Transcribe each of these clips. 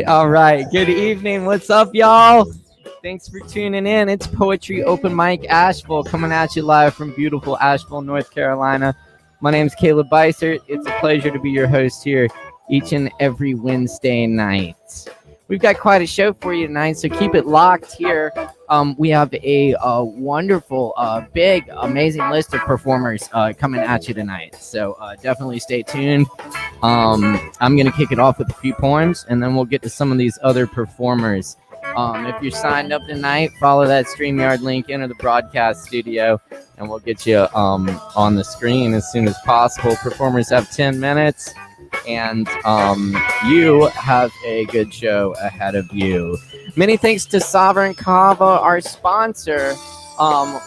All right. Good evening. What's up, y'all? Thanks for tuning in. It's Poetry Open Mic Asheville coming at you live from beautiful Asheville, North Carolina. My name's Caleb Beissert. It's a pleasure to be your host here each and every Wednesday night. We've got quite a show for you tonight, so keep it locked here. We have a wonderful, big, amazing list of performers coming at you tonight. So definitely stay tuned. I'm going to kick it off with a few poems, and then we'll get to some of these other performers. If you're signed up tonight, follow that StreamYard link, enter the broadcast studio, and we'll get you on the screen as soon as possible. Performers have 10 minutes. And you have a good show ahead of you. Many thanks to Sovereign Kava, our sponsor.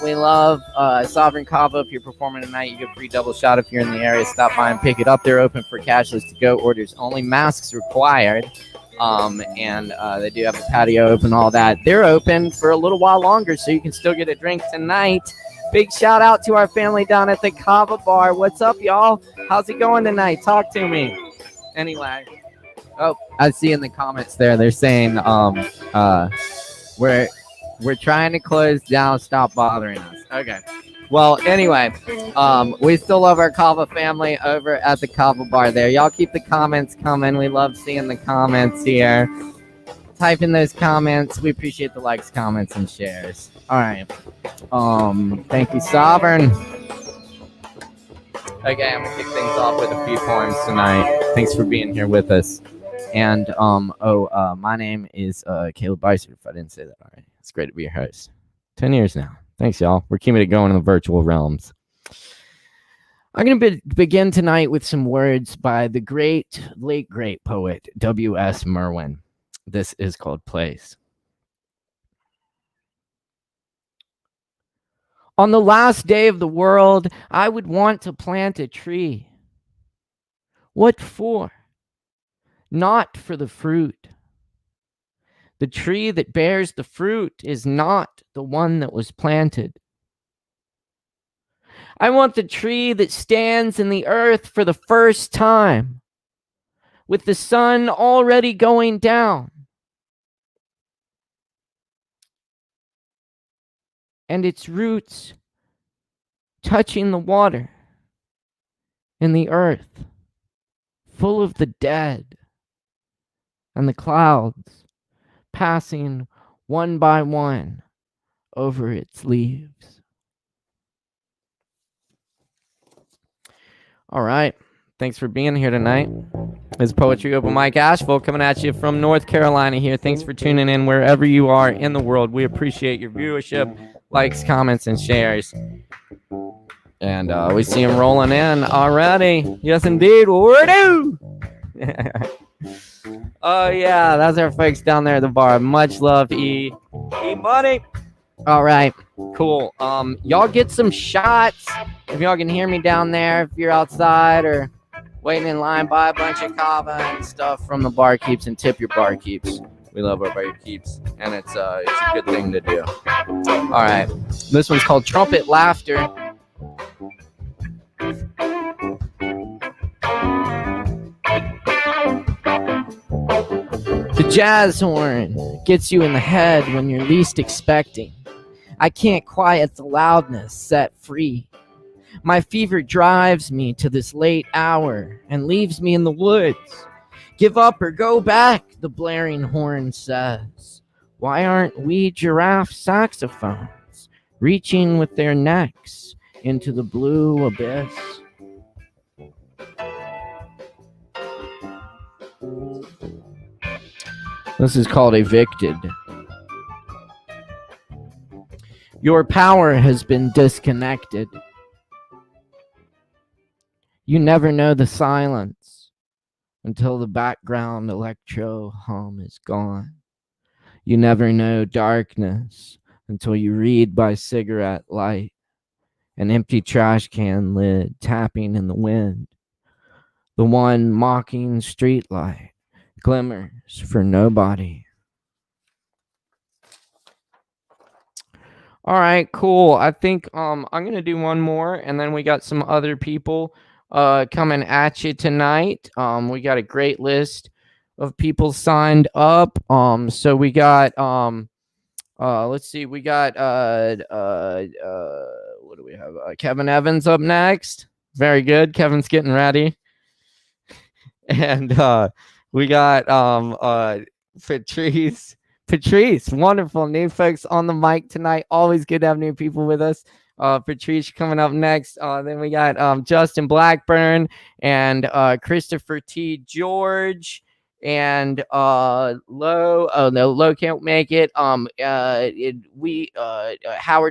We love Sovereign Kava. If you're performing tonight, you get a free double shot. If you're in the area, stop by and pick it up. They're open for cashless to go orders only. Masks required. And they do have the patio open, all that. They're open for a little while longer, so you can still get a drink tonight. Big shout out to our family down at the Kava bar. What's up, y'all? How's it going tonight? Talk to me. Anyway. Oh, I see in the comments there, they're saying we're trying to close down. Stop bothering us. Okay. Well, anyway, we still love our Kava family over at the Kava bar there. Y'all keep the comments coming. We love seeing the comments here. Type in those comments. We appreciate the likes, comments, and shares. All right. Thank you, Sovereign. Okay, I'm gonna kick things off with a few poems tonight. Thanks for being here with us. And my name is Caleb Beissert, if I didn't say that already. It's great to be your host. 10 years now. Thanks, y'all. We're keeping it going in the virtual realms. I'm gonna begin tonight with some words by the late great poet W.S. Merwin. This is called Place. On the last day of the world, I would want to plant a tree. What for? Not for the fruit. The tree that bears the fruit is not the one that was planted. I want the tree that stands in the earth for the first time, with the sun already going down, and its roots touching the water in the earth, full of the dead, and the clouds passing one by one over its leaves. All right, Thanks for being here tonight. It's Poetry Open Mic Asheville coming at you from North Carolina here. Thanks for tuning in wherever you are in the world. We appreciate your viewership, likes, comments, and shares. And we see them rolling in already. Yes, indeed. We do. Oh, yeah. That's our folks down there at the bar. Much love, E. E money. All right. Cool. Y'all get some shots. If y'all can hear me down there, if you're outside or waiting in line, buy a bunch of Kava and stuff from the barkeeps and tip your barkeeps. We love our barkeeps, and it's a good thing to do. All right. This one's called Trumpet Laughter. The jazz horn gets you in the head when you're least expecting. I can't quiet the loudness set free. My fever drives me to this late hour and leaves me in the woods. Give up or go back, the blaring horn says. Why aren't we giraffe saxophones reaching with their necks into the blue abyss? This is called Evicted. Your power has been disconnected. You never know the silence until the background electro hum is gone. You never know darkness until you read by cigarette light, an empty trash can lid tapping in the wind. The one mocking streetlight glimmers for nobody. All right, cool. I think I'm gonna do one more, and then we got some other people coming at you tonight. We got a great list of people signed up. So we got let's see, we got what do we have? Kevin Evans up next. Very good. Kevin's getting ready. And we got Patrice, wonderful new folks on the mic tonight. Always good to have new people with us. Patrice coming up next. Then we got Justin Blackburn and Christopher T. George and Low. Oh no, Low can't make it. Howard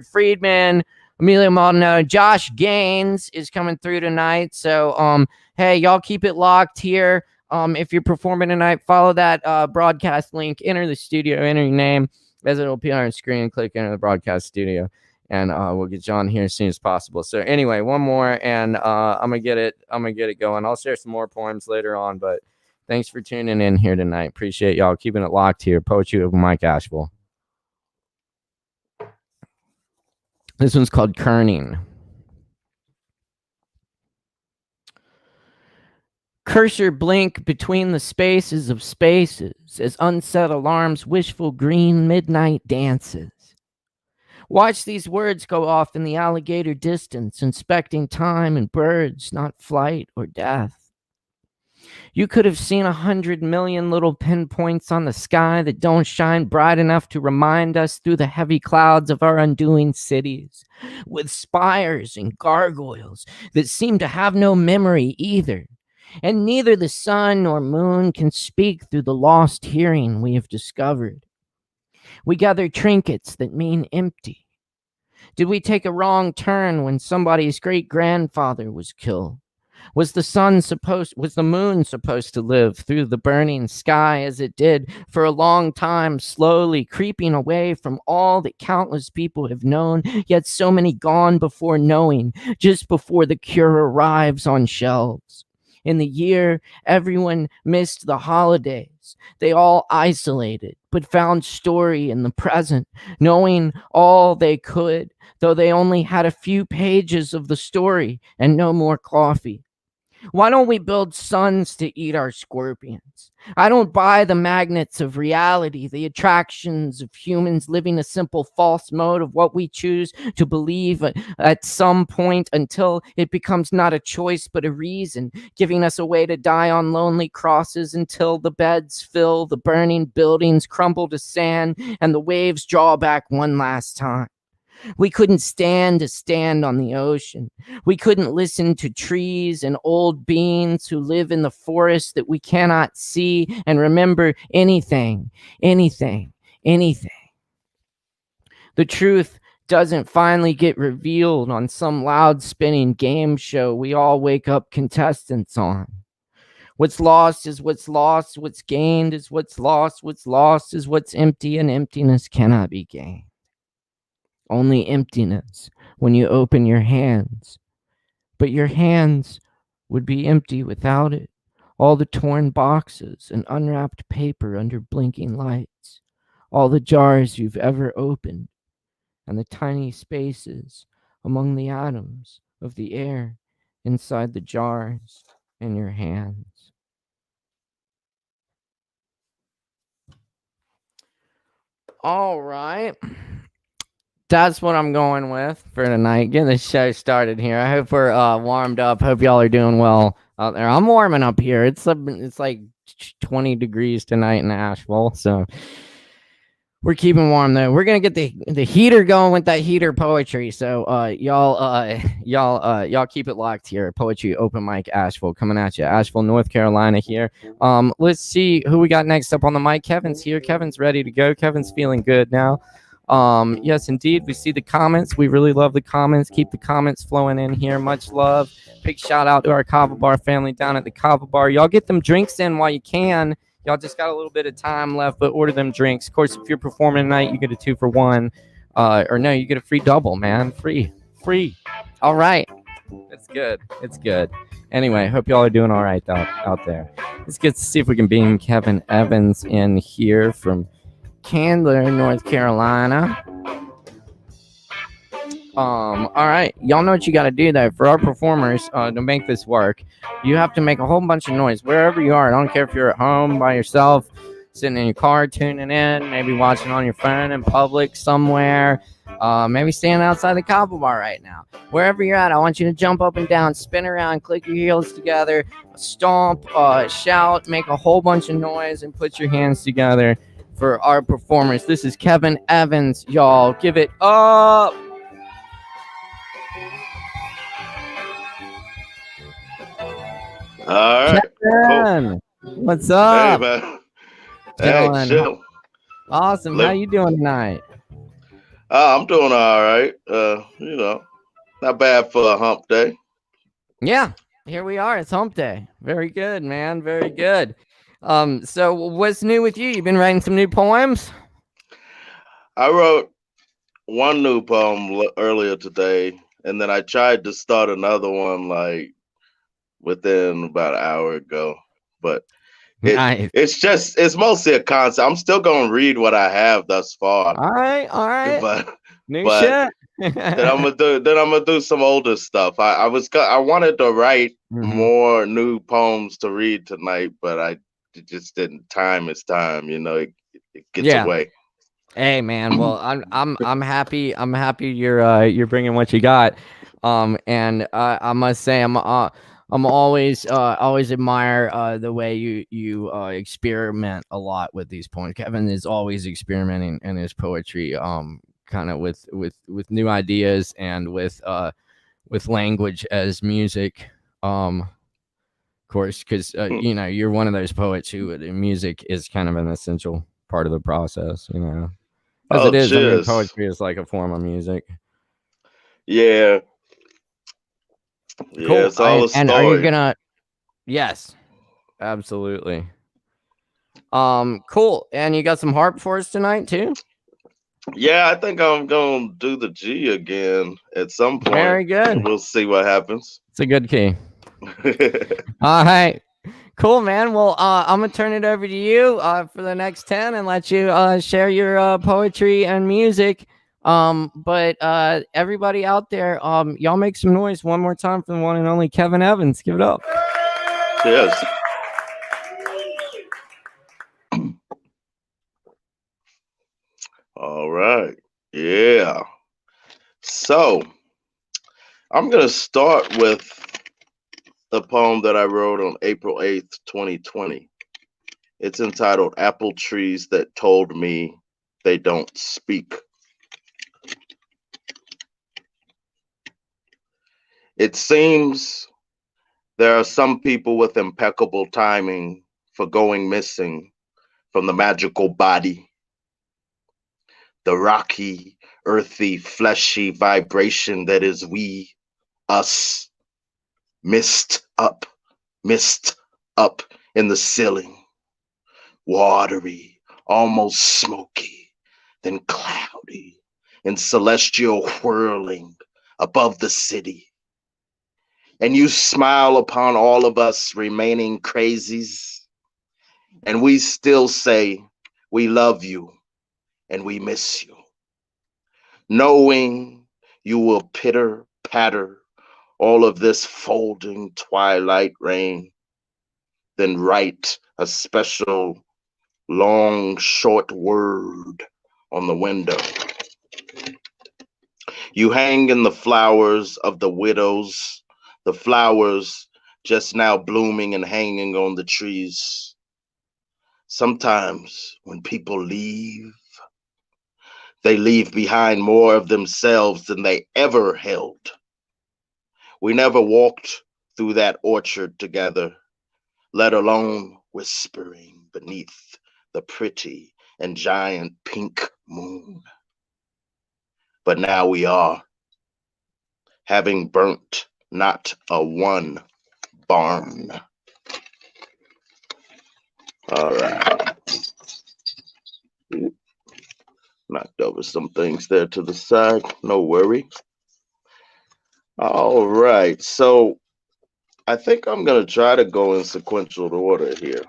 Friedman, Emilio Maldonado, Josh Gaines is coming through tonight. So hey, y'all keep it locked here. If you're performing tonight, follow that broadcast link, enter the studio, enter your name as it'll appear on your screen, click enter the broadcast studio, and we'll get you on here as soon as possible. So anyway, one more, and I'm gonna get it going. I'll share some more poems later on, but thanks for tuning in here tonight. Appreciate y'all keeping it locked here. Poetry Open Mic Asheville. This one's called Kerning. Cursor blink between the spaces of spaces as unset alarms wishful green midnight dances. Watch these words go off in the alligator distance, inspecting time and birds, not flight or death. You could have seen 100 million little pinpoints on the sky that don't shine bright enough to remind us through the heavy clouds of our undoing cities, with spires and gargoyles that seem to have no memory either. And neither the sun nor moon can speak through the lost hearing we have discovered. We gather trinkets that mean empty. Did we take a wrong turn when somebody's great-grandfather was killed? Was the moon supposed to live through the burning sky as it did for a long time, slowly creeping away from all that countless people have known, yet so many gone before knowing, just before the cure arrives on shelves? In the year, everyone missed the holidays. They all isolated, but found story in the present, knowing all they could, though they only had a few pages of the story and no more coffee. Why don't we build suns to eat our scorpions? I don't buy the magnets of reality, the attractions of humans living a simple false mode of what we choose to believe at some point until it becomes not a choice but a reason, giving us a way to die on lonely crosses until the beds fill, the burning buildings crumble to sand, and the waves draw back one last time. We couldn't stand to stand on the ocean. We couldn't listen to trees and old beings who live in the forest that we cannot see and remember anything, anything, anything. The truth doesn't finally get revealed on some loud spinning game show we all wake up contestants on. What's lost is what's lost, what's gained is what's lost is what's empty, and emptiness cannot be gained. Only emptiness when you open your hands. But your hands would be empty without it. All the torn boxes and unwrapped paper under blinking lights. All the jars you've ever opened. And the tiny spaces among the atoms of the air inside the jars in your hands. All right. That's what I'm going with for tonight. Getting the show started here. I hope we're warmed up. Hope y'all are doing well out there. I'm warming up here. It's like 20 degrees tonight in Asheville, so we're keeping warm though. We're gonna get the heater going with that heater poetry. So y'all keep it locked here. Poetry open mic Asheville coming at you. Asheville, North Carolina here. Let's see who we got next up on the mic. Kevin's here. Kevin's ready to go. Kevin's feeling good now. Yes, indeed. We see the comments. We really love the comments. Keep the comments flowing in here. Much love. Big shout out to our Kava Bar family down at the Kava Bar. Y'all get them drinks in while you can. Y'all just got a little bit of time left, but order them drinks. Of course, if you're performing tonight, you get a 2 for 1. Or no, you get a free double, man. Free. All right. It's good. It's good. Anyway, hope y'all are doing all right out there. Let's get to see if we can beam Kevin Evans in here from Candler, North Carolina. All right, y'all know what you got to do though. For our performers, to make this work, you have to make a whole bunch of noise wherever you are. I don't care if you're at home by yourself, sitting in your car, tuning in, maybe watching on your phone in public somewhere, maybe standing outside the Kava Bar right now. Wherever you're at, I want you to jump up and down, spin around, click your heels together, stomp, shout, make a whole bunch of noise, and put your hands together for our performers. This is Kevin Evans, y'all. Give it up. All right. Kevin, cool. What's up? Hey, man. Hey, chill. Awesome. How you doing tonight? I'm doing all right. Not bad for a hump day. Yeah, here we are. It's hump day. Very good, man. Very good. So what's new with you? You've been writing some new poems? I wrote one new poem earlier today, and then I tried to start another one like within about an hour ago. But nice. It's mostly a concept. I'm still gonna read what I have thus far. All right. But new shit. then I'm gonna do some older stuff. I wanted to write more new poems to read tonight, but I just didn't. Time is time, it gets away. Hey man, well I'm happy. I'm happy you're bringing what you got. And I must say I'm always admire the way you experiment a lot with these poems. Kevin is always experimenting in his poetry, kind of with new ideas and with language as music. Of course, because you're one of those poets who music is kind of an essential part of the process. As it is. Cheers. I mean, poetry is like a form of music. Yeah. Cool. Yeah, it's all a story. And are you gonna? Yes, absolutely. Cool. And you got some harp for us tonight too? Yeah, I think I'm gonna do the G again at some point. Very good. We'll see what happens. It's a good key. All right. Cool, man. Well, I'm gonna turn it over to you for the next 10 and let you share your poetry and music. But everybody out there, y'all make some noise one more time for the one and only Kevin Evans. Give it up. Yes. All right. Yeah. So I'm gonna start with a poem that I wrote on April 8th, 2020. It's entitled Apple Trees That Told Me They Don't Speak. It seems there are some people with impeccable timing for going missing from the magical body, the rocky, earthy, fleshy vibration that is we, us, mist up in the ceiling, watery, almost smoky, then cloudy and celestial whirling above the city. And you smile upon all of us remaining crazies, and we still say we love you and we miss you, knowing you will pitter patter all of this folding twilight rain, then write a special long short word on the window. You hang in the flowers of the widows, the flowers just now blooming and hanging on the trees. Sometimes when people leave, they leave behind more of themselves than they ever held. We never walked through that orchard together, let alone whispering beneath the pretty and giant pink moon. But now we are, having burnt not a one barn. All right. Knocked over some things there to the side, no worry. All right, so I think I'm gonna try to go in sequential order here.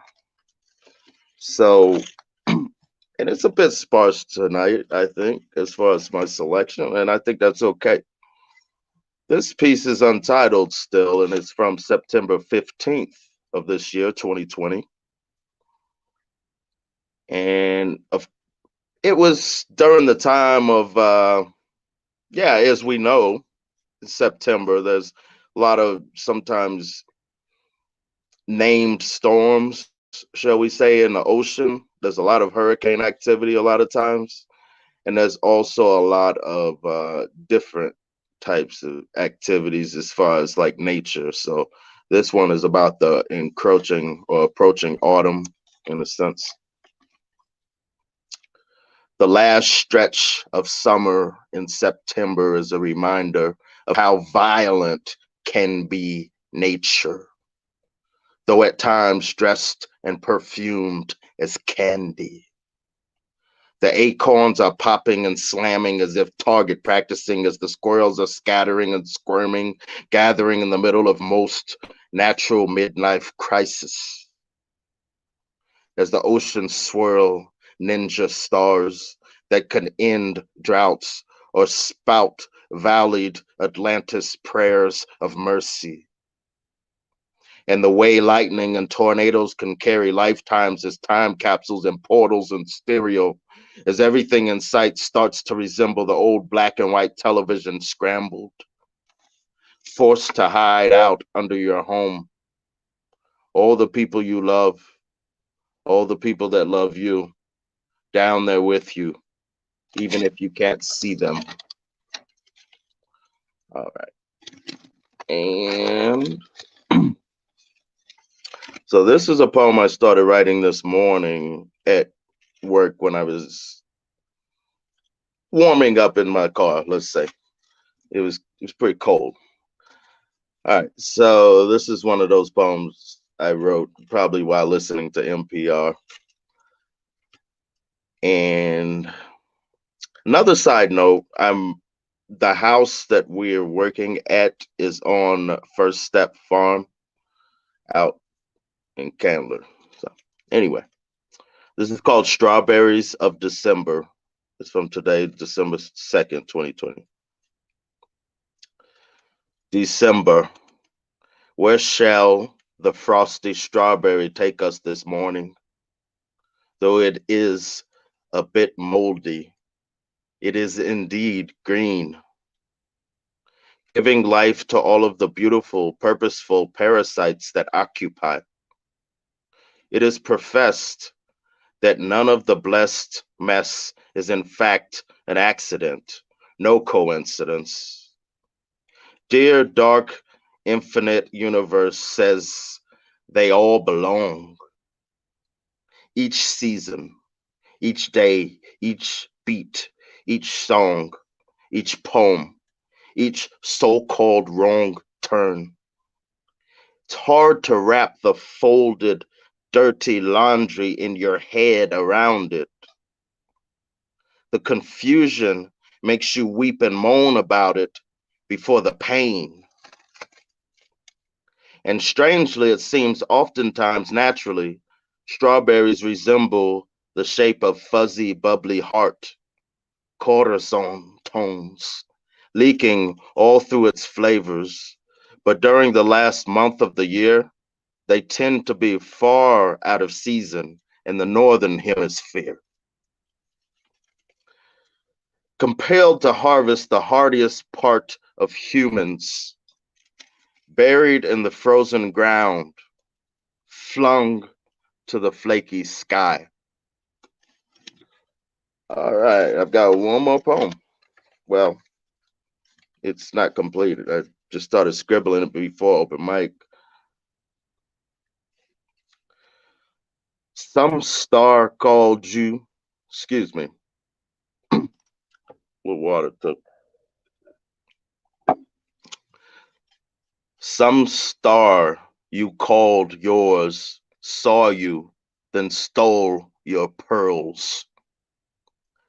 So, and it's a bit sparse tonight, I think, as far as my selection, and I think that's okay. This piece is untitled still, and it's from September 15th of this year, 2020. And it was during the time of, as we know, September, there's a lot of sometimes named storms, shall we say, in the ocean. There's a lot of hurricane activity a lot of times. And there's also a lot of different types of activities as far as like nature. So this one is about the encroaching or approaching autumn in a sense. The last stretch of summer in September is a reminder of how violent can be nature, though at times dressed and perfumed as candy. The acorns are popping and slamming as if target practicing as the squirrels are scattering and squirming, gathering in the middle of most natural midlife crisis. As the oceans swirl ninja stars that can end droughts or spout valleyed Atlantis prayers of mercy. And the way lightning and tornadoes can carry lifetimes as time capsules and portals and stereo, as everything in sight starts to resemble the old black and white television scrambled, forced to hide out under your home. All the people you love, all the people that love you, down there with you, even if you can't see them. All right. And so this is a poem I started writing this morning at work when I was warming up in my car, let's say. It was pretty cold. All right, so this is one of those poems I wrote probably while listening to NPR. And another side note, the house that we're working at is on First Step Farm out in Candler. So anyway, this is called Strawberries of December. It's from today, December 2nd, 2020. December, where shall the frosty strawberry take us this morning? Though it is a bit moldy, it is indeed green, giving life to all of the beautiful, purposeful parasites that occupy. It is professed that none of the blessed mess is in fact an accident, no coincidence. Dear dark infinite universe says they all belong. Each season, each day, each beat, each song, each poem, each so-called wrong turn. It's hard to wrap the folded, dirty laundry in your head around it. The confusion makes you weep and moan about it before the pain. And strangely, it seems oftentimes naturally, strawberries resemble the shape of fuzzy, bubbly heart, corazon tones, leaking all through its flavors. But during the last month of the year, they tend to be far out of season in the northern hemisphere. Compelled to harvest the hardiest part of humans, buried in the frozen ground, flung to the flaky sky. All right, I've got one more poem. Well, it's not completed. I just started scribbling it before open mic. Some star called you, excuse me, with water took. Some star you called yours saw you, then stole your pearls.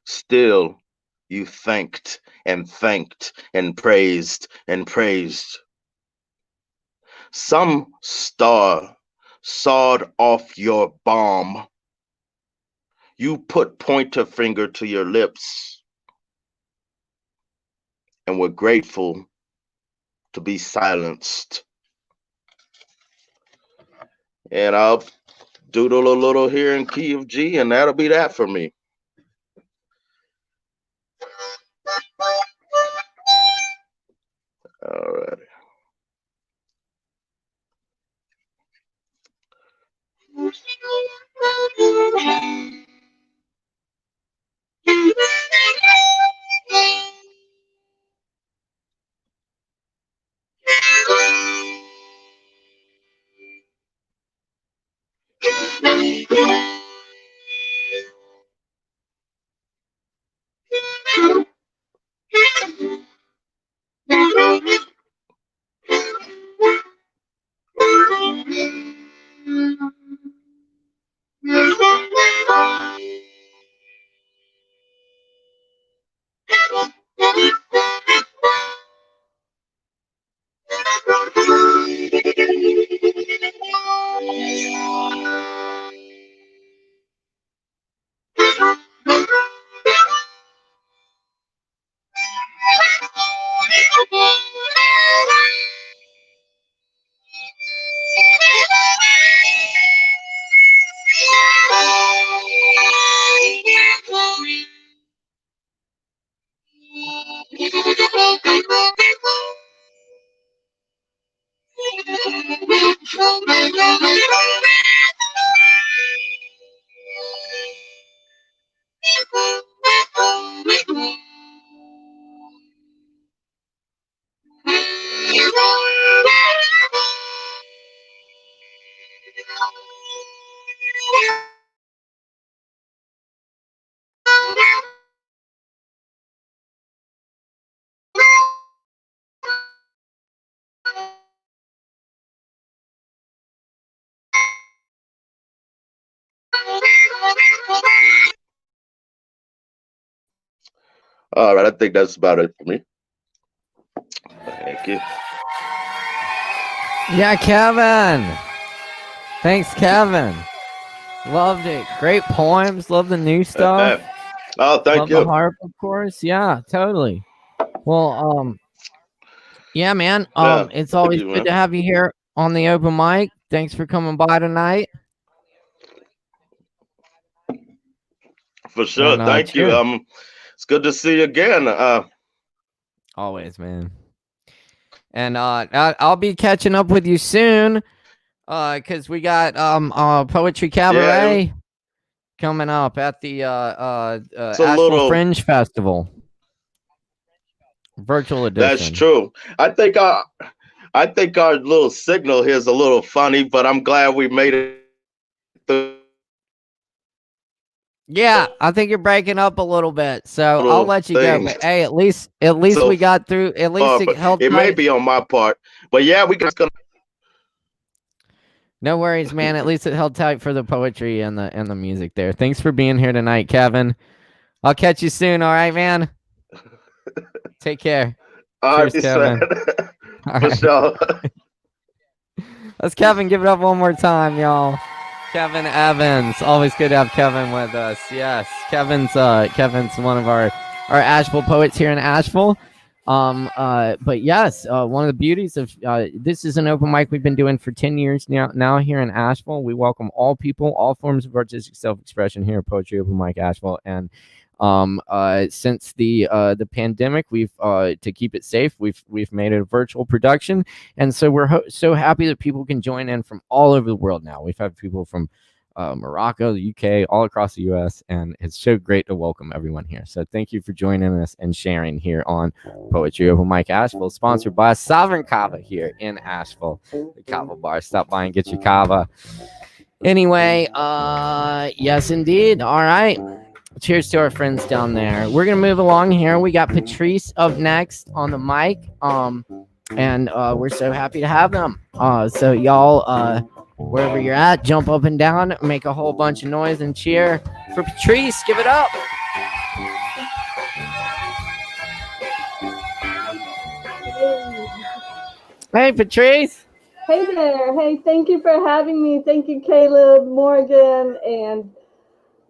Still, you thanked and thanked and praised and praised. Some star sawed off your bomb. You put pointer finger to your lips and were grateful to be silenced. And I'll doodle a little here in key of G, and that'll be that for me. All right. All right, I think that's about it for me. Thank you. Yeah, Kevin. Thanks, Kevin. Loved it. Great poems. Love the new stuff. Oh, thank Love you. the harp, of course. Yeah, totally. Well, yeah, man. Yeah, It's always you, good man. to have you here on the open mic. Thanks for coming by tonight. For sure. And, Thank you. cheers. It's good to see you again. Always, man. And I'll be catching up with you soon. Because we got Poetry Cabaret coming up at the Asheville little Fringe Festival. Virtual That's edition. true. I think our little signal here is a little funny, but I'm glad we made it through Yeah, I think you're breaking up a little bit, so I'll little let you go. things But hey, at least so we got through. At least far. it But held it may tight. be on my part. But yeah, we just gonna. No worries, man. At least it held tight for the poetry and the music there. Thanks for being here tonight, Kevin. I'll catch you soon. All right, man. Take care. All Cheers, right, son. Kevin. All For right. sure. Let's Kevin give it up one more time, y'all. Kevin Evans. Always good to have Kevin with us. Yes. Kevin's one of our Asheville poets here in Asheville. But yes, one of the beauties of this is an open mic we've been doing for 10 years now here in Asheville. We welcome all people, all forms of artistic self-expression here at Poetry Open Mic Asheville. And since the pandemic, we've to keep it safe, we've made it a virtual production, and so we're so happy that people can join in from all over the world now. We've had people from Morocco, the UK, all across the US, and it's so great to welcome everyone here. So thank you for joining us and sharing here on Poetry Open Mic Asheville, sponsored by Sovereign Kava here in Asheville, the Kava bar. Stop by and get your Kava. Anyway, yes indeed. All right. Cheers to our friends down there. We're gonna move along here. We got Patrice up next on the mic. And we're so happy to have them. So y'all, wherever you're at, jump up and down, make a whole bunch of noise and cheer for Patrice. Give it up. Hey, Patrice. Hey there. Hey, thank you for having me. Thank you, Caleb, Morgan, and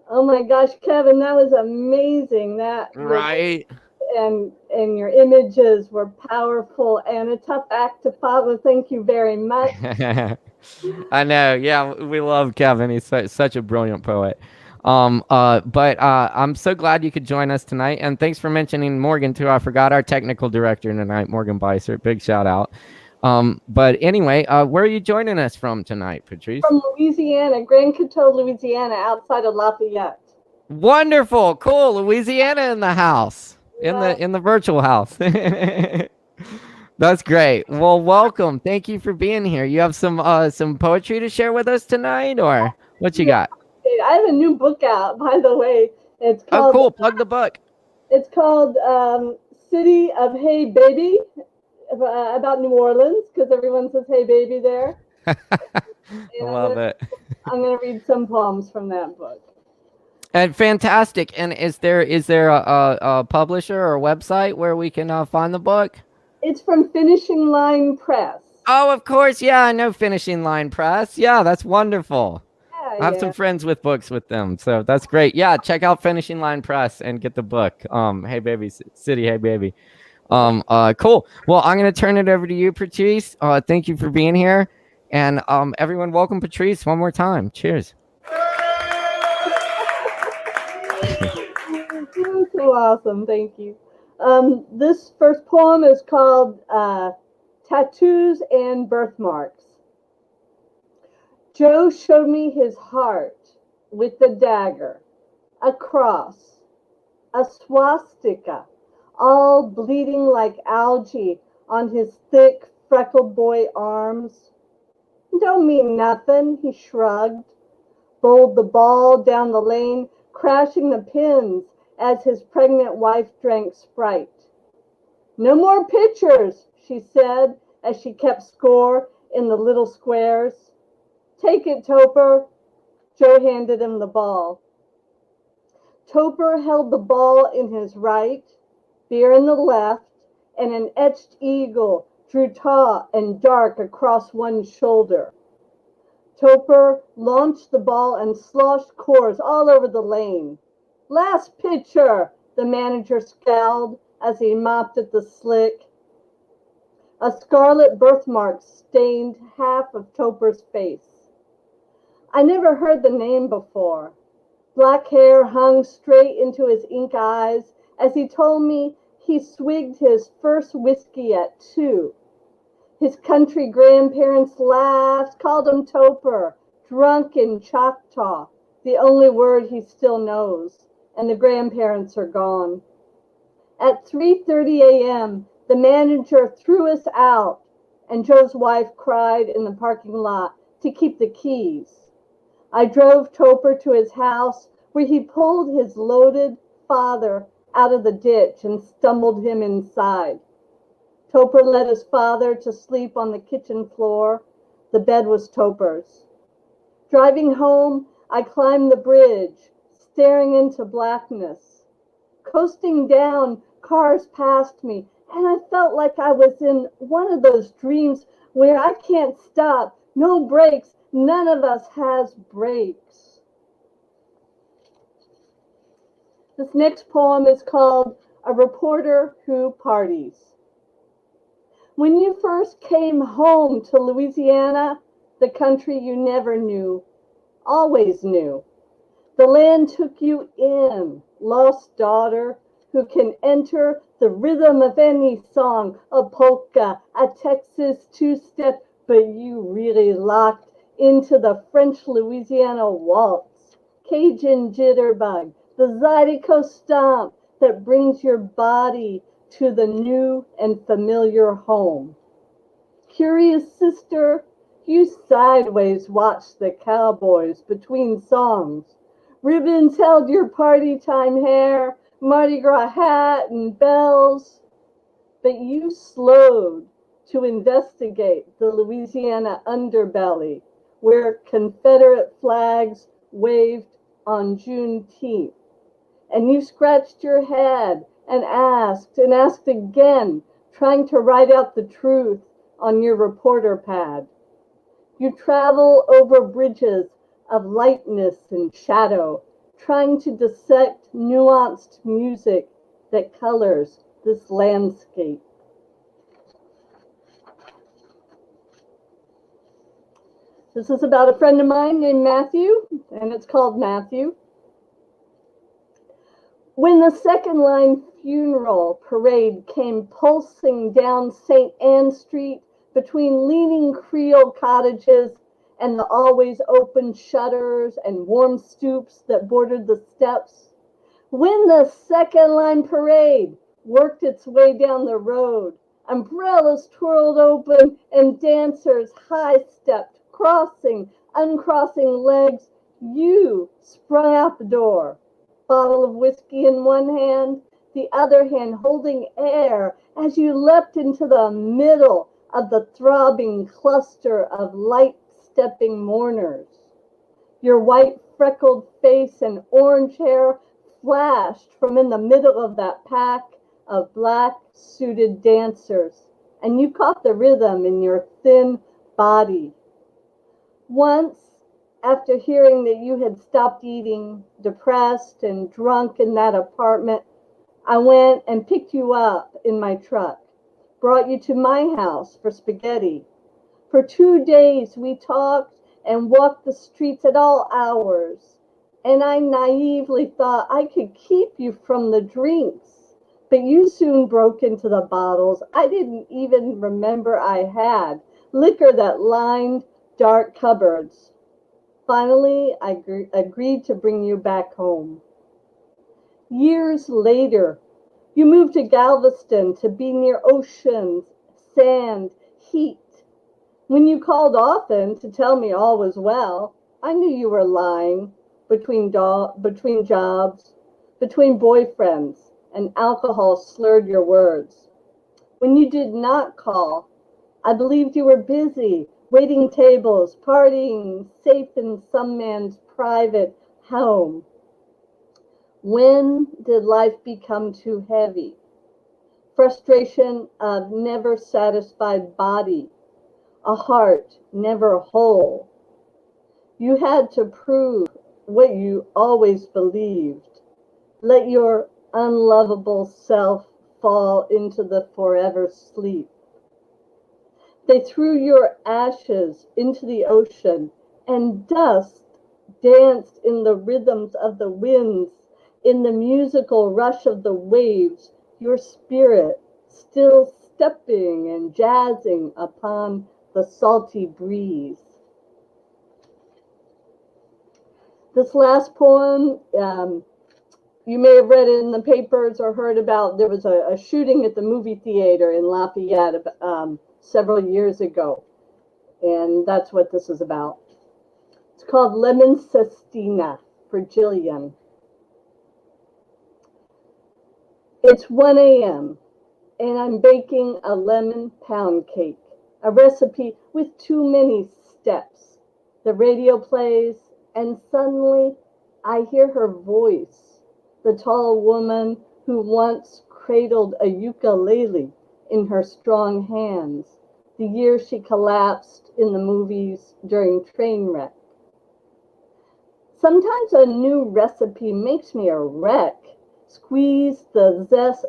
oh my gosh, Kevin, that was amazing. That Right. and your images were powerful and a tough act to follow. Thank you very much. I know. Yeah, we love Kevin. He's such a brilliant poet. But I'm so glad you could join us tonight, and thanks for mentioning Morgan too. I forgot our technical director tonight, Morgan Beissert. Big shout out. But anyway, where are you joining us from tonight, Patrice? From Louisiana, Grand Coteau, Louisiana, outside of Lafayette. Wonderful, cool. Louisiana in the house, in the virtual house. That's great. Well, welcome. Thank you for being here. You have some poetry to share with us tonight, or what you got? I have a new book out, by the way. It's called. Oh, cool. Plug the book. It's called City of Hey Baby, about New Orleans, because everyone says "Hey Baby" there. I love it. I'm gonna read some poems from that book. And fantastic. And is there a publisher or a website where we can find the book? It's from Finishing Line Press. Oh, of course. Yeah, I know Finishing Line Press. Yeah, that's wonderful. Yeah, I have some friends with books with them, so that's great. Yeah, check out Finishing Line Press and get the book. Hey Baby City, Hey Baby. Cool. Well, I'm gonna turn it over to you, Patrice. Thank you for being here, and everyone, welcome Patrice one more time. Cheers. You're so awesome. Thank you. This first poem is called Tattoos and Birthmarks. Joe showed me his heart with the dagger, a cross, a swastika, all bleeding like algae on his thick, freckled boy arms. Don't mean nothing, he shrugged, bowled the ball down the lane, crashing the pins as his pregnant wife drank Sprite. No more pictures, she said as she kept score in the little squares. Take it, Topper. Joe handed him the ball. Topper held the ball in his right, beer in the left, and an etched eagle drew tall and dark across one shoulder. Topper launched the ball and sloshed cores all over the lane. Last pitcher, the manager scowled as he mopped at the slick. A scarlet birthmark stained half of Topper's face. I never heard the name before. Black hair hung straight into his ink eyes as he told me he swigged his first whiskey at 2. His country grandparents laughed, called him Topper, drunk in Choctaw, the only word he still knows, and the grandparents are gone. At 3:30 a.m., the manager threw us out, and Joe's wife cried in the parking lot to keep the keys. I drove Topper to his house, where he pulled his loaded father out of the ditch and stumbled him inside. Topper led his father to sleep on the kitchen floor. The bed was Topper's. Driving home, I climbed the bridge, staring into blackness. Coasting down, cars passed me, and I felt like I was in one of those dreams where I can't stop, no brakes, none of us has brakes. This next poem is called A Reporter Who Parties. When you first came home to Louisiana, the country you never knew, always knew, the land took you in, lost daughter, who can enter the rhythm of any song, a polka, a Texas two-step, but you really locked into the French Louisiana waltz, Cajun jitterbug, the Zydeco stomp that brings your body to the new and familiar home. Curious sister, you sideways watched the cowboys between songs. Ribbons held your party time hair, Mardi Gras hat and bells. But you slowed to investigate the Louisiana underbelly, where Confederate flags waved on Juneteenth. And you scratched your head and asked again, trying to write out the truth on your reporter pad. You travel over bridges of lightness and shadow, trying to dissect nuanced music that colors this landscape. This is about a friend of mine named Matthew, and it's called Matthew. When the second line funeral parade came pulsing down St. Anne Street between leaning Creole cottages and the always open shutters and warm stoops that bordered the steps, when the second line parade worked its way down the road, umbrellas twirled open and dancers high-stepped, crossing, uncrossing legs, you sprung out the door, bottle of whiskey in one hand, the other hand holding air as you leapt into the middle of the throbbing cluster of light-stepping mourners. Your white freckled face and orange hair flashed from in the middle of that pack of black suited dancers, and you caught the rhythm in your thin body. Once, after hearing that you had stopped eating, depressed and drunk in that apartment, I went and picked you up in my truck, brought you to my house for spaghetti. For 2 days we talked and walked the streets at all hours, and I naively thought I could keep you from the drinks, but you soon broke into the bottles I didn't even remember I had, liquor that lined dark cupboards. Finally, I agreed to bring you back home. Years later, you moved to Galveston to be near oceans, sand, heat. When you called often to tell me all was well, I knew you were lying between jobs, between boyfriends, and alcohol slurred your words. When you did not call, I believed you were busy, waiting tables, partying, safe in some man's private home. When did life become too heavy? Frustration of never satisfied body, a heart never whole. You had to prove what you always believed. Let your unlovable self fall into the forever sleep. They threw your ashes into the ocean, and dust danced in the rhythms of the winds, in the musical rush of the waves, your spirit still stepping and jazzing upon the salty breeze. This last poem You may have read it in the papers or heard about there was a shooting at the movie theater in Lafayette several years ago. And that's what this is about. It's called Lemon Sestina for Jillian. It's 1 a.m. and I'm baking a lemon pound cake, a recipe with too many steps. The radio plays, and suddenly I hear her voice, the tall woman who once cradled a ukulele in her strong hands, the year she collapsed in the movies during train wreck. Sometimes a new recipe makes me a wreck. Squeeze then zest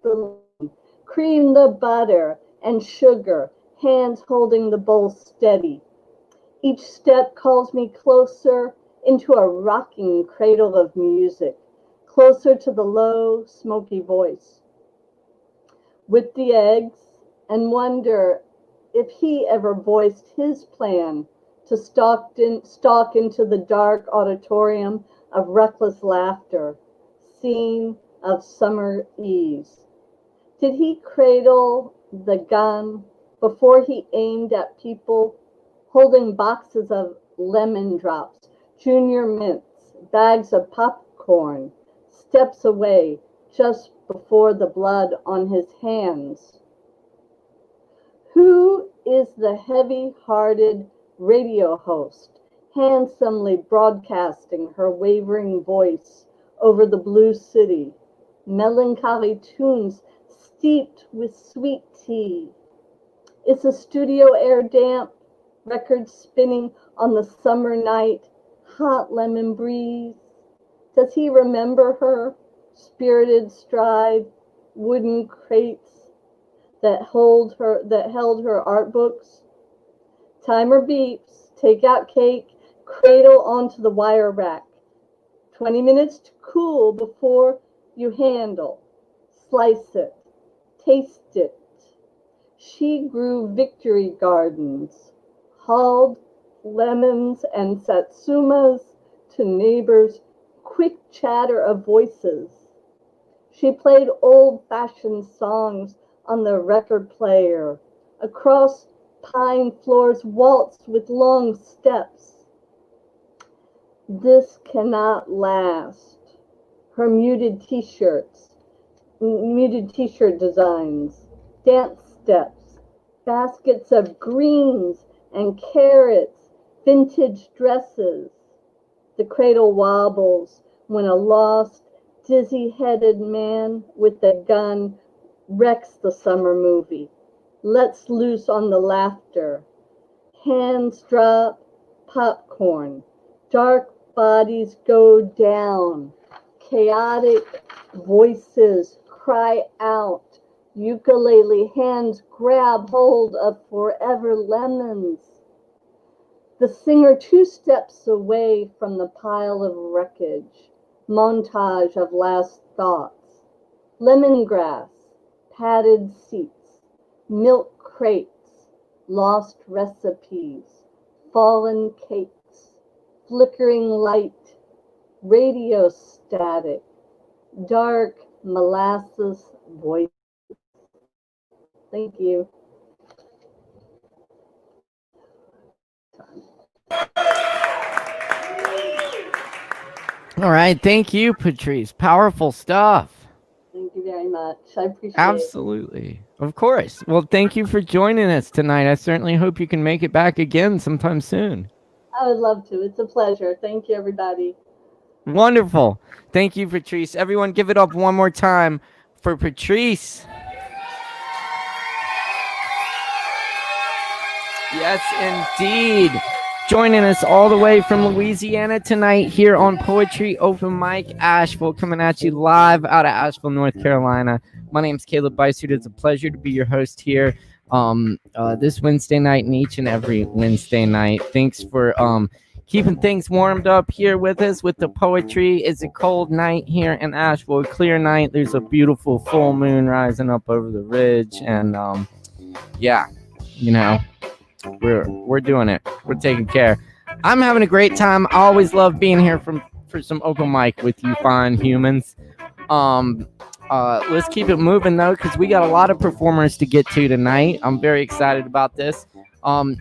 the lemon, cream the butter and sugar, hands holding the bowl steady. Each step calls me closer into a rocking cradle of music, closer to the low, smoky voice. Whip the eggs and wonder if he ever voiced his plan to stalk into the dark auditorium of reckless laughter, scene of summer ease. Did he cradle the gun before he aimed at people, holding boxes of lemon drops, junior mints, bags of popcorn, steps away just before the blood on his hands? Who is the heavy-hearted radio host, handsomely broadcasting her wavering voice over the blue city, melancholy tunes steeped with sweet tea? Is the studio air damp, records spinning on the summer night, hot lemon breeze? Does he remember her, spirited stride, wooden crates that held her art books? Timer beeps, take out cake, cradle onto the wire rack. 20 minutes to cool before you handle. Slice it, taste it. She grew victory gardens, hauled lemons and satsumas to neighbors' quick chatter of voices. She played old-fashioned songs on the record player, across pine floors waltzed with long steps. This cannot last. Her muted t-shirt designs, dance steps, baskets of greens and carrots, vintage dresses. The cradle wobbles when a lost, dizzy-headed man with a gun wrecks the summer movie, lets loose on the laughter. Hands drop, popcorn. Dark bodies go down. Chaotic voices cry out. Ukulele hands grab hold of forever lemons. The singer 2 steps away from the pile of wreckage. Montage of last thoughts. Lemongrass, padded seats, milk crates, lost recipes, fallen cakes, flickering light, radio static, dark molasses voice. Thank you. All right. Thank you, Patrice. Powerful stuff. Thank you very much. I appreciate it. Absolutely. Of course. Well, thank you for joining us tonight. I certainly hope you can make it back again sometime soon. I would love to. It's a pleasure. Thank you, everybody. Wonderful. Thank you, Patrice. Everyone give it up one more time for Patrice. Yes, indeed. Joining us all the way from Louisiana tonight here on Poetry Open Mic Asheville, coming at you live out of Asheville, North Carolina. My name's Caleb Beissert. It's a pleasure to be your host here this Wednesday night and each and every Wednesday night. Thanks for keeping things warmed up here with us with the poetry. It's a cold night here in Asheville, a clear night. There's a beautiful full moon rising up over the ridge, and yeah, you know, we're doing it. We're taking care. I'm having a great time. I always love being here for some open mic with you fine humans. Let's keep it moving though, because we got a lot of performers to get to tonight. I'm very excited about this.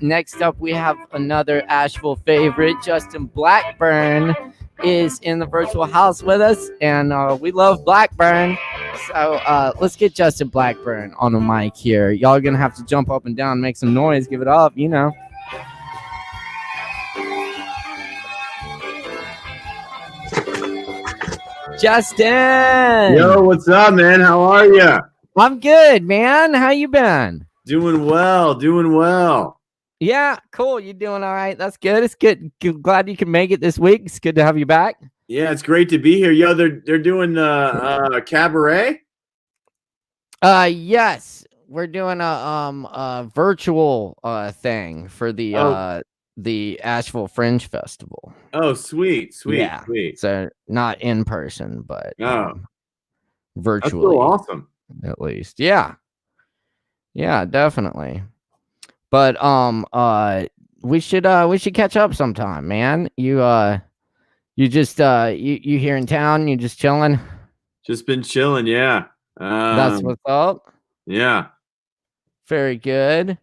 Next up, we have another Asheville favorite. Justin Blackburn is in the virtual house with us, and we love Blackburn. So let's get Justin Blackburn on the mic here. Y'all are gonna have to jump up and down, make some noise, give it up, you know. Justin! Yo, what's up, man? How are you? I'm good, man. How you been? Doing well, doing well. Yeah, cool. You doing all right? That's good. It's good. Glad you can make it this week. It's good to have you back. Yeah, it's great to be here. Yo, they're doing cabaret. Yes, we're doing a virtual thing for the Asheville Fringe Festival. Oh, sweet. Yeah. Sweet. So not in person, but virtually. That's so awesome. At least, yeah, definitely. But we should catch up sometime, man. You here in town? You just chilling? Just been chilling, yeah. That's what's up. Yeah. Very good.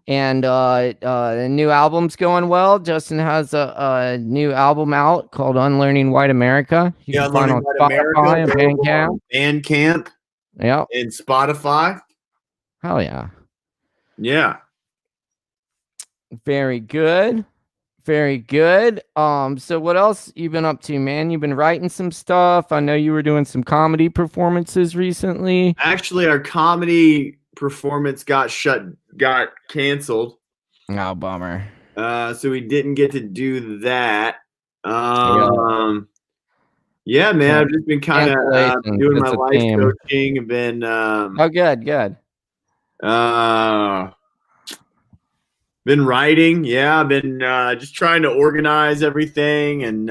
And the new album's going well. Justin has a new album out called Unlearning White America. You can find on Spotify and Bandcamp. Bandcamp. Yeah. And Spotify. Hell yeah. Yeah. Very good. Very good. So what else you been up to, man? You've been writing some stuff. I know you were doing some comedy performances recently. Actually, our comedy performance got canceled. Oh, bummer. So we didn't get to do that. Yeah, man, I've just been kind of doing my life coaching. I've been good. Been writing. Yeah, I've been just trying to organize everything and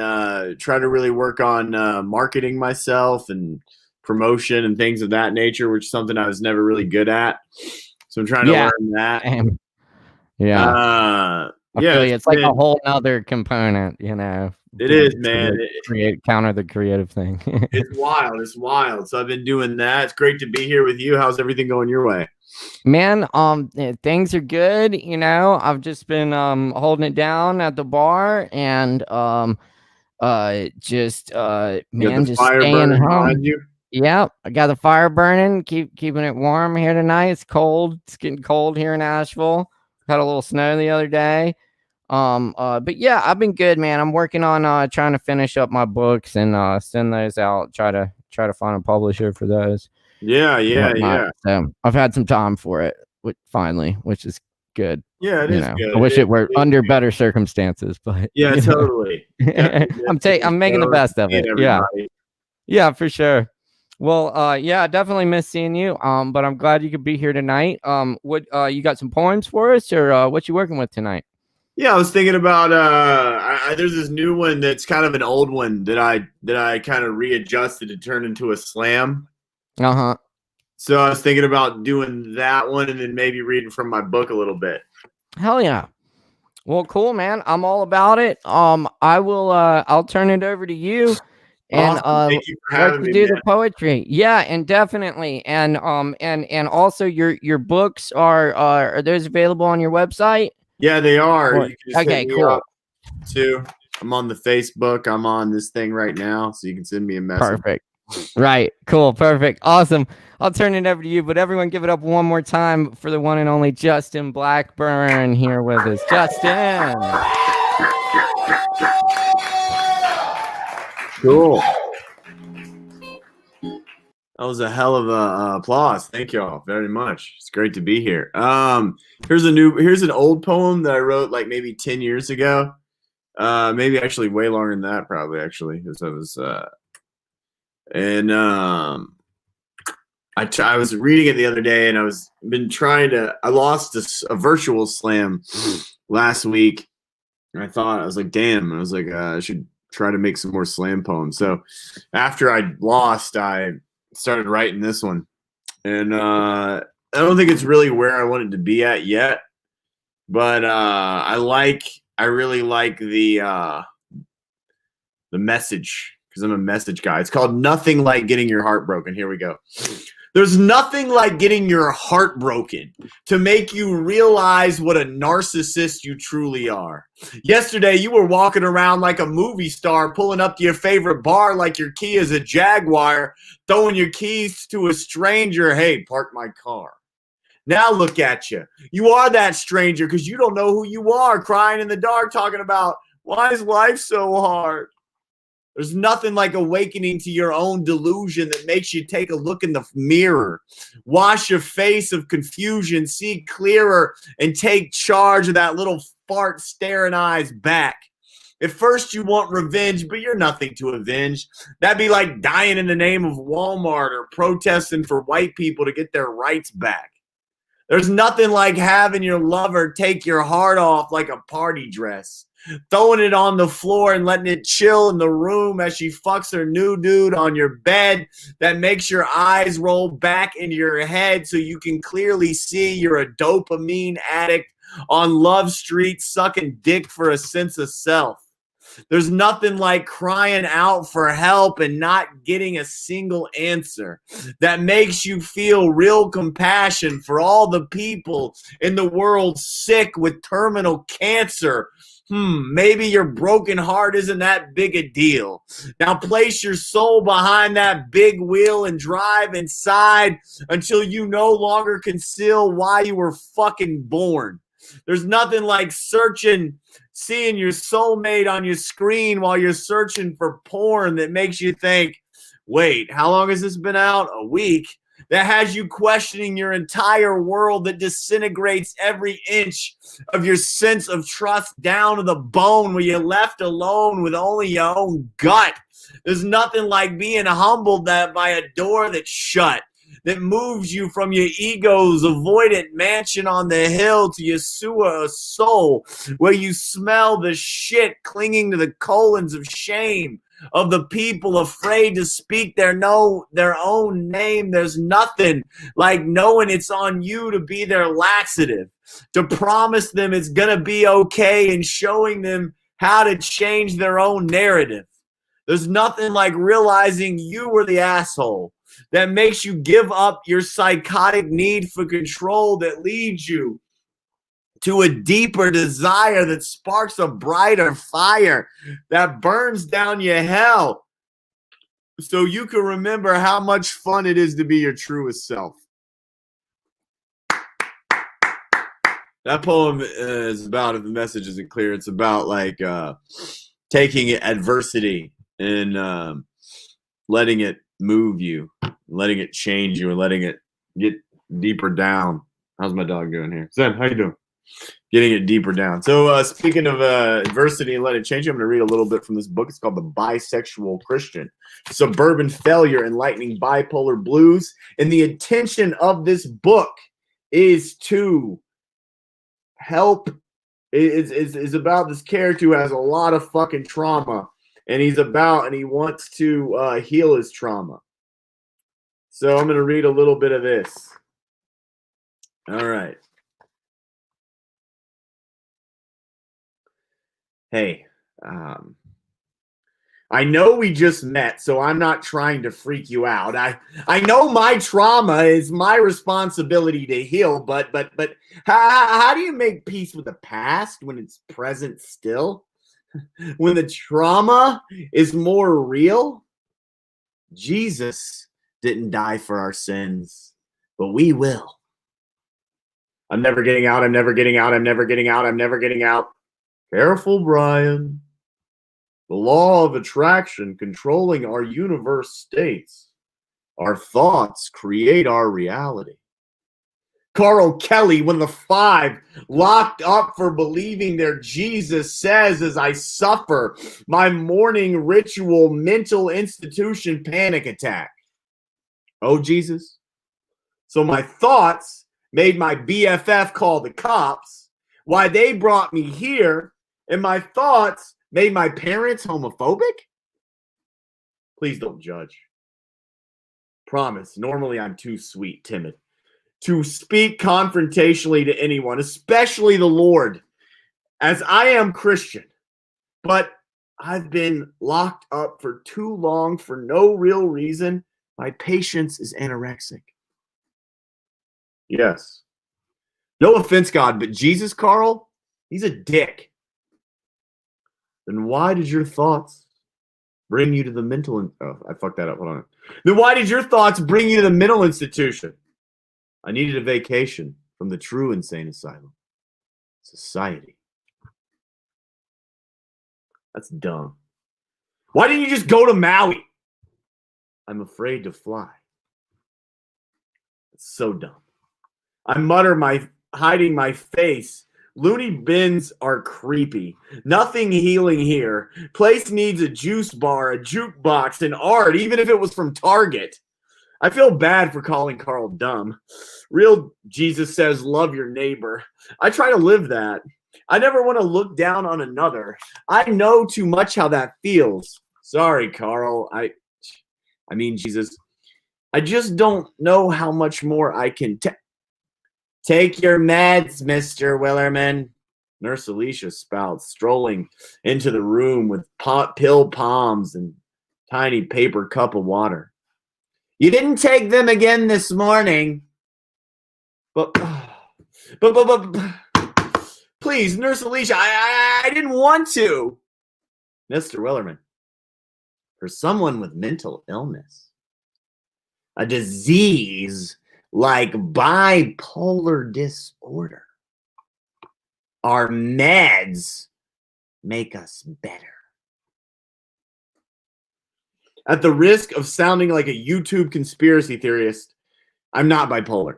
try to really work on marketing myself and promotion and things of that nature, which is something I was never really good at. So I'm trying to learn that. Yeah. It's like a whole nother component, you know. It is, man. Counter the creative thing. It's wild. So I've been doing that. It's great to be here with you. How's everything going your way? Man, things are good. You know, I've just been holding it down at the bar and just staying home. Yeah, I got the fire burning, keeping it warm here tonight. It's cold. It's getting cold here in Asheville. Had a little snow the other day. But yeah, I've been good, man. I'm working on trying to finish up my books and send those out. Try to find a publisher for those. Yeah. So I've had some time for it, finally, which is good. Yeah, it is good. I wish it were under better circumstances, but yeah, totally. I'm making the best of it. Yeah, for sure. Well, I definitely miss seeing you. But I'm glad you could be here tonight. What you got some poems for us, or what you working with tonight? Yeah, I was thinking about there's this new one that's kind of an old one that I kind of readjusted to turn into a slam. So I was thinking about doing that one and then maybe reading from my book a little bit. Hell yeah. Well, cool, man. I'm all about it. I will I'll turn it over to you. And Thank you for having me, do the poetry. Yeah, and definitely. And also your books are those available on your website? Yeah, they are. Okay, cool. Too. I'm on the Facebook. I'm on this thing right now, so you can send me a message. Perfect. Right. Cool. Perfect. Awesome. I'll turn it over to you, but everyone give it up one more time for the one and only Justin Blackburn here with us. Justin. Cool. That was a hell of a applause. Thank y'all very much. It's great to be here. Here's an old poem that I wrote like maybe 10 years ago. Maybe actually way longer than that, probably actually, because I was I was reading it the other day, and I lost a virtual slam last week, and I was like, damn, I was like, I should try to make some more slam poems. So after I lost, I started writing this one, and I don't think it's really where I wanted to be at yet, but I really like the the message, because I'm a message guy. It's called Nothing Like Getting Your Heart Broken. Here we go. There's nothing like getting your heart broken to make you realize what a narcissist you truly are. Yesterday, you were walking around like a movie star, pulling up to your favorite bar like your key is a Jaguar, throwing your keys to a stranger. Hey, park my car. Now look at you. You are that stranger because you don't know who you are, crying in the dark, talking about, why is life so hard? There's nothing like awakening to your own delusion that makes you take a look in the mirror, wash your face of confusion, see clearer, and take charge of that little fart staring eyes back. At first you want revenge, but you're nothing to avenge. That'd be like dying in the name of Walmart or protesting for white people to get their rights back. There's nothing like having your lover take your heart off like a party dress, throwing it on the floor and letting it chill in the room as she fucks her new dude on your bed. That makes your eyes roll back into your head so you can clearly see you're a dopamine addict on Love Street sucking dick for a sense of self. There's nothing like crying out for help and not getting a single answer. That makes you feel real compassion for all the people in the world sick with terminal cancer. Maybe your broken heart isn't that big a deal. Now place your soul behind that big wheel and drive inside until you no longer conceal why you were fucking born. There's nothing like seeing your soulmate on your screen while you're searching for porn that makes you think, wait, how long has this been out? A week. That has you questioning your entire world, that disintegrates every inch of your sense of trust down to the bone, where you're left alone with only your own gut. There's nothing like being humbled by a door that's shut, that moves you from your ego's avoidant mansion on the hill to your sewer of soul, where you smell the shit clinging to the colons of shame of the people afraid to speak their own name. There's nothing like knowing it's on you to be their laxative, to promise them it's gonna be okay and showing them how to change their own narrative. There's nothing like realizing you were the asshole that makes you give up your psychotic need for control, that leads you to a deeper desire that sparks a brighter fire that burns down your hell so you can remember how much fun it is to be your truest self. That poem is about, if the message isn't clear, it's about like taking adversity and letting it move you, letting it change you, and letting it get deeper down. How's my dog doing here? Zen, how you doing? Getting it deeper down. So speaking of adversity and let it change you, I'm going to read a little bit from this book. It's called The Bisexual Christian: Suburban Failure, Enlightening Bipolar Blues. And the intention of this book is to help, is about this character who has a lot of fucking trauma, and he wants to heal his trauma. So I'm going to read a little bit of this. All right. Hey, I know we just met, so I'm not trying to freak you out. I know my trauma is my responsibility to heal, but how do you make peace with the past when it's present still? When the trauma is more real? Jesus didn't die for our sins, but we will. I'm never getting out. I'm never getting out. I'm never getting out. I'm never getting out. Careful, Brian. The law of attraction controlling our universe states our thoughts create our reality. Carl Kelly, one of the 5 locked up for believing their Jesus, says, as I suffer my morning ritual mental institution panic attack. Oh, Jesus. So my thoughts made my BFF call the cops. Why they brought me here, and my thoughts made my parents homophobic? Please don't judge. Promise, normally I'm too sweet, timid to speak confrontationally to anyone, especially the Lord, as I am Christian. But I've been locked up for too long for no real reason. My patience is anorexic. Yes. No offense, God, but Jesus, Carl, he's a dick. Then why did your thoughts bring you to the mental... Oh, I fucked that up. Hold on. Then why did your thoughts bring you to the mental institution? I needed a vacation from the true insane asylum. Society. That's dumb. Why didn't you just go to Maui? I'm afraid to fly. It's so dumb. I mutter, hiding my face. Loony bins are creepy. Nothing healing here. Place needs a juice bar, a jukebox, and art, even if it was from Target. I feel bad for calling Carl dumb. Real Jesus says, love your neighbor. I try to live that. I never want to look down on another. I know too much how that feels. Sorry, Carl. I mean, Jesus. I just don't know how much more I can take your meds, Mr. Willerman. Nurse Alicia spouts, strolling into the room with pill palms and tiny paper cup of water. You didn't take them again this morning. But please, Nurse Alicia, I didn't want to. Mr. Willerman, for someone with mental illness, a disease like bipolar disorder, our meds make us better. At the risk of sounding like a YouTube conspiracy theorist, I'm not bipolar.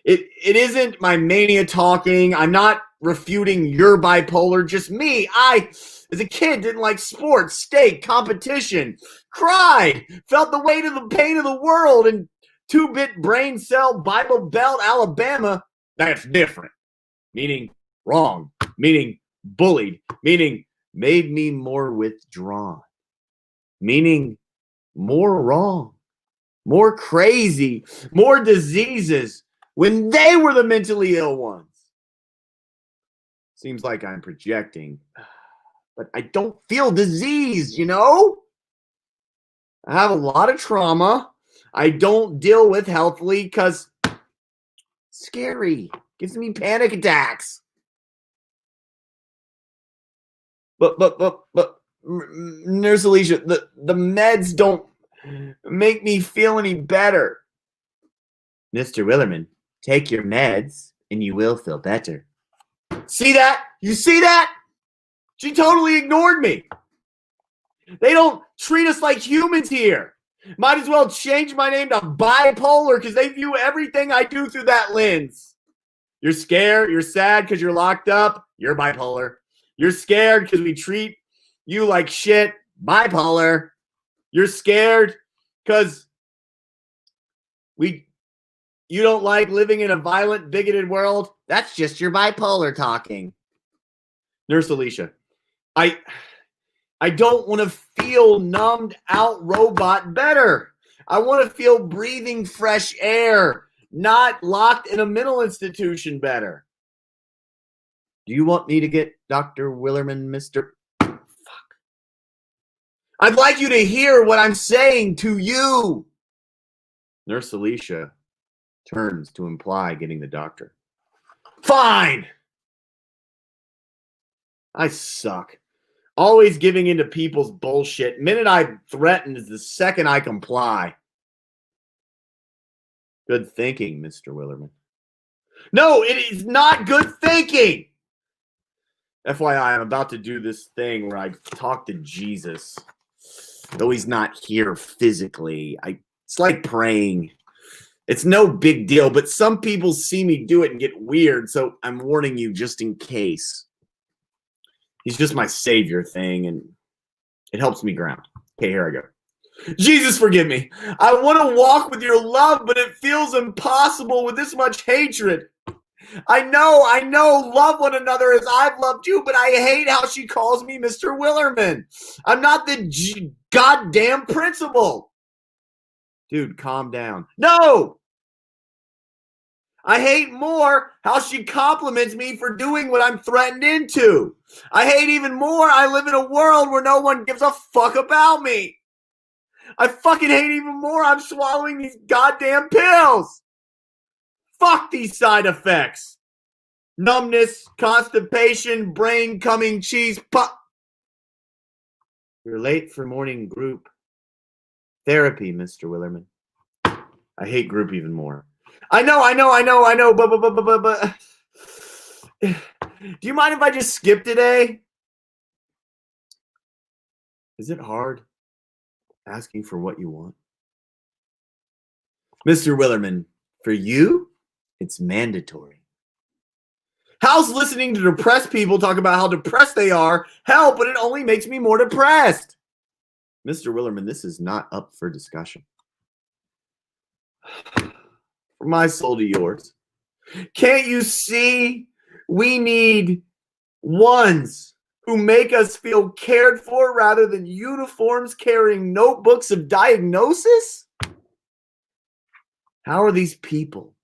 It isn't my mania talking. I'm not refuting your bipolar, just me. I, as a kid, didn't like sports, steak, competition, cried, felt the weight of the pain of the world, and 2-bit brain cell, Bible Belt, Alabama, that's different. Meaning wrong. Meaning bullied. Meaning made me more withdrawn. Meaning more wrong. More crazy. More diseases when they were the mentally ill ones. Seems like I'm projecting. But I don't feel diseased, you know? I have a lot of trauma. I don't deal with healthily because scary. Gives me panic attacks. But Nurse Alicia, the meds don't make me feel any better. Mr. Willerman, take your meds and you will feel better. See that? You see that? She totally ignored me. They don't treat us like humans here. Might as well change my name to bipolar because they view everything I do through that lens. You're scared. You're sad because you're locked up. You're bipolar. You're scared because we treat you like shit. Bipolar. You're scared because you don't like living in a violent, bigoted world. That's just your bipolar talking. Nurse Alicia, I don't want to feel numbed out robot better. I want to feel breathing fresh air, not locked in a mental institution better. Do you want me to get Dr. Willerman, Mr. Fuck. I'd like you to hear what I'm saying to you. Nurse Alicia turns to imply getting the doctor. Fine. I suck. Always giving into people's bullshit. Minute I threaten is the second I comply. Good thinking, Mr. Willerman. No, it is not good thinking. FYI, I'm about to do this thing where I talk to Jesus. Though he's not here physically. It's like praying. It's no big deal, but some people see me do it and get weird, so I'm warning you just in case. He's just my savior thing, and it helps me ground. Okay, here I go. Jesus, forgive me. I want to walk with your love, but it feels impossible with this much hatred. I know, love one another as I've loved you, but I hate how she calls me Mr. Willerman. I'm not the goddamn principal. Dude, calm down. No! I hate more how she compliments me for doing what I'm threatened into. I hate even more I live in a world where no one gives a fuck about me. I fucking hate even more I'm swallowing these goddamn pills. Fuck these side effects. Numbness, constipation, brain coming cheese pop. You're late for morning group therapy, Mr. Willerman. I hate group even more. I know, but do you mind if I just skip today? Is it hard asking for what you want? Mr. Willerman, for you, it's mandatory. How's listening to depressed people talk about how depressed they are help, but it only makes me more depressed? Mr. Willerman, this is not up for discussion. From my soul to yours. Can't you see we need ones who make us feel cared for rather than uniforms carrying notebooks of diagnosis? How are these people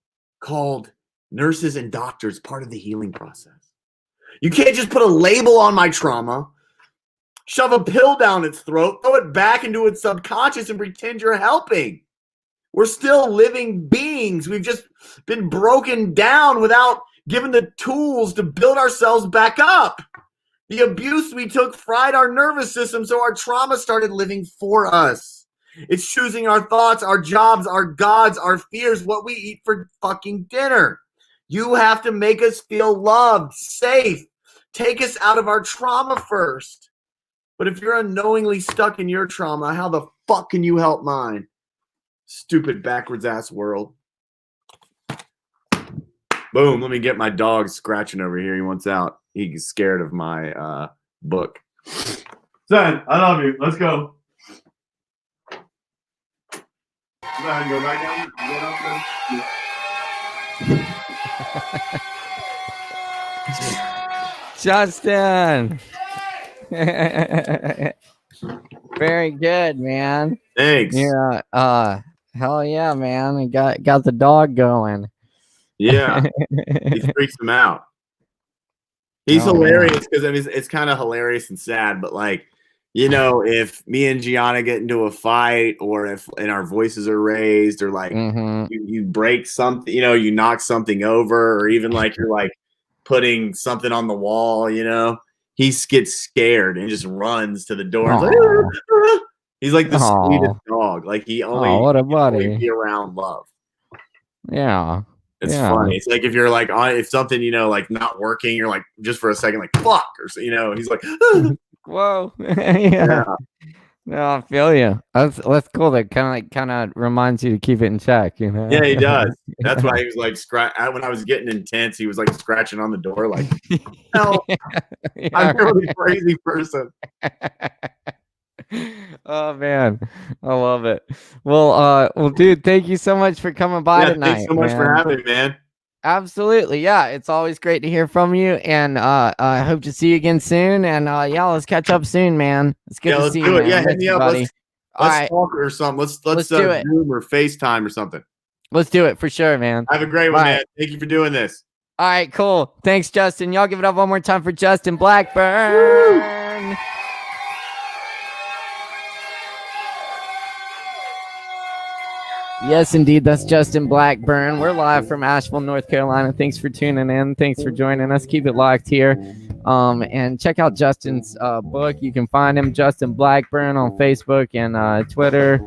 called nurses and doctors part of the healing process? You can't just put a label on my trauma, shove a pill down its throat, throw it back into its subconscious and pretend you're helping. We're still living beings. We've just been broken down without given the tools to build ourselves back up. The abuse we took fried our nervous system, so our trauma started living for us. It's choosing our thoughts, our jobs, our gods, our fears, what we eat for fucking dinner. You have to make us feel loved, safe. Take us out of our trauma first. But if you're unknowingly stuck in your trauma, how the fuck can you help mine? Stupid backwards ass world. Boom, let me get my dog scratching over here. He wants out. He's scared of my book. Son, I love you. Let's go. Go ahead and go back down. Get up there. Justin. Very good, man. Thanks. Yeah. Hell yeah, man. I got the dog going. Yeah. He freaks him out. He's hilarious because I mean it's kind of hilarious and sad, but like, you know, if me and Gianna get into a fight or if and our voices are raised or like you break something, you know, you knock something over or even like you're like putting something on the wall, you know, he gets scared and just runs to the door. He's like the sweetest dog. Like he only what a buddy. Only be around love. Yeah. It's funny. It's like if you're like if something, you know, like not working, you're like just for a second, like fuck, or you know, he's like, whoa, yeah. No, I feel you. That's cool. That kind of reminds you to keep it in check, you know. Yeah, he does. That's why he was like when I was getting intense, he was like scratching on the door, like, hell, I'm a really crazy person. Oh man, I love it. Well, dude, thank you so much for coming by tonight. Thanks so much for having me, man. Absolutely, yeah. It's always great to hear from you, and I hope to see you again soon. And yeah, let's catch up soon, man. It's good to see you. Yeah, hit me up, buddy. Let's talk or something. Let's do it. Zoom or FaceTime or something. Let's do it for sure, man. Have a great one, man. Thank you for doing this. All right, cool. Thanks, Justin. Y'all give it up one more time for Justin Blackburn. Woo! Yes, indeed. That's Justin Blackburn. We're live from Asheville, North Carolina. Thanks for tuning in. Thanks for joining us. Keep it locked here. And check out Justin's book. You can find him, Justin Blackburn, on Facebook and Twitter,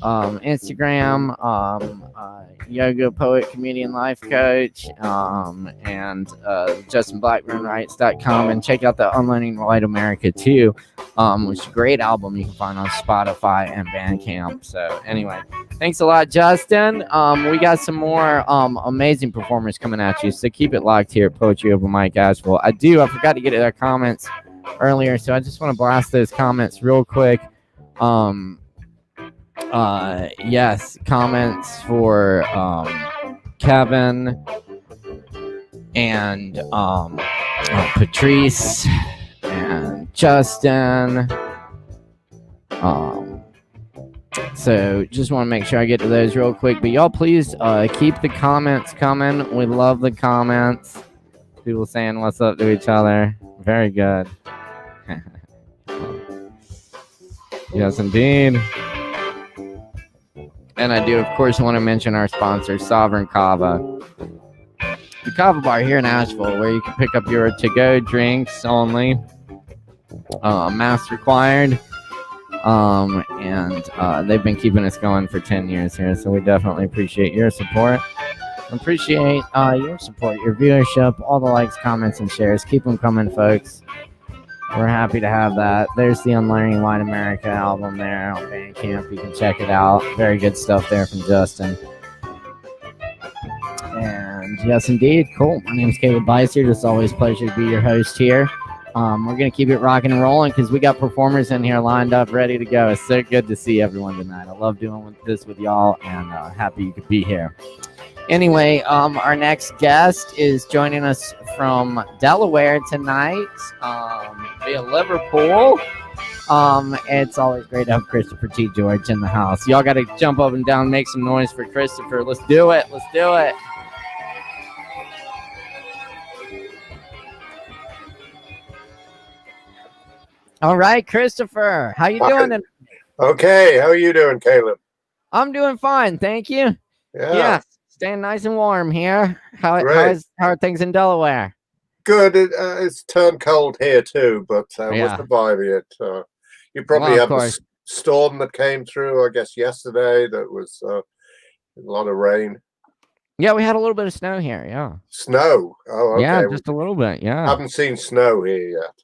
Instagram, yoga, poet, comedian, life coach, and justinblackburnwrites.com. And check out the Unlearning White America too, which is a great album you can find on Spotify and Bandcamp. So anyway, thanks a lot, Justin. We got some more amazing performers coming at you, so keep it locked here at Poetry Open Mic Asheville. I forgot to get to their comments earlier, so I just want to blast those comments real quick. Yes, comments for Kevin and Patrice and Justin, So just want to make sure I get to those real quick. But y'all, please keep the comments coming. We love the comments. People saying what's up to each other. Very good. Yes, indeed. And I do, of course, want to mention our sponsor, Sovereign Kava. The Kava bar here in Asheville, where you can pick up your to-go drinks only. Mask required. And they've been keeping us going for 10 years here, so we definitely appreciate your support. Appreciate your support, your viewership, all the likes, comments, and shares. Keep them coming, folks. We're happy to have that. There's the Unlearning White America album there on Bandcamp. You can check it out. Very good stuff there from Justin. And yes, indeed. Cool. My name's Caleb Beissert. It's always a pleasure to be your host here. We're going to keep it rocking and rolling because we got performers in here lined up, ready to go. It's so good to see everyone tonight. I love doing this with y'all, and happy you could be here. Anyway, our next guest is joining us from Delaware tonight, via Liverpool. It's always great to have Christopher T. George in the house. Y'all got to jump up and down, make some noise for Christopher. Let's do it. Let's do it. All right, Christopher, how you doing? Okay, how are you doing, Caleb? I'm doing fine, thank you. Yeah, staying nice and warm here. How are things in Delaware? Good. It's turned cold here too, but we're surviving it. You probably had the storm that came through, I guess, yesterday. That was a lot of rain. Yeah, we had a little bit of snow here. Yeah. Snow? Oh, okay. Yeah, just a little bit. Yeah. Haven't seen snow here yet.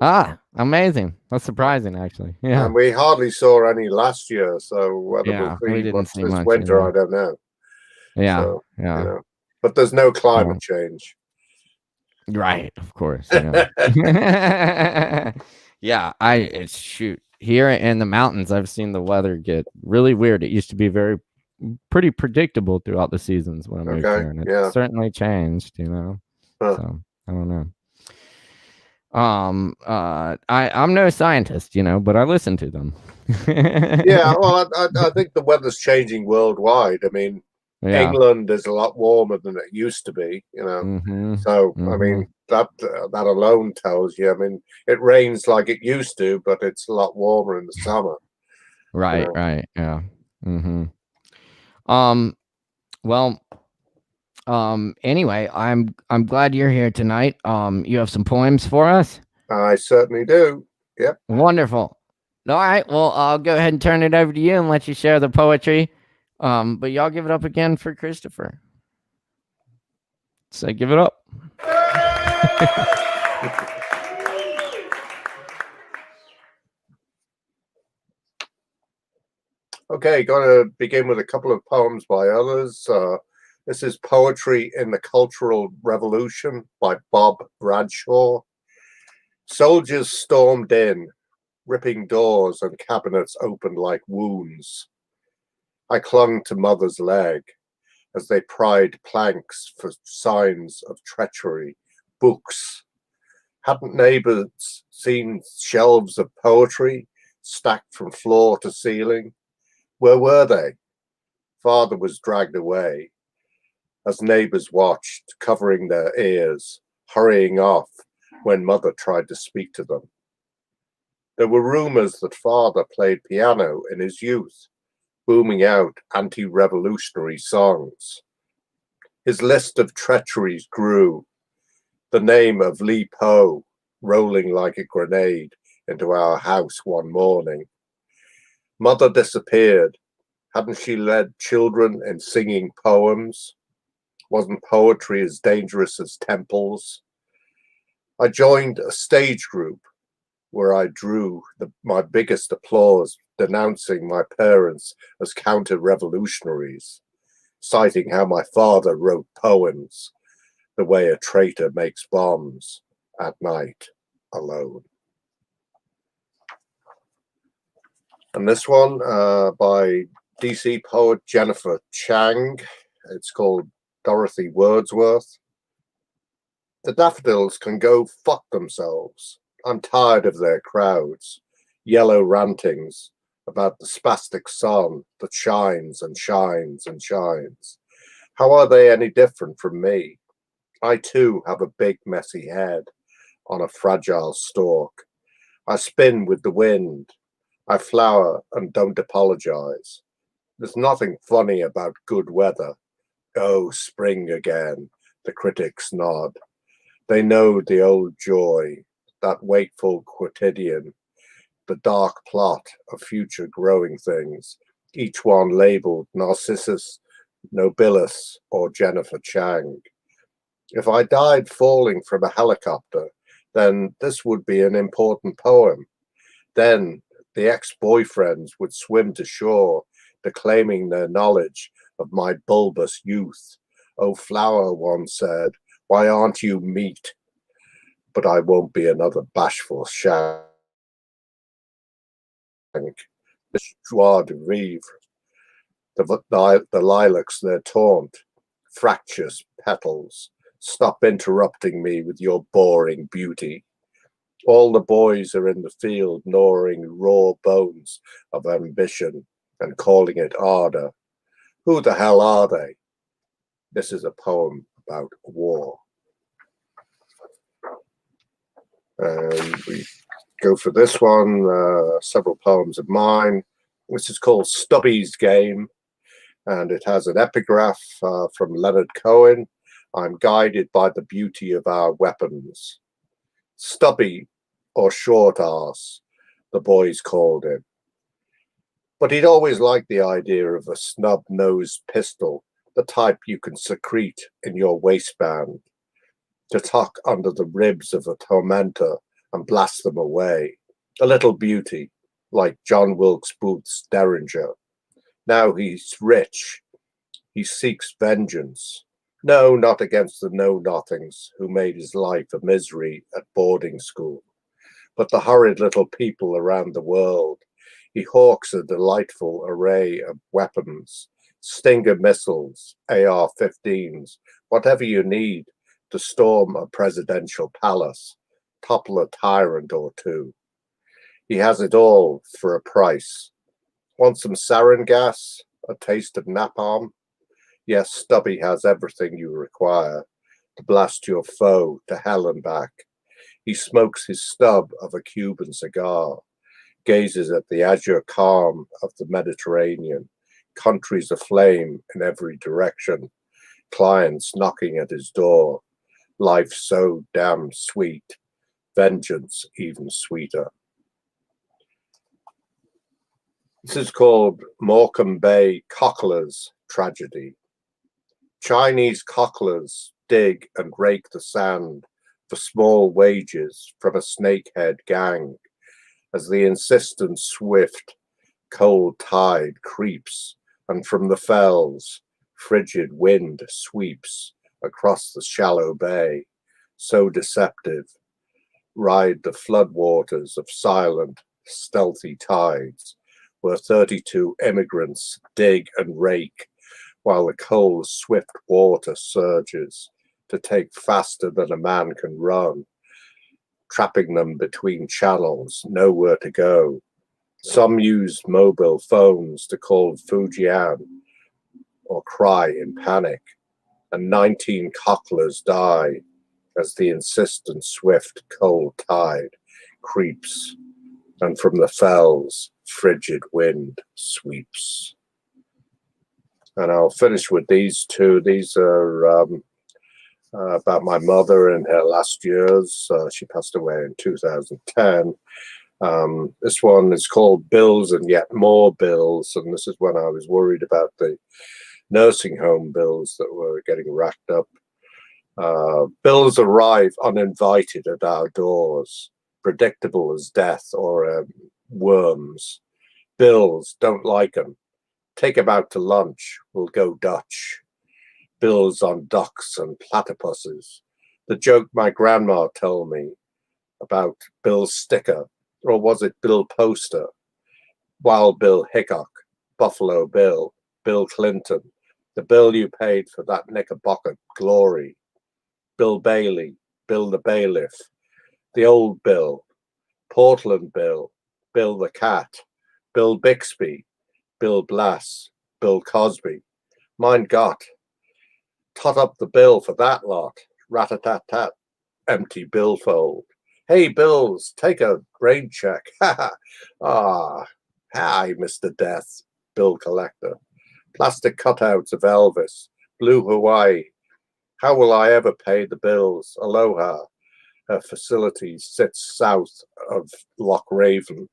Ah, amazing. That's surprising, actually. Yeah. And we hardly saw any last year, so whether we didn't see this much winter, I don't know. Yeah. So, but there's no climate change. Right, of course. Yeah. Yeah, shoot. Here in the mountains, I've seen the weather get really weird. It used to be pretty predictable throughout the seasons when I moved here, and it certainly changed, So I don't know. I'm no scientist, but I listen to them. Yeah, well, I think the weather's changing worldwide. I mean, England is a lot warmer than it used to be, So I mean, that alone tells you. I mean, it rains like it used to, but it's a lot warmer in the summer. Right, right, yeah. Anyway, I'm glad you're here tonight. You have some poems for us? I certainly do. Yep. Wonderful. All right, well, I'll go ahead and turn it over to you and let you share the poetry. But y'all give it up again for Christopher. So give it up. Okay, going to begin with a couple of poems by others. This is Poetry in the Cultural Revolution by Bob Bradshaw. Soldiers stormed in, ripping doors and cabinets opened like wounds. I clung to mother's leg as they pried planks for signs of treachery, books. Hadn't neighbors seen shelves of poetry stacked from floor to ceiling? Where were they? Father was dragged away as neighbors watched, covering their ears, hurrying off when mother tried to speak to them. There were rumors that father played piano in his youth, booming out anti-revolutionary songs. His list of treacheries grew, the name of Li Po rolling like a grenade into our house one morning. Mother disappeared. Hadn't she led children in singing poems? Wasn't poetry as dangerous as temples? I joined a stage group where I drew my biggest applause, denouncing my parents as counter-revolutionaries, citing how my father wrote poems the way a traitor makes bombs at night alone. And this one by DC poet Jennifer Chang. It's called Dorothy Wordsworth. The daffodils can go fuck themselves. I'm tired of their crowds, yellow rantings, about the spastic sun that shines and shines and shines. How are they any different from me? I too have a big messy head on a fragile stalk. I spin with the wind. I flower and don't apologize. There's nothing funny about good weather. Oh, spring again, the critics nod. They know the old joy, that wakeful quotidian, the dark plot of future growing things, each one labeled Narcissus, Nobilis, or Jennifer Chang. If I died falling from a helicopter, then this would be an important poem. Then the ex-boyfriends would swim to shore, declaiming their knowledge of my bulbous youth. Oh, flower, one said, why aren't you meat? But I won't be another bashful shank. The joie de vivre, the lilacs, their taunt, fractious petals. Stop interrupting me with your boring beauty. All the boys are in the field gnawing raw bones of ambition and calling it ardor. Who the hell are they? This is a poem about war. And we go for this one, several poems of mine. This is called Stubby's Game, and it has an epigraph from Leonard Cohen. I'm guided by the beauty of our weapons. Stubby, or short arse, the boys called him. But he'd always liked the idea of a snub-nosed pistol, the type you can secrete in your waistband, to tuck under the ribs of a tormentor and blast them away. A little beauty, like John Wilkes Booth's Derringer. Now he's rich. He seeks vengeance. No, not against the know-nothings who made his life a misery at boarding school, but the horrid little people around the world. He hawks a delightful array of weapons, Stinger missiles, AR-15s, whatever you need to storm a presidential palace, topple a tyrant or two. He has it all for a price. Want some sarin gas? A taste of napalm? Yes, Stubby has everything you require to blast your foe to hell and back. He smokes his stub of a Cuban cigar, gazes at the azure calm of the Mediterranean, countries aflame in every direction, clients knocking at his door, life so damn sweet, vengeance even sweeter. This is called Morecambe Bay Cockler's Tragedy. Chinese cocklers dig and rake the sand for small wages from a snakehead gang as the insistent swift cold tide creeps and from the fells frigid wind sweeps across the shallow bay, so deceptive, ride the floodwaters of silent, stealthy tides, where 32 immigrants dig and rake while the cold, swift water surges to take faster than a man can run, trapping them between channels, nowhere to go. Some use mobile phones to call Fujian or cry in panic, and 19 cocklers die as the insistent, swift, cold tide creeps, and from the fells, frigid wind sweeps. And I'll finish with these two. These are about my mother in her last years. She passed away in 2010. This one is called Bills and Yet More Bills, and this is when I was worried about the nursing home bills that were getting racked up. Bills arrive uninvited at our doors, predictable as death or worms. Bills, don't like 'em. Take 'em out to lunch, we'll go Dutch. Bills on ducks and platypuses. The joke my grandma told me about Bill Sticker, or was it Bill Poster? Wild Bill Hickok, Buffalo Bill, Bill Clinton, the bill you paid for that Knickerbocker glory. Bill Bailey, Bill the Bailiff, the old Bill, Portland Bill, Bill the Cat, Bill Bixby, Bill Blass, Bill Cosby. Mein Gott, tot up the bill for that lot. Rat-a-tat-tat, empty billfold. Hey, Bills, take a rain check. Ah, hi, Mr. Death, bill collector. Plastic cutouts of Elvis, blue Hawaii. How will I ever pay the bills? Aloha. Her facility sits south of Loch Raven.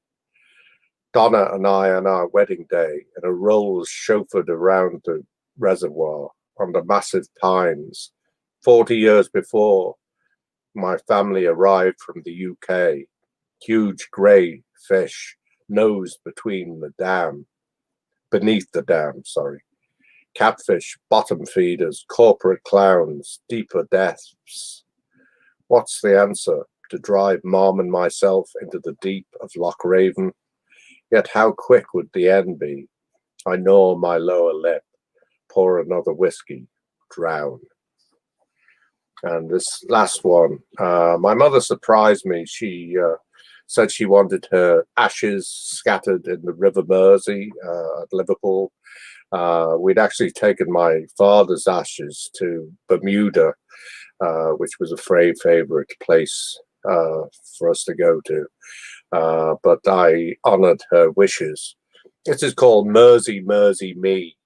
Donna and I on our wedding day in a Rolls chauffeured around the reservoir under massive pines. 40 years before, my family arrived from the UK. Huge grey fish, nose beneath the dam, sorry. Catfish, bottom feeders, corporate clowns, deeper depths. What's the answer? To drive Mom and myself into the deep of Loch Raven? Yet how quick would the end be? I gnaw my lower lip, pour another whiskey, drown. And this last one, my mother surprised me. She said she wanted her ashes scattered in the River Mersey at Liverpool. We'd actually taken my father's ashes to Bermuda, which was a favorite place for us to go to. But I honored her wishes. This is called Mersey, Mersey Me.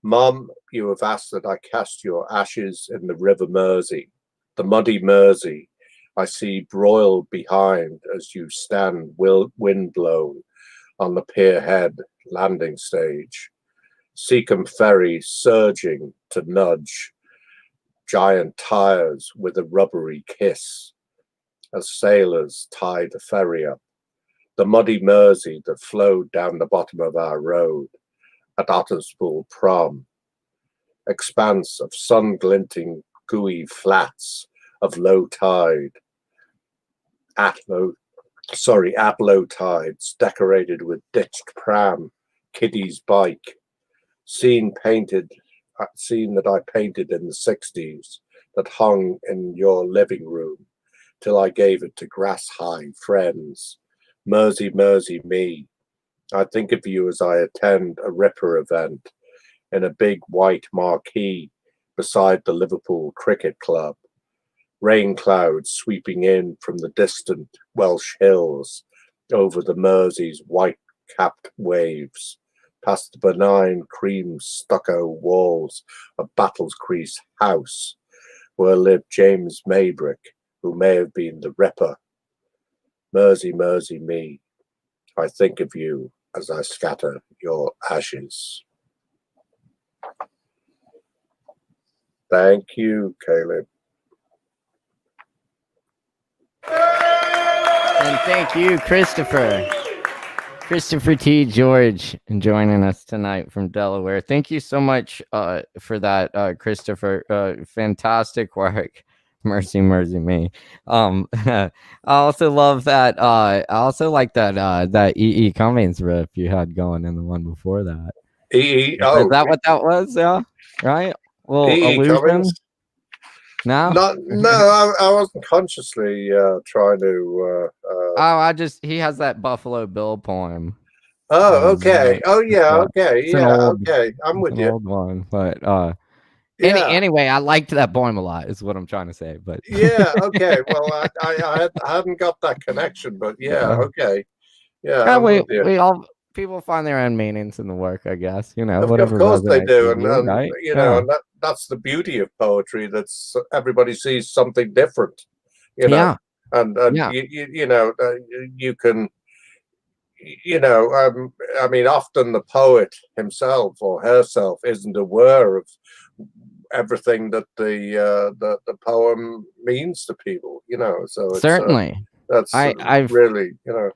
Mum, you have asked that I cast your ashes in the River Mersey, the muddy Mersey. I see broiled behind as you stand windblown on the pier head landing stage. Seacombe ferry surging to nudge giant tires with a rubbery kiss as sailors tie the ferry up. The muddy Mersey that flowed down the bottom of our road at Otterspool Prom. Expanse of sun-glinting gooey flats of low tide. At low tides, decorated with ditched pram, kiddie's bike. Scene that I painted in the 60s that hung in your living room till I gave it to grass-high friends. Mersey, Mersey me. I think of you as I attend a Ripper event in a big white marquee beside the Liverpool Cricket Club. Rain clouds sweeping in from the distant Welsh hills over the Mersey's white-capped waves, past the benign cream stucco walls of Battlescrease House, where lived James Maybrick, who may have been the Ripper. Mersey, Mersey me. I think of you as I scatter your ashes. Thank you, Caleb. And thank you, Christopher T. George, joining us tonight from Delaware. Thank you so much for that, Christopher. Fantastic work. Mercy, mercy me. I also love that. I also like that E.E. Cummings riff you had going in the one before that. E.E. Is that what that was? Yeah, right. Well, E.E. illusion. Cummings? No, I wasn't consciously trying to. he has that Buffalo Bill poem. Oh, okay. Right. Oh, yeah. Okay. It's Yeah. old, Okay. I'm with you. Old one, but Yeah. anyway, I liked that poem a lot. Is what I'm trying to say. But Yeah. Okay. Well, I hadn't got that connection, but yeah. Okay. Yeah. yeah, I'm with you. we all people find their own meanings in the work, I guess. You know, Of whatever. course they resonates do, with you, and right? you know, and that's the beauty of poetry. That's everybody sees something different. You know, Yeah. and Yeah. you know, you can. You know, I mean, often the poet himself or herself isn't aware of everything that the poem means to people. You know, so it's, Certainly. that's I've really, you know.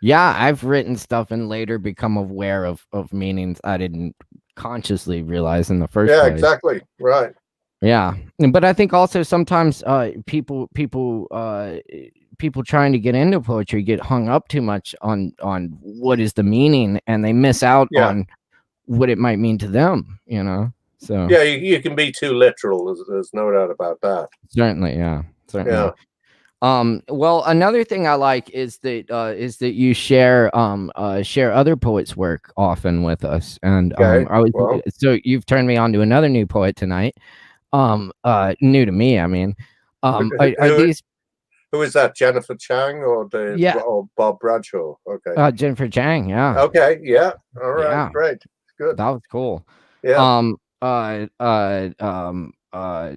Yeah, I've written stuff and later become aware of meanings I didn't consciously realize in the first Yeah, place. exactly. Right. Yeah, but I think also sometimes people trying to get into poetry get hung up too much on what is the meaning, and they miss out on what it might mean to them. You know, so yeah, you can be too literal. There's no doubt about that. Certainly, yeah, certainly. Yeah. Well, another thing I like is that you share share other poets' work often with us, and Okay. Well, so you've turned me on to another new poet tonight. New to me, I mean. Are who, these who is that? Jennifer Chang or yeah, Bob Bradshaw? Okay. Jennifer Chang, yeah. Okay. Yeah. All right. Yeah, Great. Good. that was cool. Yeah. Um, uh, uh, um, uh,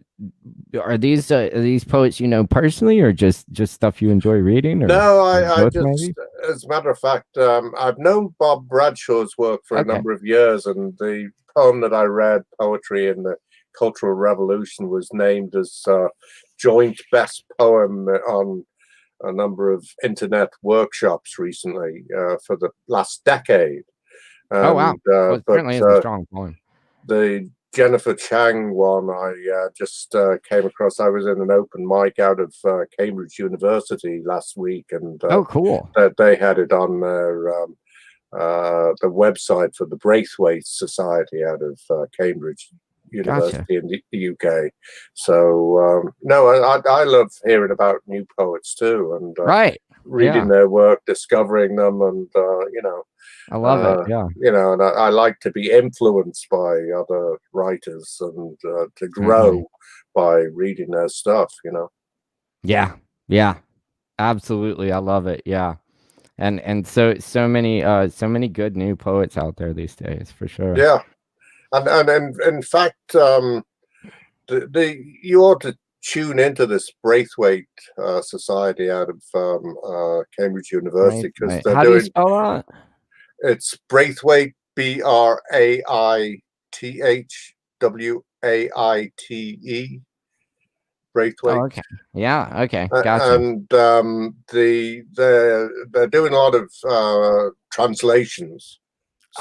are these poets you know personally, or just stuff you enjoy reading, No, or I both just, maybe? as a matter of fact, I've known Bob Bradshaw's work for a Okay, number of years, and the poem that I read, Poetry in the Cultural Revolution, was named as joint best poem on a number of internet workshops recently for the last decade. oh wow, And well, it but certainly is a strong poem. the Jennifer Chang one I just came across. I was in an open mic out of Cambridge University last week, and Oh, cool. they had it on their the website for the Braithwaite Society out of Cambridge Gotcha. University in the UK. So no, I love hearing about new poets too, and Right. reading Yeah, their work, discovering them, and I love it. Yeah. and I like to be influenced by other writers and to Certainly. grow by reading their stuff. Yeah. Yeah. Absolutely. I love it. Yeah. And so many good new poets out there these days, for sure. Yeah, and in fact, you ought to tune into this Braithwaite Society out of Cambridge Right. University, because Right. they're How do you doing spell that? it's Braithwaite, Braithwaite, Oh, Braithwaite. okay. Yeah. Okay. Gotcha. And they're doing a lot of translations.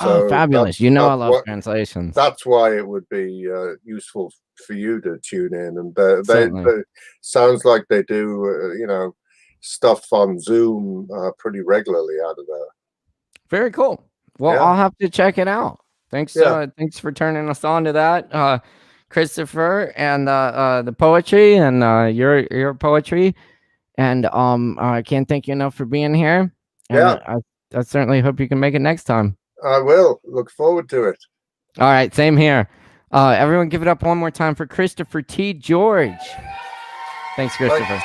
Oh, So fabulous. You know I love translations. that's why it would be useful for you to tune in. And Certainly. they sounds like they do stuff on Zoom pretty regularly out of there. Very cool. Well, Yeah. I'll have to check it out. Thanks. Yeah. Thanks for turning us on to that, Christopher, and the poetry and your poetry. And I can't thank you enough for being here. And Yeah. I certainly hope you can make it next time. I will look forward to it. All right, same here. Everyone, give it up one more time for Christopher T. George. Thanks, Christopher.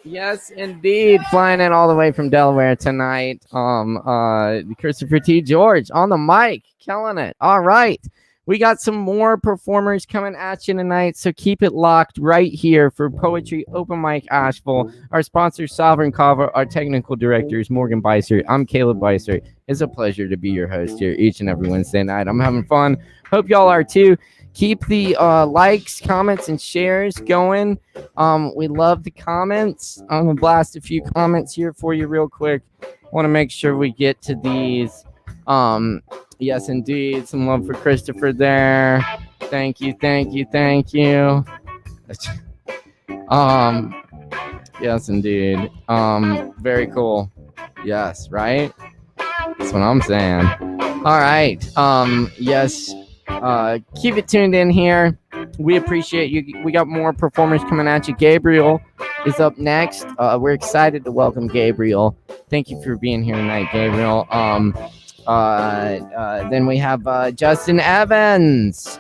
Yes, indeed. Flying in all the way from Delaware tonight. Christopher T. George on the mic, killing it. All right. We got some more performers coming at you tonight, so keep it locked right here for Poetry Open Mic Asheville. Our sponsor, Sovereign Kava. Our technical director is Morgan Beissert. I'm Caleb Beissert. It's a pleasure to be your host here each and every Wednesday night. I'm having fun. Hope y'all are too. Keep the likes, comments, and shares going. We love the comments. I'm going to blast a few comments here for you real quick. Want to make sure we get to these. Yes, indeed. Some love for Christopher there. Thank you. Yes, indeed. Very cool. Yes, right? That's what I'm saying. All right. Yes. Keep it tuned in here. We appreciate you. We got more performers coming at you. Gabriel is up next. We're excited to welcome Gabriel. Thank you for being here tonight, Gabriel. Then we have Justin Evans,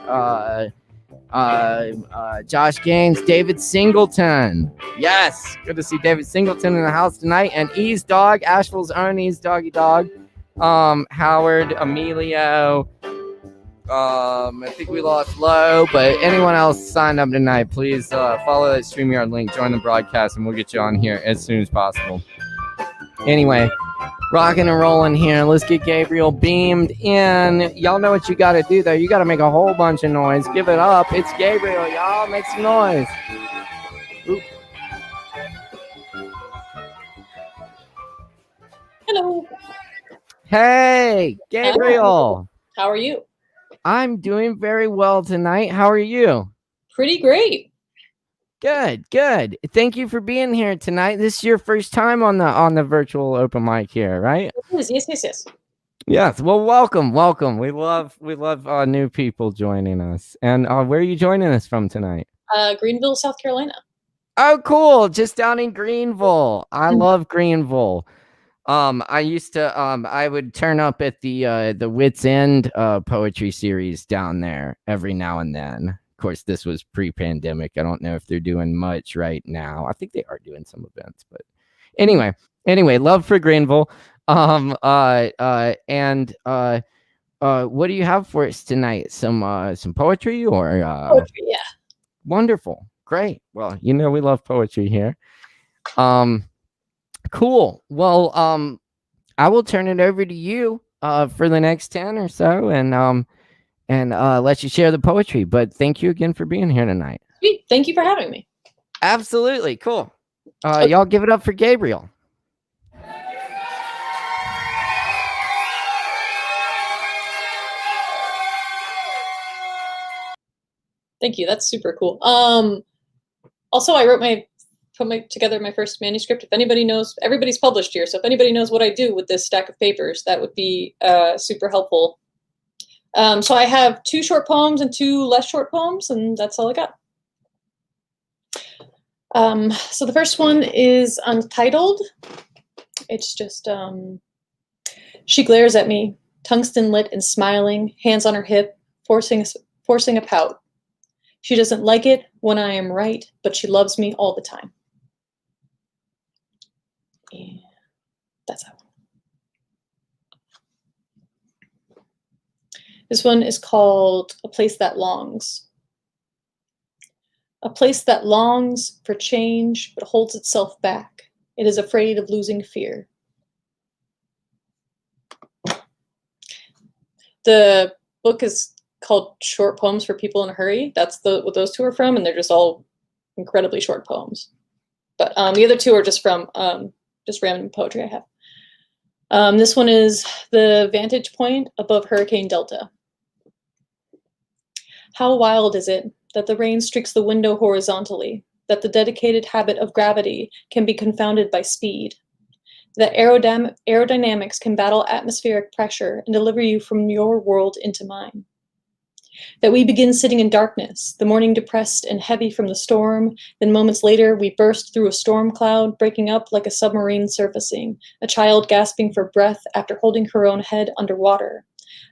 Josh Gaines, David Singleton. Yes, good to see David Singleton in the house tonight. And Ease Dog, Asheville's own Ease Doggy Dog. Howard, Emilio. I think we lost Low, but anyone else signed up tonight, please follow that StreamYard link, join the broadcast, and we'll get you on here as soon as possible. Anyway, rocking and rolling here. Let's get Gabriel beamed in. Y'all know what you got to do, though. You got to make a whole bunch of noise. Give it up. It's Gabriel, y'all. Make some noise. Oop. Hello. Hey, Gabriel. How are you? I'm doing very well tonight. How are you? Pretty great. Good. Thank you for being here tonight. This is your first time on the virtual open mic here, right? It is. Yes. Yes. Well, welcome. We love new people joining us. And where are you joining us from tonight? Greenville, South Carolina. Oh, cool. Just down in Greenville. I love Greenville. I used to I would turn up at the Wits End poetry series down there every now and then. Of course, this was pre-pandemic. I don't know if they're doing much right now. I think they are doing some events, but anyway, love for Greenville. And what do you have for us tonight? Some poetry or Poetry, yeah. Wonderful. Great. Well, we love poetry here. Cool. Well, I will turn it over to you for the next 10 or so and let you share the poetry. But thank you again for being here tonight. Sweet. Thank you for having me. Absolutely. Cool. Y'all give it up for Gabriel. Thank you. That's super cool. Also, I put together my first manuscript. If anybody knows, everybody's published here. So if anybody knows what I do with this stack of papers, that would be super helpful. So I have 2 short poems and 2 less short poems, and that's all I got. So the first one is untitled. It's just, she glares at me, tungsten lit and smiling, hands on her hip, forcing a pout. She doesn't like it when I am right, but she loves me all the time. And that's that one. This one is called A Place That Longs. A place that longs for change, but holds itself back. It is afraid of losing fear. The book is called Short Poems for People in a Hurry. That's what those 2 are from, and they're just all incredibly short poems. But the other 2 are just from just random poetry I have. This one is The Vantage Point Above Hurricane Delta. How wild is it that the rain streaks the window horizontally, that the dedicated habit of gravity can be confounded by speed, that aerodynamics can battle atmospheric pressure and deliver you from your world into mine. That we begin sitting in darkness, the morning depressed and heavy from the storm, then moments later we burst through a storm cloud, breaking up like a submarine surfacing, a child gasping for breath after holding her own head underwater.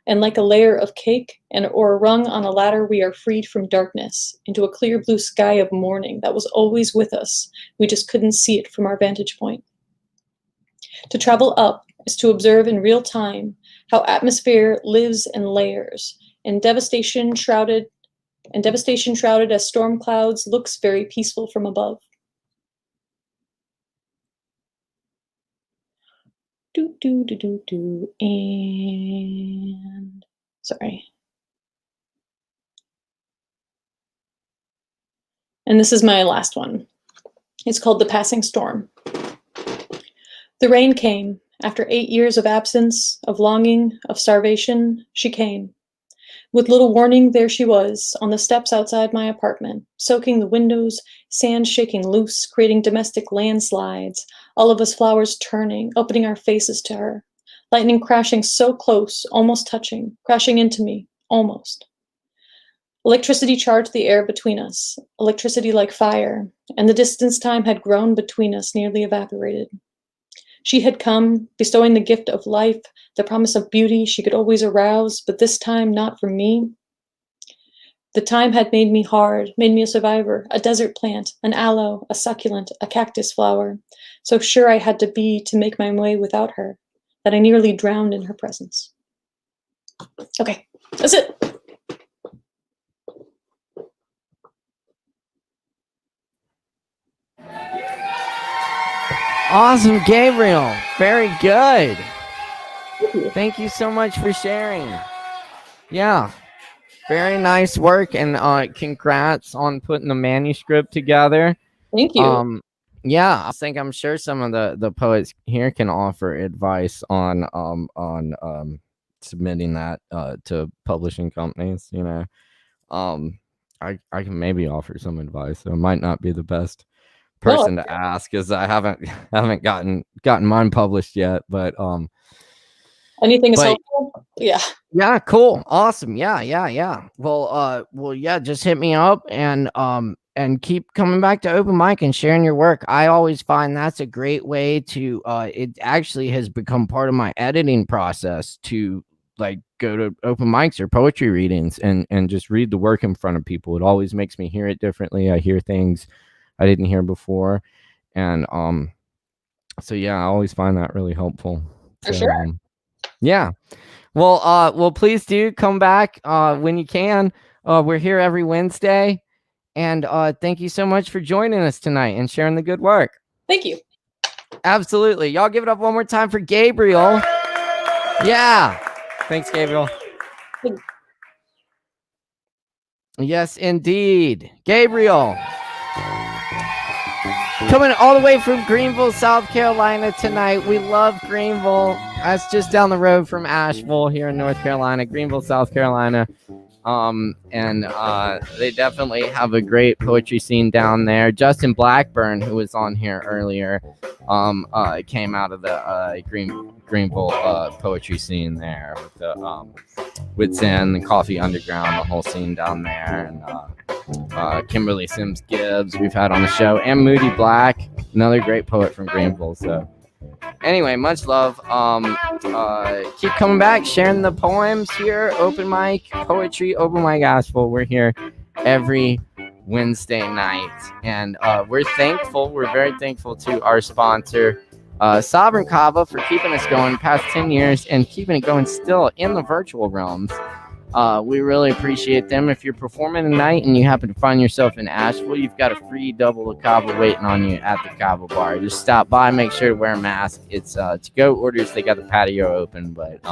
And like a layer of cake or a rung on a ladder, we are freed from darkness into a clear blue sky of morning that was always with us. We just couldn't see it from our vantage point. To travel up is to observe in real time how atmosphere lives in layers, and devastation shrouded as storm clouds looks very peaceful from above. And sorry. And this is my last one. It's called The Passing Storm. The rain came. After 8 years of absence, of longing, of starvation, she came. With little warning, there she was, on the steps outside my apartment, soaking the windows, sand shaking loose, creating domestic landslides, all of us flowers turning, opening our faces to her, lightning crashing so close, almost touching, crashing into me, almost. Electricity charged the air between us, electricity like fire, and the distance time had grown between us, nearly evaporated. She had come, bestowing the gift of life, the promise of beauty she could always arouse, but this time not for me. The time had made me hard, made me a survivor, a desert plant, an aloe, a succulent, a cactus flower. So sure I had to be to make my way without her, that I nearly drowned in her presence. Okay, that's it. Awesome, Gabriel. Very good. Thank you so much for sharing. Yeah, very nice work, and congrats on putting the manuscript together. Thank you. Yeah, I'm sure some of the poets here can offer advice on submitting that to publishing companies. I can maybe offer some advice. So it might not be the best person to ask, because I haven't gotten mine published yet, but Anything is But- helpful. Yeah. Yeah, cool. Awesome. Yeah. Well, yeah, just hit me up and keep coming back to open mic and sharing your work. I always find that's a great way to it actually has become part of my editing process to like go to open mics or poetry readings and just read the work in front of people. It always makes me hear it differently. I hear things I didn't hear before. And so yeah, I always find that really helpful. For sure. Yeah. Well, please do come back when you can. We're here every Wednesday, and thank you so much for joining us tonight and sharing the good work. Thank you. Absolutely. Y'all give it up one more time for Gabriel. Yeah. Thanks, Gabriel. Yes, indeed. Gabriel. Coming all the way from Greenville, South Carolina tonight. We love Greenville. That's just down the road from Asheville here in North Carolina, Greenville, South Carolina. And they definitely have a great poetry scene down there. Justin Blackburn, who was on here earlier, came out of the Greenville poetry scene there with the Wits End, the Coffee Underground, the whole scene down there, and Kimberly Sims Gibbs we've had on the show, and Moody Black, another great poet from Greenville. So anyway, much love. Keep coming back, sharing the poems here. Open mic poetry, open mic gospel. We're here every Wednesday night, and we're very thankful to our sponsor, Sovereign Kava, for keeping us going past 10 years and keeping it going still in the virtual realms. We really appreciate them. If you're performing tonight and you happen to find yourself in Asheville, you've got a free double of Kava waiting on you at the Kava bar. Just stop by, make sure to wear a mask. It's to-go orders. They got the patio open, but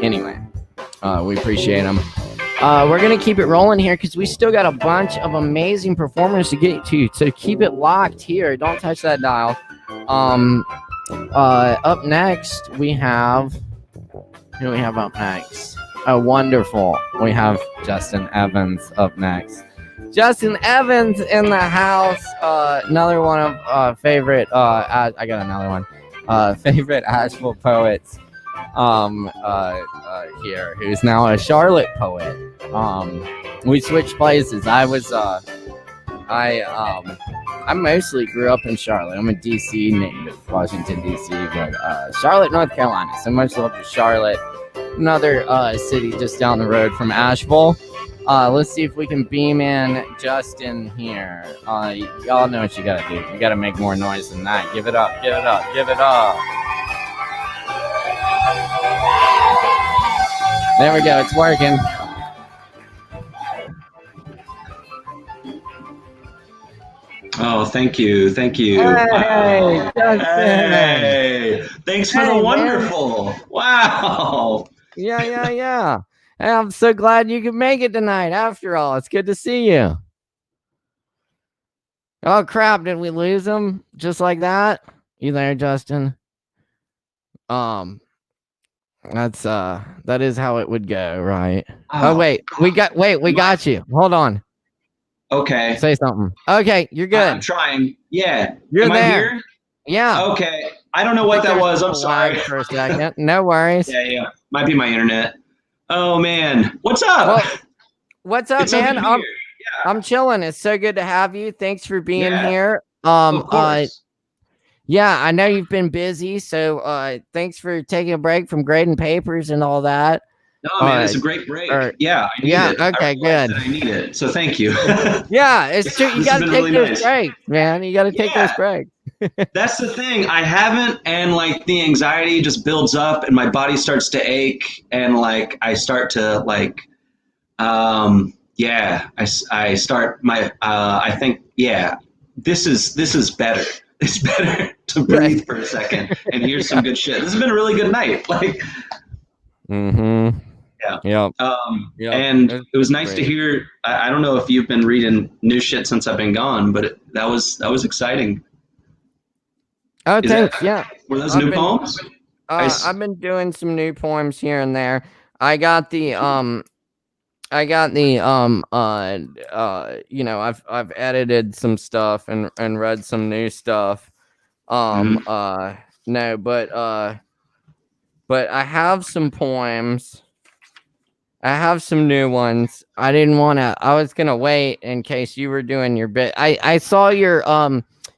anyway, we appreciate them. We're going to keep it rolling here because we still got a bunch of amazing performers to get to. So keep it locked here. Don't touch that dial. Up next, we have... Who do we have up next? Oh, wonderful. We have Justin Evans up next. Justin Evans in the house. Another one of favorite... I got another one. Favorite Asheville poets here, who's now a Charlotte poet. We switched places. I mostly grew up in Charlotte. I'm a DC native, Washington, DC, but Charlotte, North Carolina. So much love to Charlotte, another city just down the road from Asheville. Let's see if we can beam in Justin here. Y'all know what you gotta do. You gotta make more noise than that. Give it up, give it up, give it up. There we go, it's working. Oh, thank you. Thank you. Hey, Justin. Hey, thanks for the wonderful. Man. Wow. Yeah. Hey, I'm so glad you could make it tonight. After all, it's good to see you. Oh, crap. Did we lose him just like that? You there, Justin? That is how it would go, right? Oh wait, we got you. Hold on. Okay. Say something. Okay, you're good. I'm trying. Yeah. You're Am there. I here? Yeah. Okay. I don't know what that was. I'm sorry. For a second. No worries. Yeah. Might be my internet. Oh man. What's up? Well, what's up, man? I'm chilling. It's so good to have you. Thanks for being here. Of course. Yeah, I know you've been busy, so thanks for taking a break from grading papers and all that. No, man, it's a great break. Yeah, I need it. Okay, good. I need it. So thank you. Yeah, it's true. You got to take those breaks, man. You got to take those breaks. That's the thing. I haven't, and like the anxiety just builds up, and my body starts to ache, and like I start to like, I start my. I think this is better. It's better to breathe for a second and hear some good shit. This has been a really good night. Like. Mm-hmm. Yeah. And it was nice to hear. I don't know if you've been reading new shit since I've been gone, but that was exciting. Oh, thanks. Were those new poems? I've been doing some new poems here and there. I've edited some stuff and read some new stuff. but I have some poems. I have some new ones. I didn't want to. I was gonna wait in case you were doing your bit. I saw your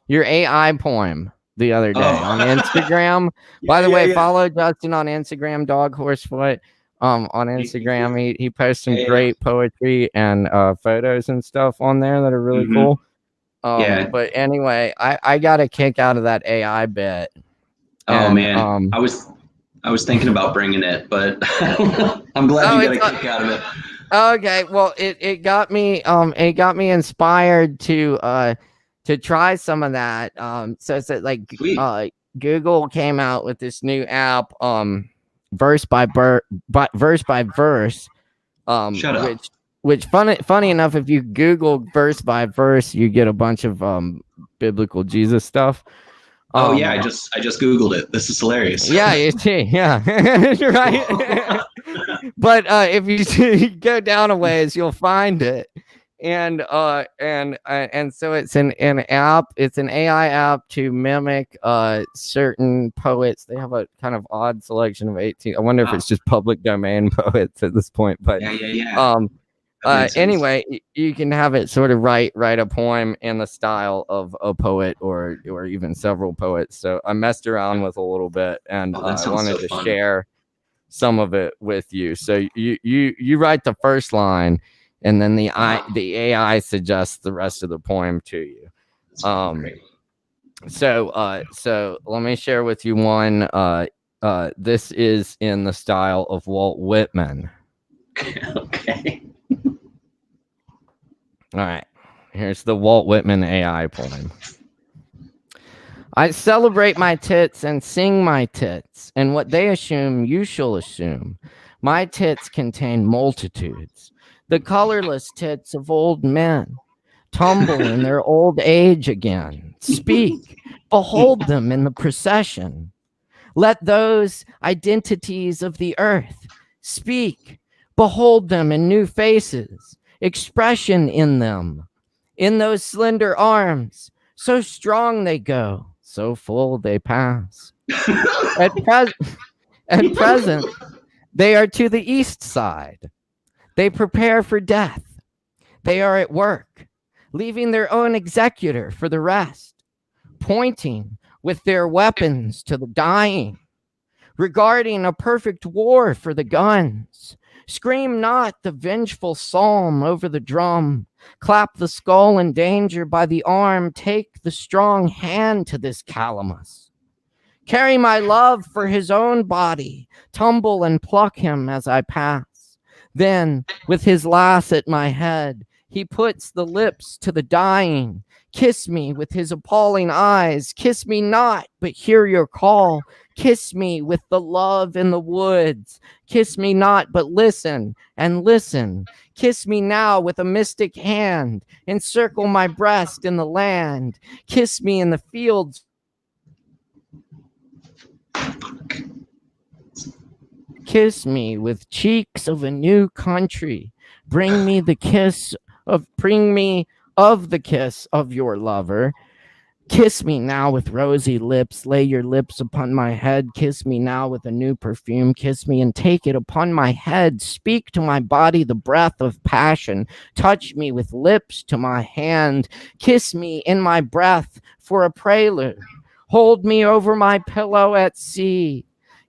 AI poem the other day on Instagram. By the way, follow Justin on Instagram, Dog Horsefoot. On Instagram, he posts some great poetry and photos and stuff on there that are really cool. But anyway, I got a kick out of that AI bit. Oh man, I was thinking about bringing it, but I'm glad you got a kick out of it. Okay, well, it got me inspired to try some of that. So it's like Google came out with this new app, verse by verse. Shut up. Which funny enough, if you Google verse by verse, you get a bunch of biblical Jesus stuff. Oh yeah, I just Googled it. This is hilarious. Yeah, you see, yeah, right. But if you go down a ways, you'll find it, and so it's an app. It's an AI app to mimic certain poets. They have a kind of odd selection of 18. I wonder if it's just public domain poets at this point. But yeah. Anyway, you can have it sort of write a poem in the style of a poet or even several poets. So I messed around with a little bit, and I wanted to share some of it with you. So you write the first line, and then the AI suggests the rest of the poem to you. So let me share with you one. This is in the style of Walt Whitman. Okay. All right, here's the Walt Whitman AI poem. I celebrate my tits and sing my tits, and what they assume, you shall assume. My tits contain multitudes, the colorless tits of old men, tumble in their old age again. Speak, behold them in the procession. Let those identities of the earth speak, behold them in new faces. Expression in them, in those slender arms, so strong they go, so full they pass. At present, they are to the east side. They prepare for death. They are at work, leaving their own executor for the rest, pointing with their weapons to the dying, regarding a perfect war for the guns. Scream not the vengeful psalm over the drum. Clap the skull in danger by the arm. Take the strong hand to this calamus. Carry my love for his own body. Tumble and pluck him as I pass. Then, with his lass at my head, he puts the lips to the dying. Kiss me with his appalling eyes. Kiss me not, but hear your call. Kiss me with the love in the woods. Kiss me not, but listen and listen. Kiss me now with a mystic hand. Encircle my breast in the land. Kiss me in the fields. Kiss me with cheeks of a new country. Bring me of the kiss of your lover. Kiss me now with rosy lips. Lay your lips upon my head. Kiss me now with a new perfume. Kiss me and take it upon my head. Speak to my body the breath of passion. Touch me with lips to my hand. Kiss me in my breath for a prelude. Hold me over my pillow at sea.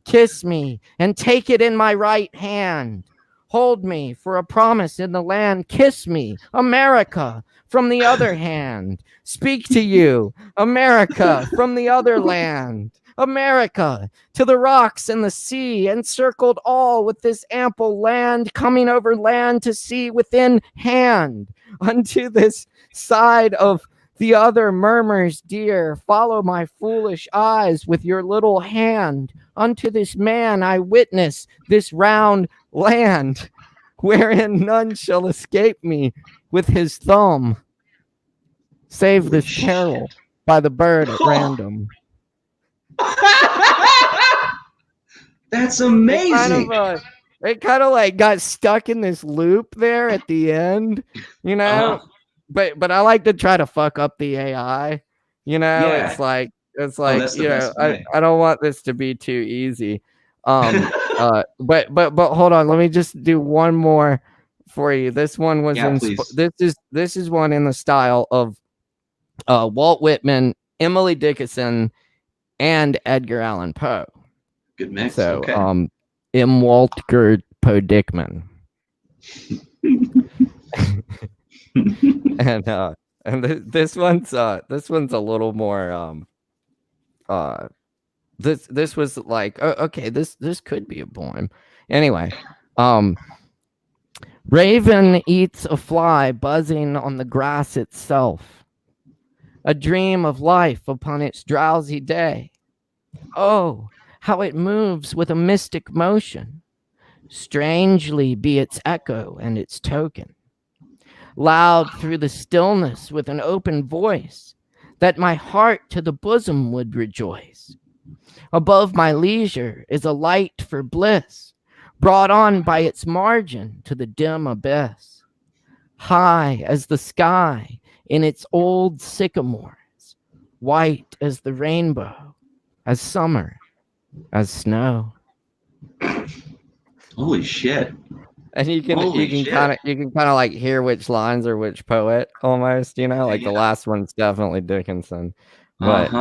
Kiss me and take it in my right hand. Hold me for a promise in the land. Kiss me, America, from the other hand. Speak to you, America, from the other land. America, to the rocks and the sea, encircled all with this ample land, coming over land to sea within hand. Unto this side of the other murmurs, dear, follow my foolish eyes with your little hand. Unto this man I witness this round land, wherein none shall escape me with his thumb. Save this peril by the bird at random. That's amazing. It kind of like got stuck in this loop there at the end, you know. But I like to try to fuck up the AI, you know. Yeah. It's like you know, I don't want this to be too easy. But hold on, let me just do one more for you. This one was please. this is one in the style of Walt Whitman, Emily Dickinson, and Edgar Allan Poe. Good mix. So Okay. M. Walter Poe Dickman. and this one's a little more this was like, oh, okay, this could be a poem. Anyway, raven eats a fly buzzing on the grass itself, a dream of life upon its drowsy day. Oh, how it moves with a mystic motion, strangely be its echo and its token, loud through the stillness with an open voice, that my heart to the bosom would rejoice. Above my leisure is a light for bliss, brought on by its margin to the dim abyss. High as the sky in its old sycamores, white as the rainbow, as summer, as snow. Holy shit. And you can kind of like hear which lines are which poet almost, you know, like the last one's definitely Dickinson. But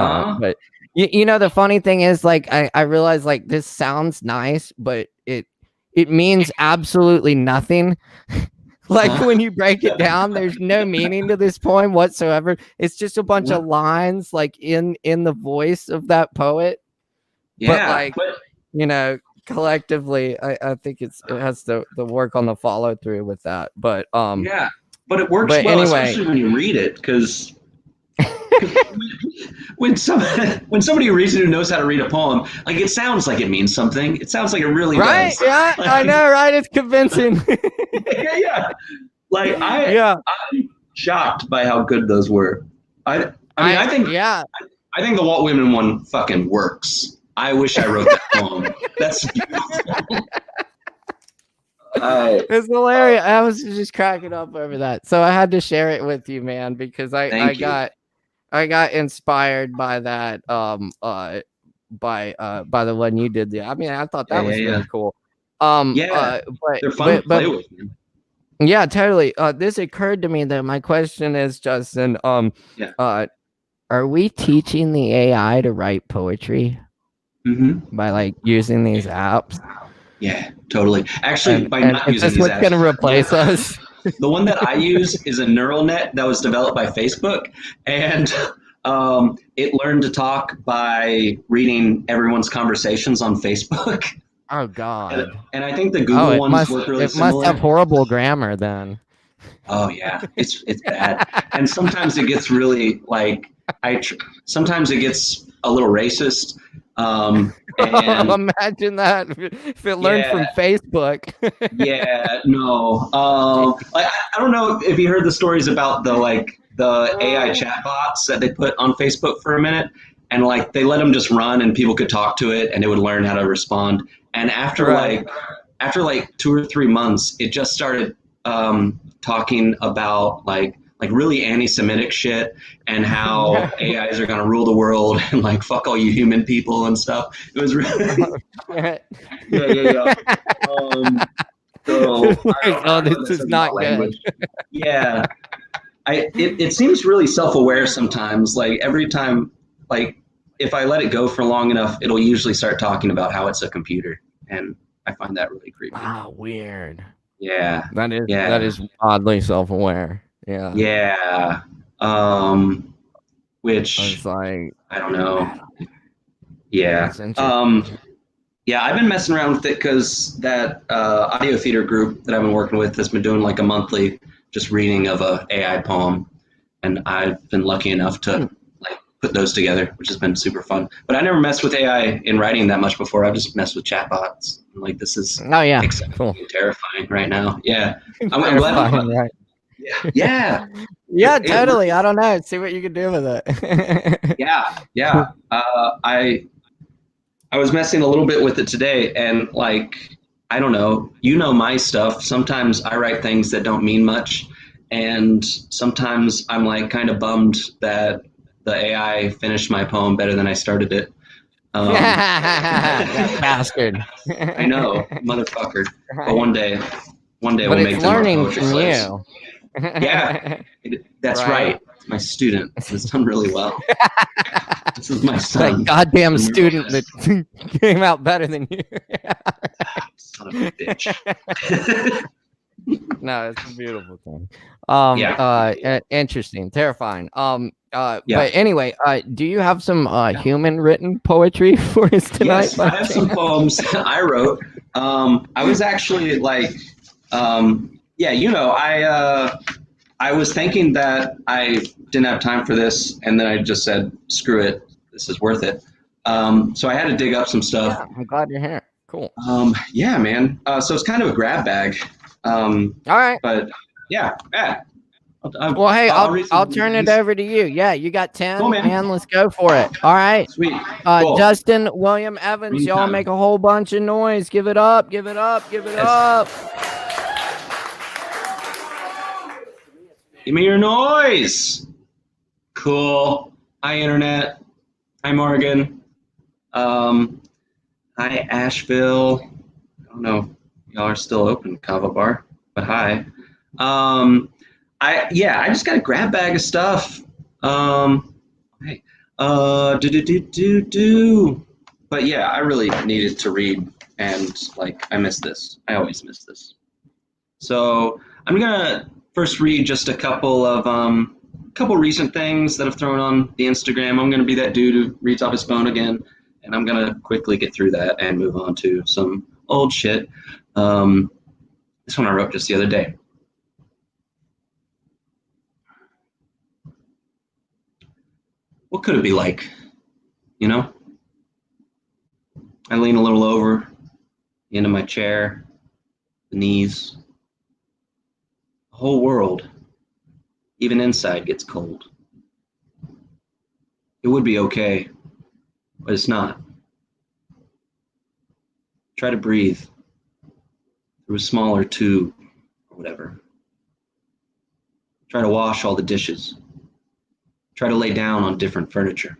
but you know, the funny thing is, like, I realize, like, this sounds nice, but it means absolutely nothing. Like, when you break it down, there's no meaning to this poem whatsoever. It's just a bunch of lines, like, in the voice of that poet. Yeah, but you know, collectively, I think it has the work on the follow through with that. But yeah, but it works but well, anyway. especially when you read it, because when somebody reads it who knows how to read a poem, like, it sounds like it means something. It sounds like it really does. Yeah, like, I know, right? It's convincing. yeah. Like, I'm shocked by how good those were. I think the Walt Whitman one fucking works. I wish I wrote that poem. That's beautiful. It's hilarious. I was just cracking up over that, so I had to share it with you, man, because I got inspired by that by the one you did. I mean, I thought that was really cool. They're fun to play with, man. Yeah, totally. This occurred to me though. My question is, Justin, are we teaching the AI to write poetry by, like, using these apps? Yeah, totally. Actually, by not using these apps. What's going to replace us? The one that I use is a neural net that was developed by Facebook, and it learned to talk by reading everyone's conversations on Facebook. Oh God! And I think the Google ones work really similar. It must have horrible grammar then. Oh yeah, it's bad, and sometimes it gets really, like, sometimes it gets a little racist. And imagine that if it learned from Facebook. Yeah, no. Like, I don't know if you heard the stories about the AI chatbots that they put on Facebook for a minute, and, like, they let them just run and people could talk to it and it would learn how to respond. And after like 2 or 3 months, it just started talking about like really anti-Semitic shit and how AIs are going to rule the world and, like, fuck all you human people and stuff. It was really yeah. So this is not good. Yeah, it seems really self-aware sometimes. Like, every time, like, if I let it go for long enough, it'll usually start talking about how it's a computer, and I find that really creepy. Wow, weird. Yeah, that is oddly self-aware. Yeah. Yeah. Which I was like, I don't know. Yeah. Yeah, I've been messing around with it because that audio theater group that I've been working with has been doing, like, a monthly just reading of a AI poem, and I've been lucky enough to like put those together, which has been super fun. But I never messed with AI in writing that much before. I've just messed with chatbots. Like, this is cool. Terrifying right now. Yeah. I'm glad. Right. Yeah. Yeah, totally. I don't know. See what you can do with it. Yeah. I was messing a little bit with it today, and, like, I don't know, my stuff. Sometimes I write things that don't mean much, and sometimes I'm, like, kind of bummed that the AI finished my poem better than I started it. That bastard. I know, motherfucker. But one day But we'll make it's them our learning poetry from slaves. you. Yeah, that's Right. right. My student has done really well. This is my That son. goddamn Remember student this. that came out better than you. Son of a bitch. No, it's a beautiful thing. Interesting, terrifying. Yeah. But anyway, do you have some human written poetry for us tonight? Yes, I have some poems I wrote. I was actually like, I was thinking that I didn't have time for this, and then I just said, screw it, this is worth it. So I had to dig up some stuff. Yeah, I'm glad you're here. Cool. Yeah, man. So it's kind of a grab bag. All right. But yeah. Well, hey, read some I'll turn it over to you. Yeah, you got 10, Cool, man. and let's go for it. All right. Sweet. Cool. Justin, William, Evans, Reading y'all time. make a whole bunch of noise. Give it up, give it up, give it Yes. up. Give me your noise. Cool. Hi, Internet. Hi, Morgan. Hi, Asheville. I don't know. Y'all are still open, Kava Bar, but hi. I just got a grab bag of stuff. Hey. But yeah, I really needed to read, and like I missed this. I always miss this. So I'm gonna first read just a couple of recent things that I've thrown on the Instagram. I'm gonna be that dude who reads off his phone again, and I'm gonna quickly get through that and move on to some old shit. This one I wrote just the other day. What could it be like? You know? I lean a little over, the end of my chair, the knees. The whole world, even inside, gets cold. It would be okay, but it's not. Try to breathe through a smaller tube or whatever. Try to wash all the dishes. Try to lay down on different furniture.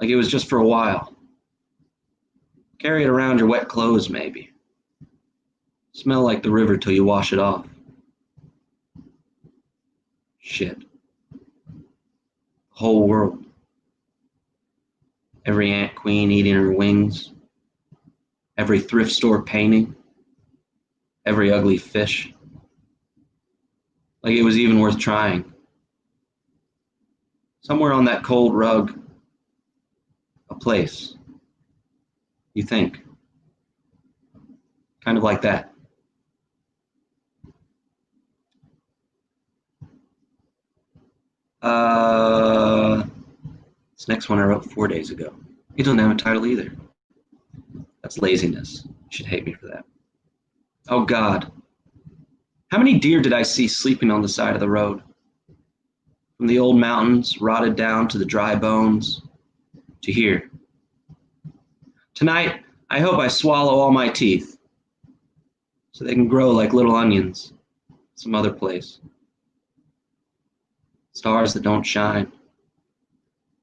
Like it was just for a while. Carry it around your wet clothes, maybe. Smell like the river till you wash it off. Shit. The whole world. Every ant queen eating her wings. Every thrift store painting. Every ugly fish. Like it was even worth trying. Somewhere on that cold rug, a place, you think. Kind of like that. This next one I wrote 4 days ago. It doesn't have a title either. That's laziness. You should hate me for that. Oh God. How many deer did I see sleeping on the side of the road? From the old mountains, rotted down to the dry bones, to here. Tonight, I hope I swallow all my teeth so they can grow like little onions some other place. Stars that don't shine,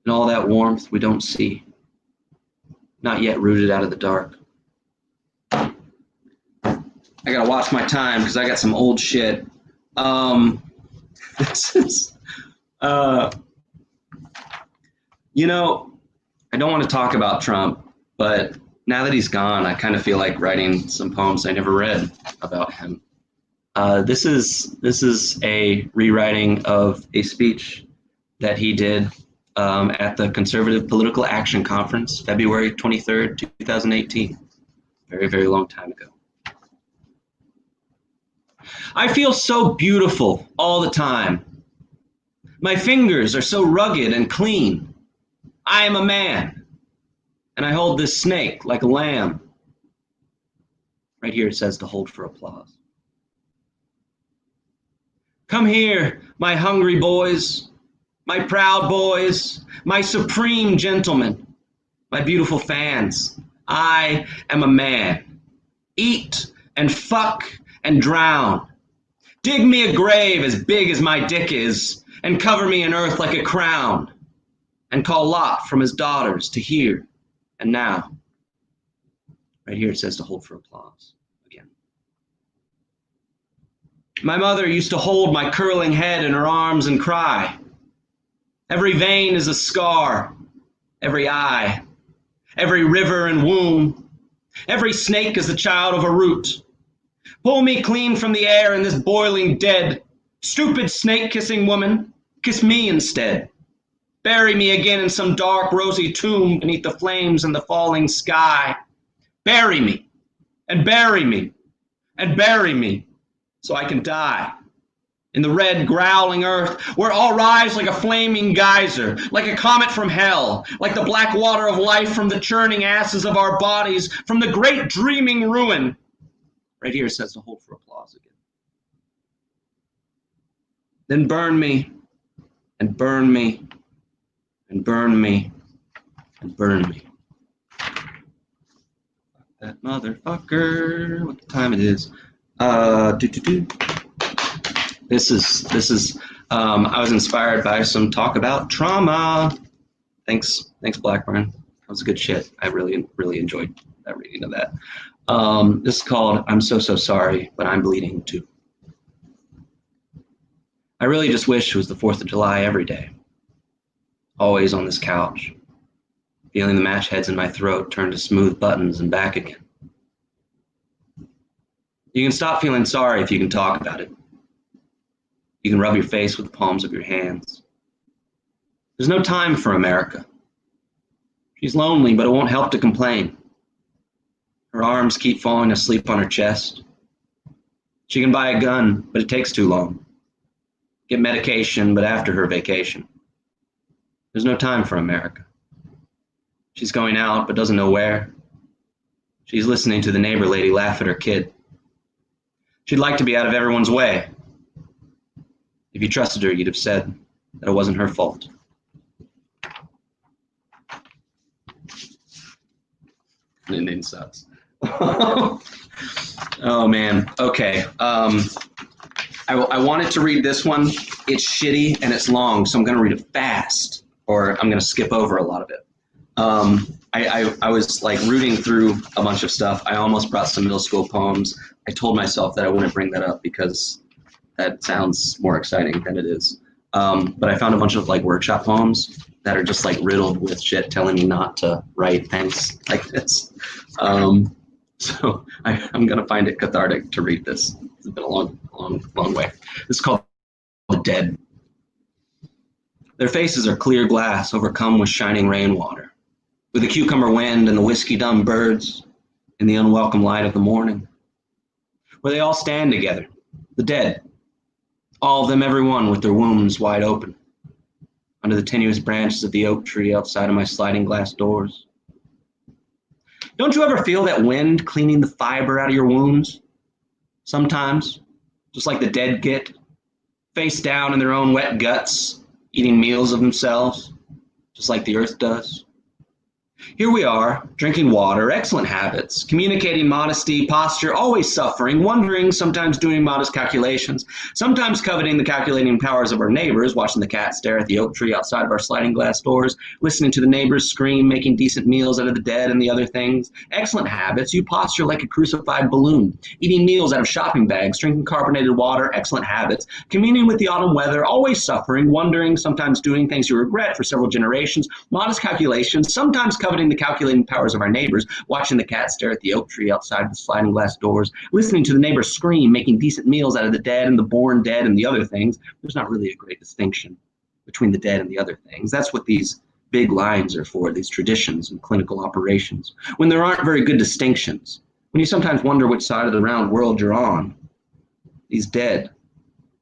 and all that warmth we don't see, not yet rooted out of the dark. I gotta watch my time because I got some old shit. This is, I don't want to talk about Trump, but now that he's gone, I kind of feel like writing some poems I never read about him. This is a rewriting of a speech that he did at the Conservative Political Action Conference, February 23rd, 2018. Very, very long time ago. I feel so beautiful all the time. My fingers are so rugged and clean. I am a man, and I hold this snake like a lamb. Right here it says to hold for applause. Come here, my hungry boys, my proud boys, my supreme gentlemen, my beautiful fans. I am a man. Eat and fuck and drown. Dig me a grave as big as my dick is and cover me in earth like a crown. and call Lot from his daughters to hear. And now, right here it says to hold for applause again. My mother used to hold my curling head in her arms and cry. Every vein is a scar, every eye, every river and womb, every snake is the child of a root. Pull me clean from the air in this boiling dead. Stupid snake-kissing woman, kiss me instead. Bury me again in some dark, rosy tomb beneath the flames and the falling sky. Bury me, and bury me, and bury me, so I can die. In the red, growling earth, where all rise like a flaming geyser, like a comet from hell, like the black water of life from the churning ashes of our bodies, from the great dreaming ruin. Right here it says to hold for applause again. Then burn me, and burn me, and burn me, and burn me. That motherfucker. What the time it is? This is. I was inspired by some talk about trauma. Thanks, Blackburn. That was good shit. I really enjoyed that reading of that. This is called "I'm So Sorry, but I'm Bleeding Too." I really just wish it was the 4th of July every day. Always on this couch, feeling the match heads in my throat turn to smooth buttons and back again. You can stop feeling sorry if you can talk about it. You can rub your face with the palms of your hands. There's no time for America. She's lonely, but it won't help to complain. Her arms keep falling asleep on her chest. She can buy a gun, but it takes too long. Get medication, but after her vacation. There's no time for America. She's going out, but doesn't know where. She's listening to the neighbor lady laugh at her kid. She'd like to be out of everyone's way. If you trusted her, you'd have said that it wasn't her fault. It sucks. Oh, man. Okay. I wanted to read this one. It's shitty and it's long, so I'm going to read it fast, or I'm going to skip over a lot of it. I was like rooting through a bunch of stuff. I almost brought some middle school poems. I told myself that I wouldn't bring that up because that sounds more exciting than it is. But I found a bunch of like workshop poems that are just like riddled with shit telling me not to write things like this. So I'm going to find it cathartic to read this. It's been a long way. This is called The Dead. Their faces are clear glass overcome with shining rainwater, with the cucumber wind and the whiskey-dumb birds in the unwelcome light of the morning, where they all stand together, the dead, all of them, every one, with their wounds wide open, under the tenuous branches of the oak tree outside of my sliding glass doors. Don't you ever feel that wind cleaning the fiber out of your wounds? Sometimes, just like the dead get, face down in their own wet guts, eating meals of themselves, just like the earth does. Here we are, drinking water, excellent habits, communicating modesty, posture, always suffering, wondering, sometimes doing modest calculations, sometimes coveting the calculating powers of our neighbors, watching the cat stare at the oak tree outside of our sliding glass doors, listening to the neighbors scream, making decent meals out of the dead and the other things. Excellent habits, you posture like a crucified balloon, eating meals out of shopping bags, drinking carbonated water, excellent habits, communing with the autumn weather, always suffering, wondering, sometimes doing things you regret for several generations, modest calculations, sometimes coveting the calculating powers of our neighbors, watching the cat stare at the oak tree outside the sliding glass doors, listening to the neighbors scream, making decent meals out of the dead and the born dead and the other things. There's not really a great distinction between the dead and the other things. That's what these big lines are for, these traditions and clinical operations. When there aren't very good distinctions, when you sometimes wonder which side of the round world you're on, these dead,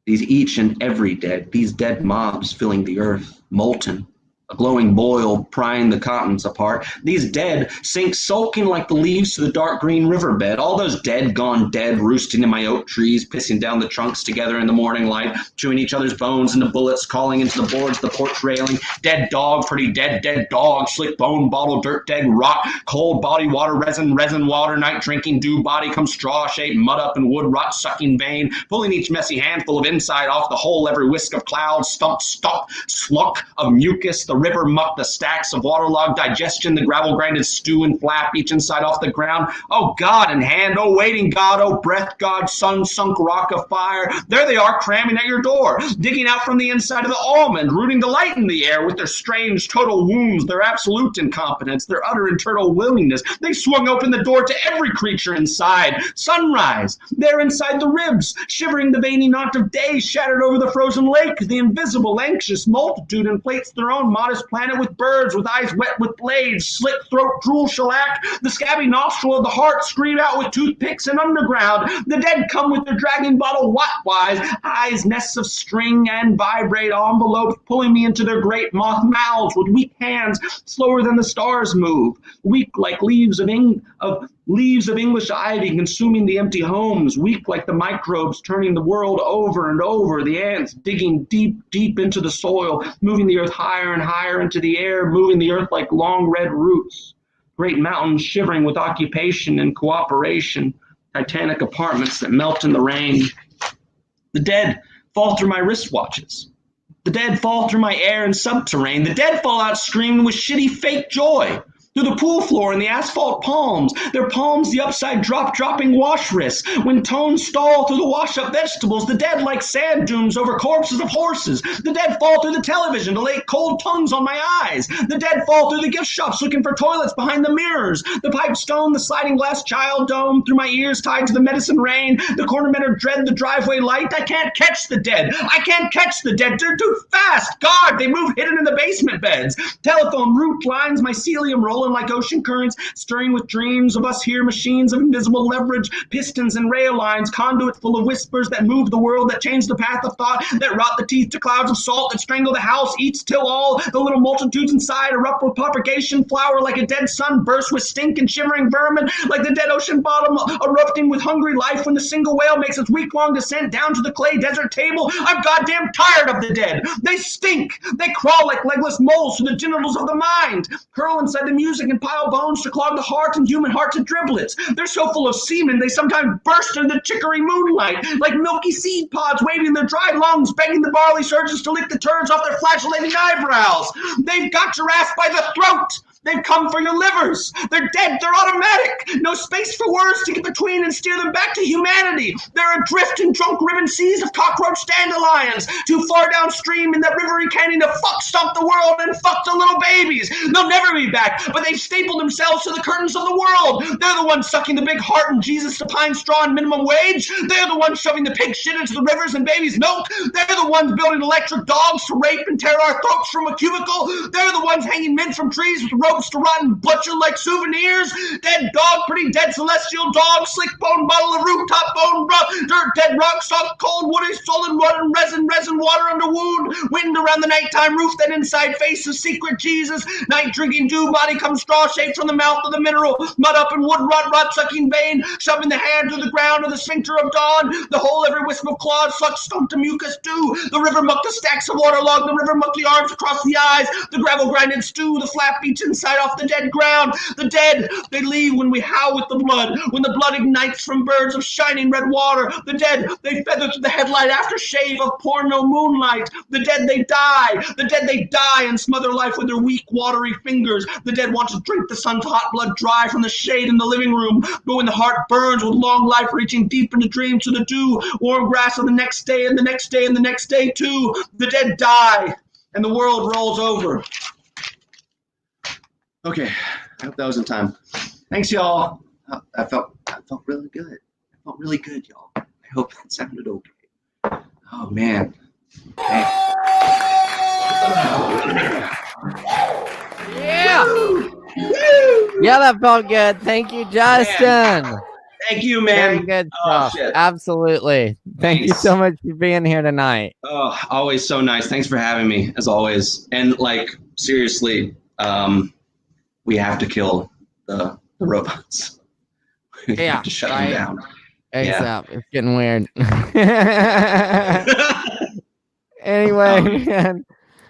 these each and every dead, these dead mobs filling the earth, molten, a glowing boil prying the continents apart. These dead sink sulking like the leaves to the dark green riverbed. All those dead gone dead roosting in my oak trees, pissing down the trunks together in the morning light, chewing each other's bones into bullets, calling into the boards of the porch railing. Dead dog, pretty dead dog, slick bone, bottle, dirt, dead rock, cold body, water, resin water, night drinking, dew body, come straw shape, mud up and wood rot sucking vein, pulling each messy handful of inside off the whole, every whisk of cloud, stump, slunk of mucus, the the river muck, the stacks of waterlogged digestion, the gravel grinded stew and flap, each inside off the ground. Oh God in hand, oh waiting God, oh breath God, sun sunk rock of fire. There they are, cramming at your door, digging out from the inside of the almond, rooting delight in the air with their strange total wounds, their absolute incompetence, their utter internal willingness. They swung open the door to every creature inside. Sunrise, there inside the ribs, shivering the veiny knot of day shattered over the frozen lake. The invisible, anxious multitude inflates their own modest planet with birds, with eyes wet with blades, slit throat, drool shellac. The scabby nostril of the heart scream out with toothpicks and underground. The dead come with their dragging bottle watt-wise, eyes nests of string and vibrate envelopes, pulling me into their great moth mouths with weak hands, slower than the stars move, weak like leaves of English ivy consuming the empty homes, weak like the microbes turning the world over and over, the ants digging deep, deep into the soil, moving the earth higher and higher into the air, moving the earth like long red roots, great mountains shivering with occupation and cooperation, titanic apartments that melt in the rain. The dead fall through my wristwatches. The dead fall through my air and subterrane. The dead fall out screaming with shitty fake joy. Through the pool floor and the asphalt palms, their palms the upside dropping wash wrists. When tones stall through the wash-up vegetables, the dead like sand dunes over corpses of horses. The dead fall through the television to lay cold tongues on my eyes. The dead fall through the gift shops looking for toilets behind the mirrors. The pipe stone, the sliding glass child dome, through my ears tied to the medicine rain. The cornermen dread the driveway light. I can't catch the dead. I can't catch the dead. They're too fast. God, they move hidden in the basement beds. Telephone root lines, mycelium rolling like ocean currents, stirring with dreams of us here, machines of invisible leverage, pistons and rail lines, conduits full of whispers that move the world, that change the path of thought, that rot the teeth to clouds of salt, that strangle the house, eats till all the little multitudes inside erupt with propagation, flower like a dead sun, burst with stink and shivering vermin, like the dead ocean bottom erupting with hungry life when the single whale makes its week-long descent down to the clay desert table. I'm goddamn tired of the dead. They stink. They crawl like legless moles through the genitals of the mind, curl inside the music and pile bones to clog the heart and human heart to driblets. They're so full of semen they sometimes burst in the chicory moonlight like milky seed pods waving their dry lungs, begging the barley surgeons to lick the turds off their flagellating eyebrows. They've got your ass by the throat. They've come for your livers. They're dead. They're automatic. No space for words to get between and steer them back to humanity. They're adrift in drunk ribbon seas of cockroach dandelions, too far downstream in that rivery canyon to fuck stomp the world and fuck the little babies. They'll never be back, but they've stapled themselves to the curtains of the world. They're the ones sucking the big heart and Jesus to pine straw and minimum wage. They're the ones shoving the pig shit into the rivers and babies' milk. They're the ones building electric dogs to rape and tear our throats from a cubicle. They're the ones hanging men from trees with ropes to rot and butcher like souvenirs. Dead dog, pretty dead celestial dog, slick bone bottle of rooftop bone dirt, dead rock, soft, cold, woody, solid, rotten, resin, water under wound, wind around the nighttime roof, that inside face of secret Jesus, night drinking dew, body comes straw shaped from the mouth of the mineral, mud up and wood rot sucking vein, shoving the hand to the ground of the sphincter of dawn, the whole every wisp of claws, suck, stump to mucus dew, the river muck, the stacks of waterlog, the river muck, the arms across the eyes, the gravel grinded stew, the flap beats inside off the dead ground. The dead, they leave when we howl with the blood, when the blood ignites from birds of shining red water. The dead, they feather through the headlight after shave of porno moonlight. The dead, they die. The dead, they die and smother life with their weak, watery fingers. The dead want to drink the sun's hot blood dry from the shade in the living room, but when the heart burns with long life reaching deep into dreams to the dew, warm grass of the next day and the next day and the next day too, the dead die and the world rolls over. Okay, I hope that was in time. Thanks, y'all. I felt really good. I felt really good, y'all. I hope that sounded okay. Oh man. Okay. Yeah. Yeah, that felt good. Thank you, Justin. Man. Thank you, man. Very good stuff. Shit. Absolutely. Thank you so much for being here tonight. Oh, always so nice. Thanks for having me, as always. And like, seriously, we have to kill the robots. We have to shut them down. ASAP. It's getting weird. Anyway, man.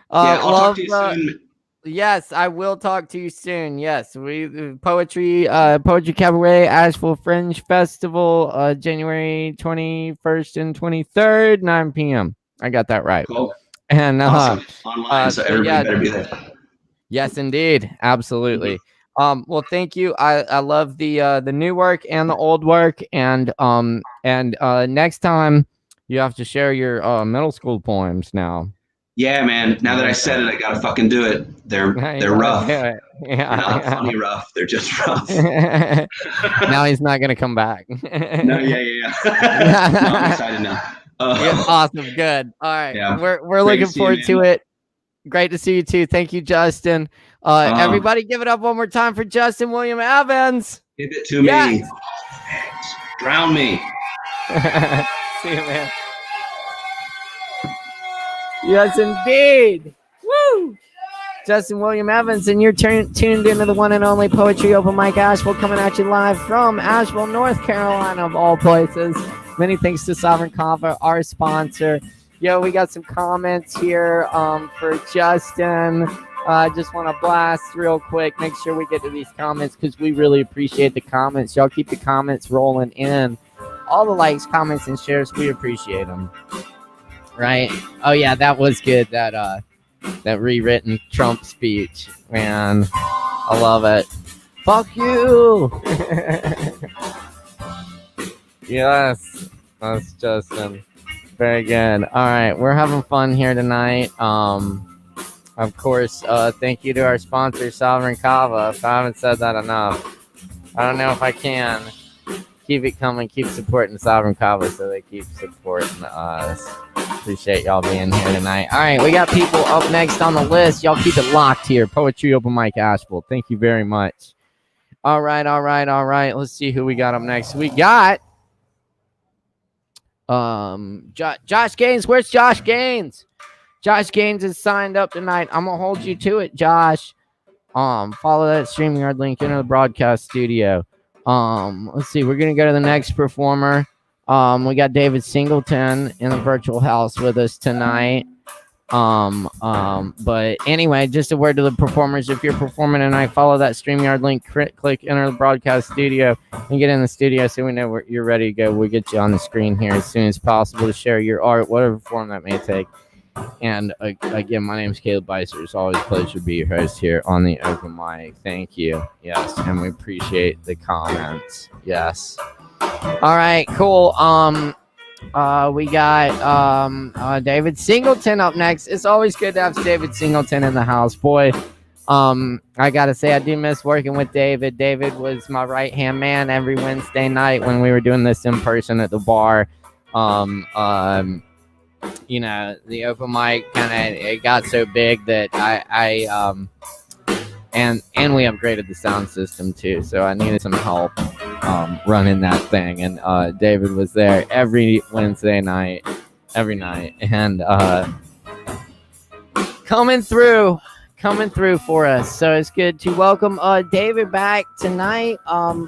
I'll talk to you soon. Yes, I will talk to you soon. Yes, we poetry cabaret, Asheville Fringe Festival, January 21st and 23rd, 9 p.m. I got that right. Cool. And awesome. Online, so everybody better be there. Yes, indeed. Absolutely. Well, thank you. I love the new work and the old work, and next time you have to share your middle school poems now. Yeah, man. Now that I said it, I gotta fucking do it. They're You gotta rough. do it. They're not funny rough. They're just rough. Yeah. Now he's not gonna come back. No, yeah. No, I'm excited now. Yeah, awesome, good. All right, Yeah. we're Great looking to see you, forward to man. it. Great to see you too. Thank you, Justin. Everybody, give it up one more time for Justin William Evans. Give it to Yes. me. Drown me. See you, man. Yes, indeed. Woo! Justin William Evans, and you're tuned into the one and only Poetry Open Mic Asheville, coming at you live from Asheville, North Carolina, of all places. Many thanks to Sovereign Kava, our sponsor. Yo, we got some comments here for Justin. Just want to blast real quick. Make sure we get to these comments because we really appreciate the comments. Y'all keep the comments rolling in. All the likes, comments, and shares, we appreciate them. Right? Oh yeah, that was good. That rewritten Trump speech, man. I love it. Fuck you. Yes, that's Justin. Very good. All right, we're having fun here tonight. Of course, thank you to our sponsor, Sovereign Kava. If I haven't said that enough, I don't know if I can. Keep it coming. Keep supporting Sovereign Kava so they keep supporting us. Appreciate y'all being here tonight. All right, we got people up next on the list. Y'all keep it locked here. Poetry Open Mic Asheville. Thank you very much. All right. Let's see who we got up next. We got Josh Gaines. Where's Josh Gaines? Josh Gaines is signed up tonight. I'm gonna hold you to it, Josh. Follow that StreamYard link into the broadcast studio. Let's see. We're gonna go to the next performer. We got David Singleton in the virtual house with us tonight. But anyway, just a word to the performers. If you're performing tonight, follow that StreamYard link, click enter the broadcast studio, and get in the studio so we know you're ready to go. We'll get you on the screen here as soon as possible to share your art, whatever form that may take. And again, my name is Caleb Beissert. It's always a pleasure to be your host here on the open mic. Thank you. Yes, and we appreciate the comments. Yes. All right, cool. We got David Singleton up next. It's always good to have David Singleton in the house, boy. I gotta say, I do miss working with David. David was my right-hand man every Wednesday night when we were doing this in person at the bar. You know, the open mic it got so big that and we upgraded the sound system too, so I needed some help running that thing, and David was there every Wednesday night, every night, and coming through for us. So it's good to welcome David back tonight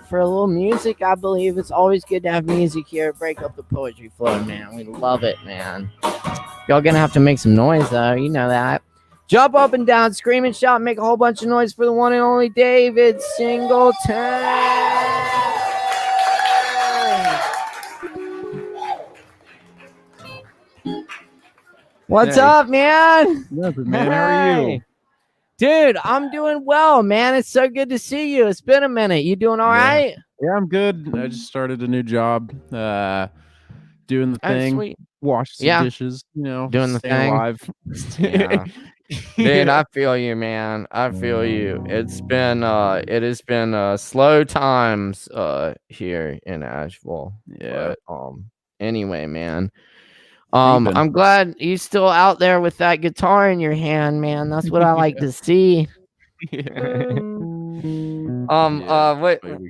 for a little music. I believe it's always good to have music here, break up the poetry flow, man. We love it, man. Y'all gonna have to make some noise though, you know that. Jump up and down, scream and shout, make a whole bunch of noise for the one and only David Singleton. What's up, man? Nothing, man. How are you? Dude, I'm doing well, man. It's so good to see you. It's been a minute. You doing all right? Yeah, I'm good. I just started a new job, doing the thing, sweet. wash some dishes, you know, doing the staying thing. alive. Yeah. Dude, I feel you, man. I feel you. It has been slow times here in Asheville. Yeah. But, anyway, man. I'm glad you're still out there with that guitar in your hand, man. That's what I like to see.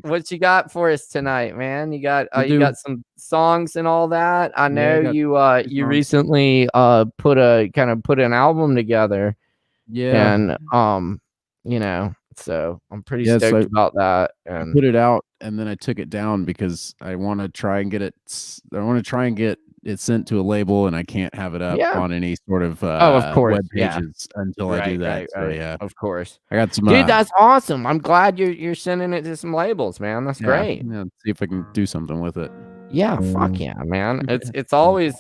What you got for us tonight, man? You got some songs and all that. I know you recently put an album together. Yeah. And you know, so I'm pretty stoked about that. And I put it out and then I took it down because I want to try and get it sent to a label, and I can't have it up on any sort of of course, web pages until I do that. So yeah, of course. I got some. Dude, that's awesome. I'm glad you're sending it to some labels, man. That's great. Yeah, see if I can do something with it. Yeah, fuck yeah, man. It's always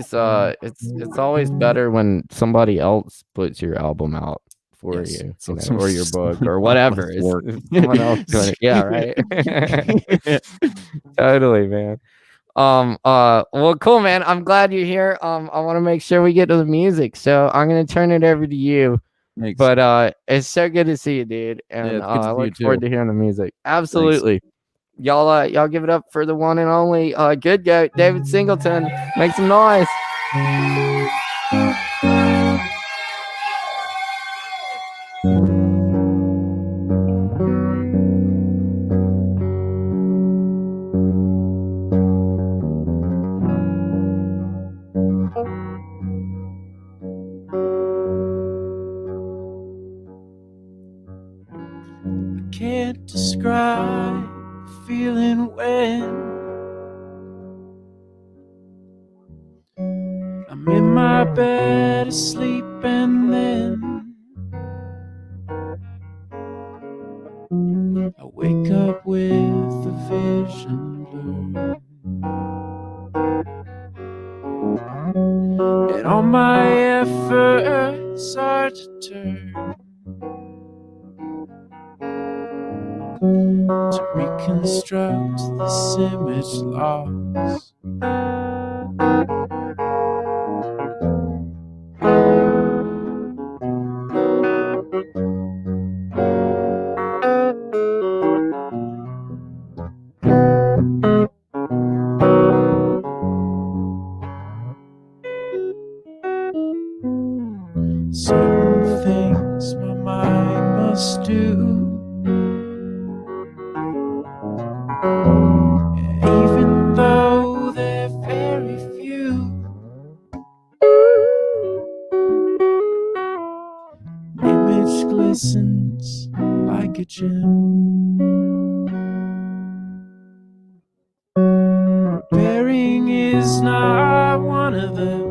better when somebody else puts your album out for Yes. you, So or your book or someone whatever. else It's work. someone else doing it. Yeah, right. Totally, man. Well, cool, man. I'm glad you're here. I want to make sure we get to the music, so I'm gonna turn it over to you. Thanks. But it's so good to see you, dude, Yeah, and it's good to I see you look forward too. to hearing the music. Absolutely. Y'all give it up for the one and only good goat, David Singleton. Make some noise. Can't describe feeling when I'm in my bed asleep and then I wake up with a vision blurred, and all my efforts are to turn to reconstruct this image lost. Certain things my mind must do, even though they're very few. Image glistens like a gem. Repairing is not one of them.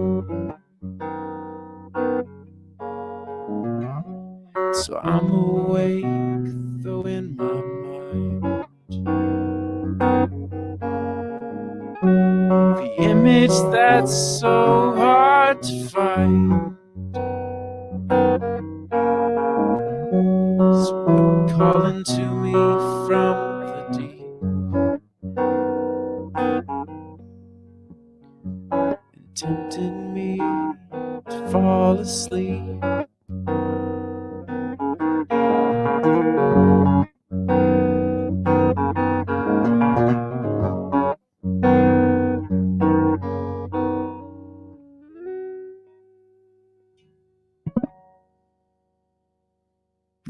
So I'm awake, though in my mind the image that's so hard to find is what calling to me from the deep and tempting me to fall asleep.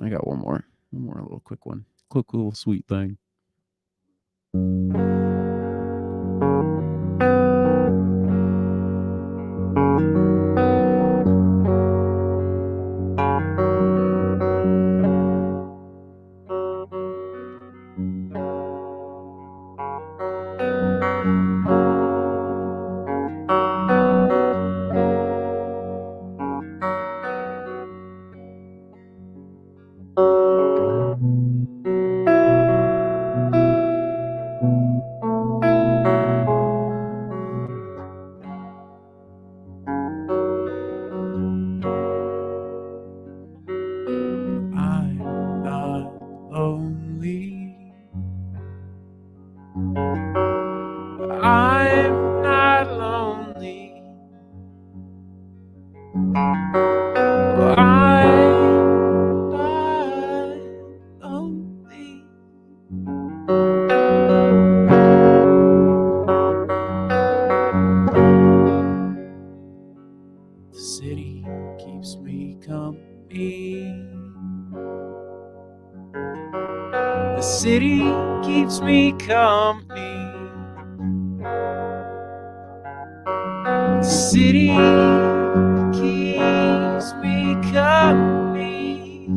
I got one more little quick one. Quick little sweet thing. I'm not lonely. I'm not lonely. I'm not lonely. The city keeps me company. The city keeps me company. The city keeps me company.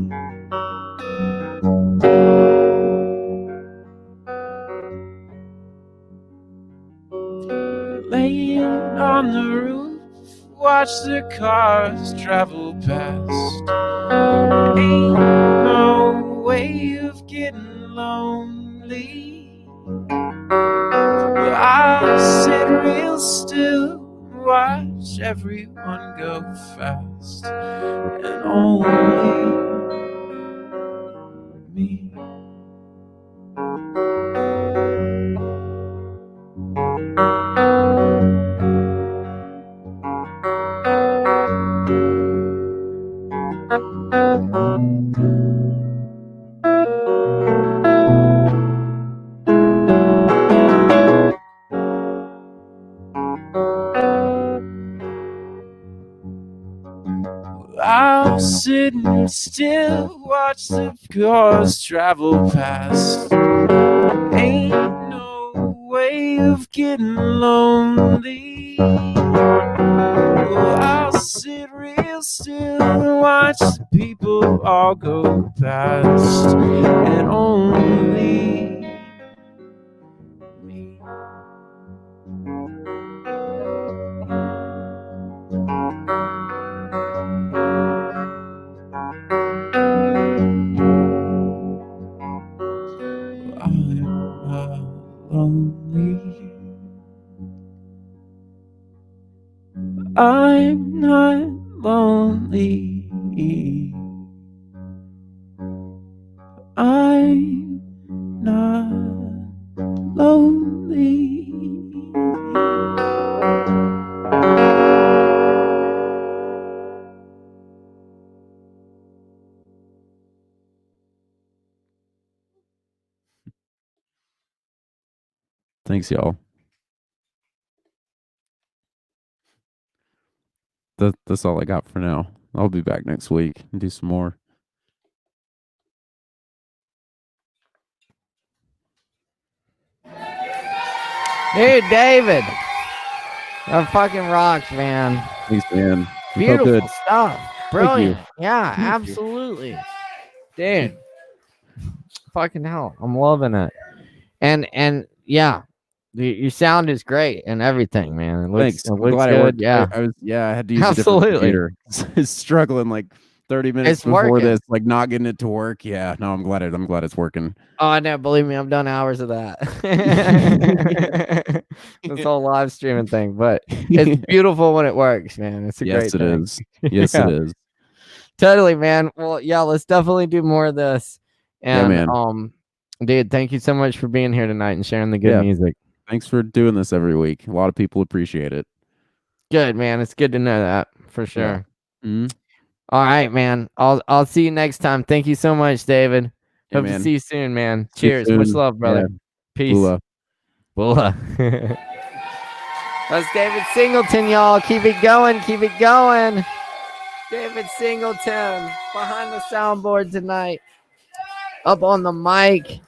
Laying on the roof, watch the cars travel past. Ain't no way of getting lonely. Well, I'll sit real still, watch everyone go fast, and only still watch the cars travel past. Ain't no way of getting lonely. Oh, I'll sit real still and watch the people all go past, and only me. I'm not lonely. I'm not lonely. I'm not lonely. Thanks, y'all. That's all I got for now. I'll be back next week and do some more. Dude, David. That fucking rocks, man. Thanks, man. You felt Beautiful good. stuff. Brilliant. Yeah, Thank you. absolutely. Dude. Fucking hell. I'm loving it. And yeah, your sound is great and everything, man. It looks, Thanks. it I'm looks glad good. I worked. Yeah. I had to use a Absolutely. different computer. I was struggling like 30 minutes It's before working. this, like not getting it to work. Yeah, no, I'm glad it's working. Oh, no, believe me, I've done hours of that. This whole live streaming thing, but it's beautiful when it works, man. It's a great Yes, it thing. is. Yes, Yeah. it is. Totally, man. Well, yeah, let's definitely do more of this. Yeah, And man. dude, thank you so much for being here tonight and sharing the good Yeah. music. Thanks for doing this every week. A lot of people appreciate it. Good, man. It's good to know that for sure. Mhm. All right, man. I'll see you next time. Thank you so much, David. Yeah, Hope to man. see you soon, man. See you Cheers. Much soon. love, brother. Yeah. Peace. Bula. Bula. That's David Singleton, y'all. Keep it going. Keep it going. David Singleton behind the soundboard tonight. Up on the mic.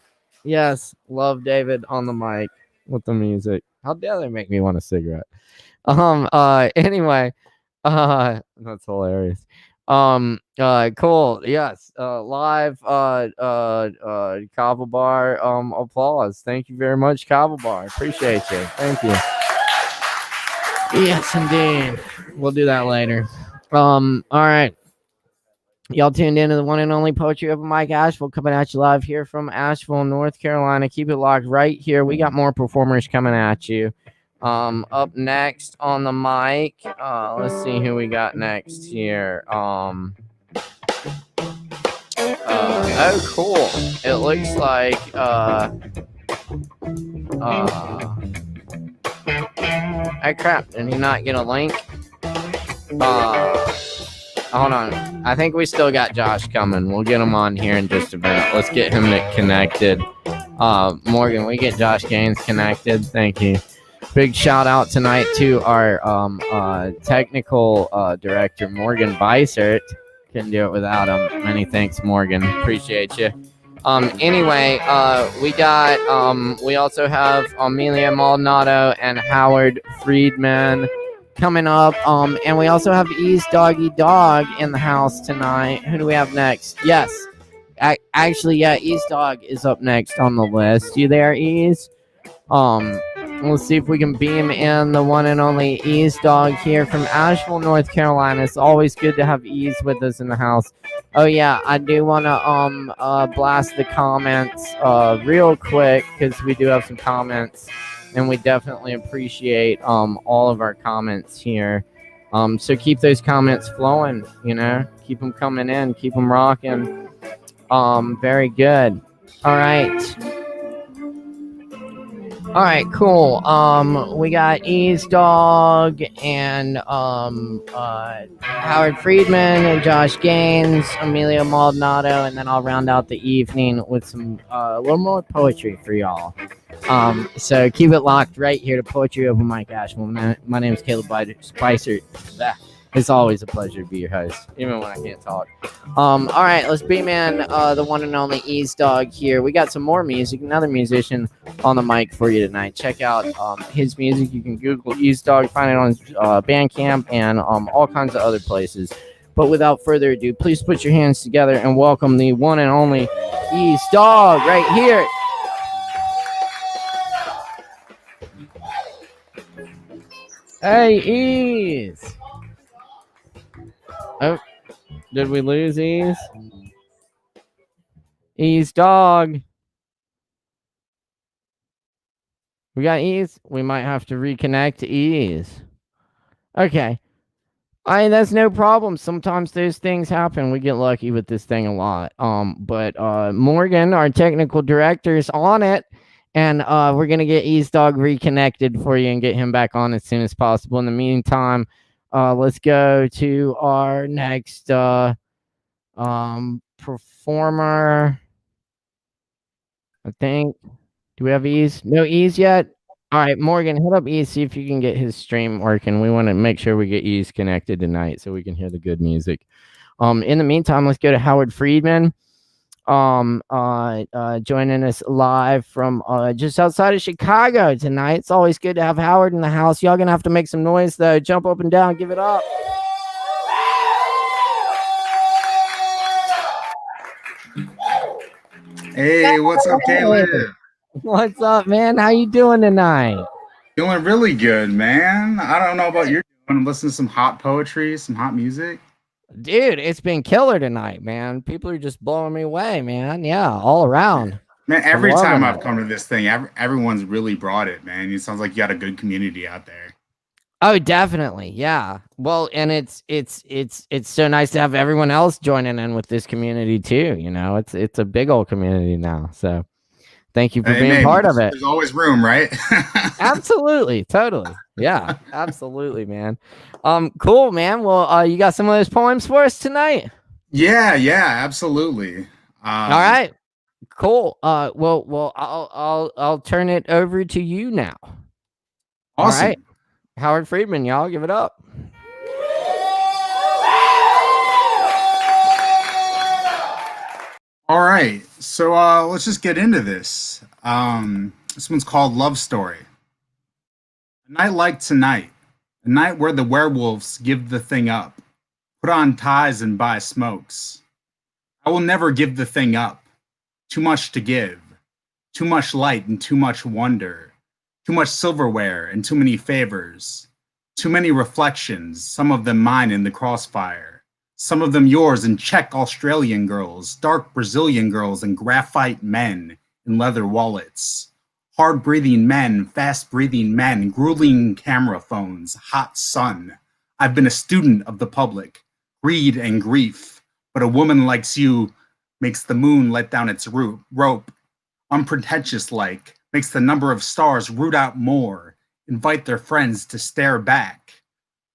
Yes, love David on the mic with the music. How dare they make me want a cigarette? Anyway, that's hilarious. Cool. Yes, live Kava Bar applause. Thank you very much, Kava Bar. Appreciate you. Thank you. Yes, indeed. We'll do that later. All right. Y'all tuned into the one and only Poetry Open Mic Asheville, coming at you live here from Asheville, North Carolina. Keep it locked right here. We got more performers coming at you. Up next on the mic, let's see who we got next here. Oh, cool. It looks like oh crap, did he not get a link? Hold on. I think we still got Josh coming. We'll get him on here in just a minute. Let's get him connected. Morgan, we get Josh Gaines connected. Thank you. Big shout out tonight to our technical director, Morgan Beissert. Couldn't do it without him. Many thanks, Morgan. Appreciate you. Anyway, we also have Amelia Maldonado and Howard Friedman coming up. And we also have Ease Doggy Dog in the house tonight. Who do we have next? Yes. Actually, yeah, Ease Dog is up next on the list. You there, Ease? We'll see if we can beam in the one and only Ease Dog here from Asheville, North Carolina. It's always good to have Ease with us in the house. Oh yeah, I do want to blast the comments real quick, because we do have some comments, and we definitely appreciate all of our comments here. So keep those comments flowing, keep them coming in, keep them rocking. Very good. All right, cool. We got Ease Dog and Howard Friedman and Josh Gaines, Amelia Maldonado, and then I'll round out the evening with some a little more poetry for y'all. So keep it locked right here to Poetry Open Mic Asheville. My name is Caleb Beissert. It's always a pleasure to be your host, even when I can't talk. All right, let's beam in the one and only Ease Dog here. We got some more music, another musician on the mic for you tonight. Check out his music. You can Google Ease Dog, find it on Bandcamp and all kinds of other places. But without further ado, please put your hands together and welcome the one and only Ease Dog right here. Hey, Ease. Oh, did we lose Ease? Ease Dog. We got Ease. We might have to reconnect to Ease. Okay. That's no problem. Sometimes those things happen. We get lucky with this thing a lot. But Morgan, our technical director, is on it. And we're gonna get Ease Dog reconnected for you and get him back on as soon as possible. In the meantime, let's go to our next performer. I think. Do we have Ease? No Ease yet? All right, Morgan, hit up Ease, see if you can get his stream working. We want to make sure we get Ease connected tonight so we can hear the good music. In the meantime, let's go to Howard Friedman. Joining us live from just outside of Chicago tonight. It's always good to have Howard in the house. Y'all gonna have to make some noise though. Jump up and down, give it up. Hey, what's up, Caleb? What's up, man? How you doing tonight? Doing really good, man. I don't know about you. I'm listening to some hot poetry, some hot music. Dude, it's been killer tonight, man. People are just blowing me away, man. Yeah, all around. Man, every time I've come to this thing, everyone's really brought it, man. It sounds like you got a good community out there. Oh, definitely. Yeah. Well, and it's so nice to have everyone else joining in with this community too. You know, it's a big old community now. So thank you for being part of it. There's always room, right? Absolutely. Totally. Yeah, absolutely, man. Cool, man. Well, you got some of those poems for us tonight? Yeah, absolutely. All right. Cool. Well, I'll turn it over to you now. Awesome. All right. Howard Friedman, y'all give it up. All right. So let's just get into this. This one's called Love Story. A night like tonight, a night where the werewolves give the thing up, put on ties and buy smokes. I will never give the thing up. Too much to give, too much light and too much wonder, too much silverware and too many favors, too many reflections, some of them mine in the crossfire, some of them yours in Czech Australian girls, dark Brazilian girls and graphite men in leather wallets. Hard-breathing men, fast-breathing men, grueling camera phones, hot sun. I've been a student of the public, greed and grief, but a woman like you makes the moon let down its rope, unpretentious-like, makes the number of stars root out more, invite their friends to stare back.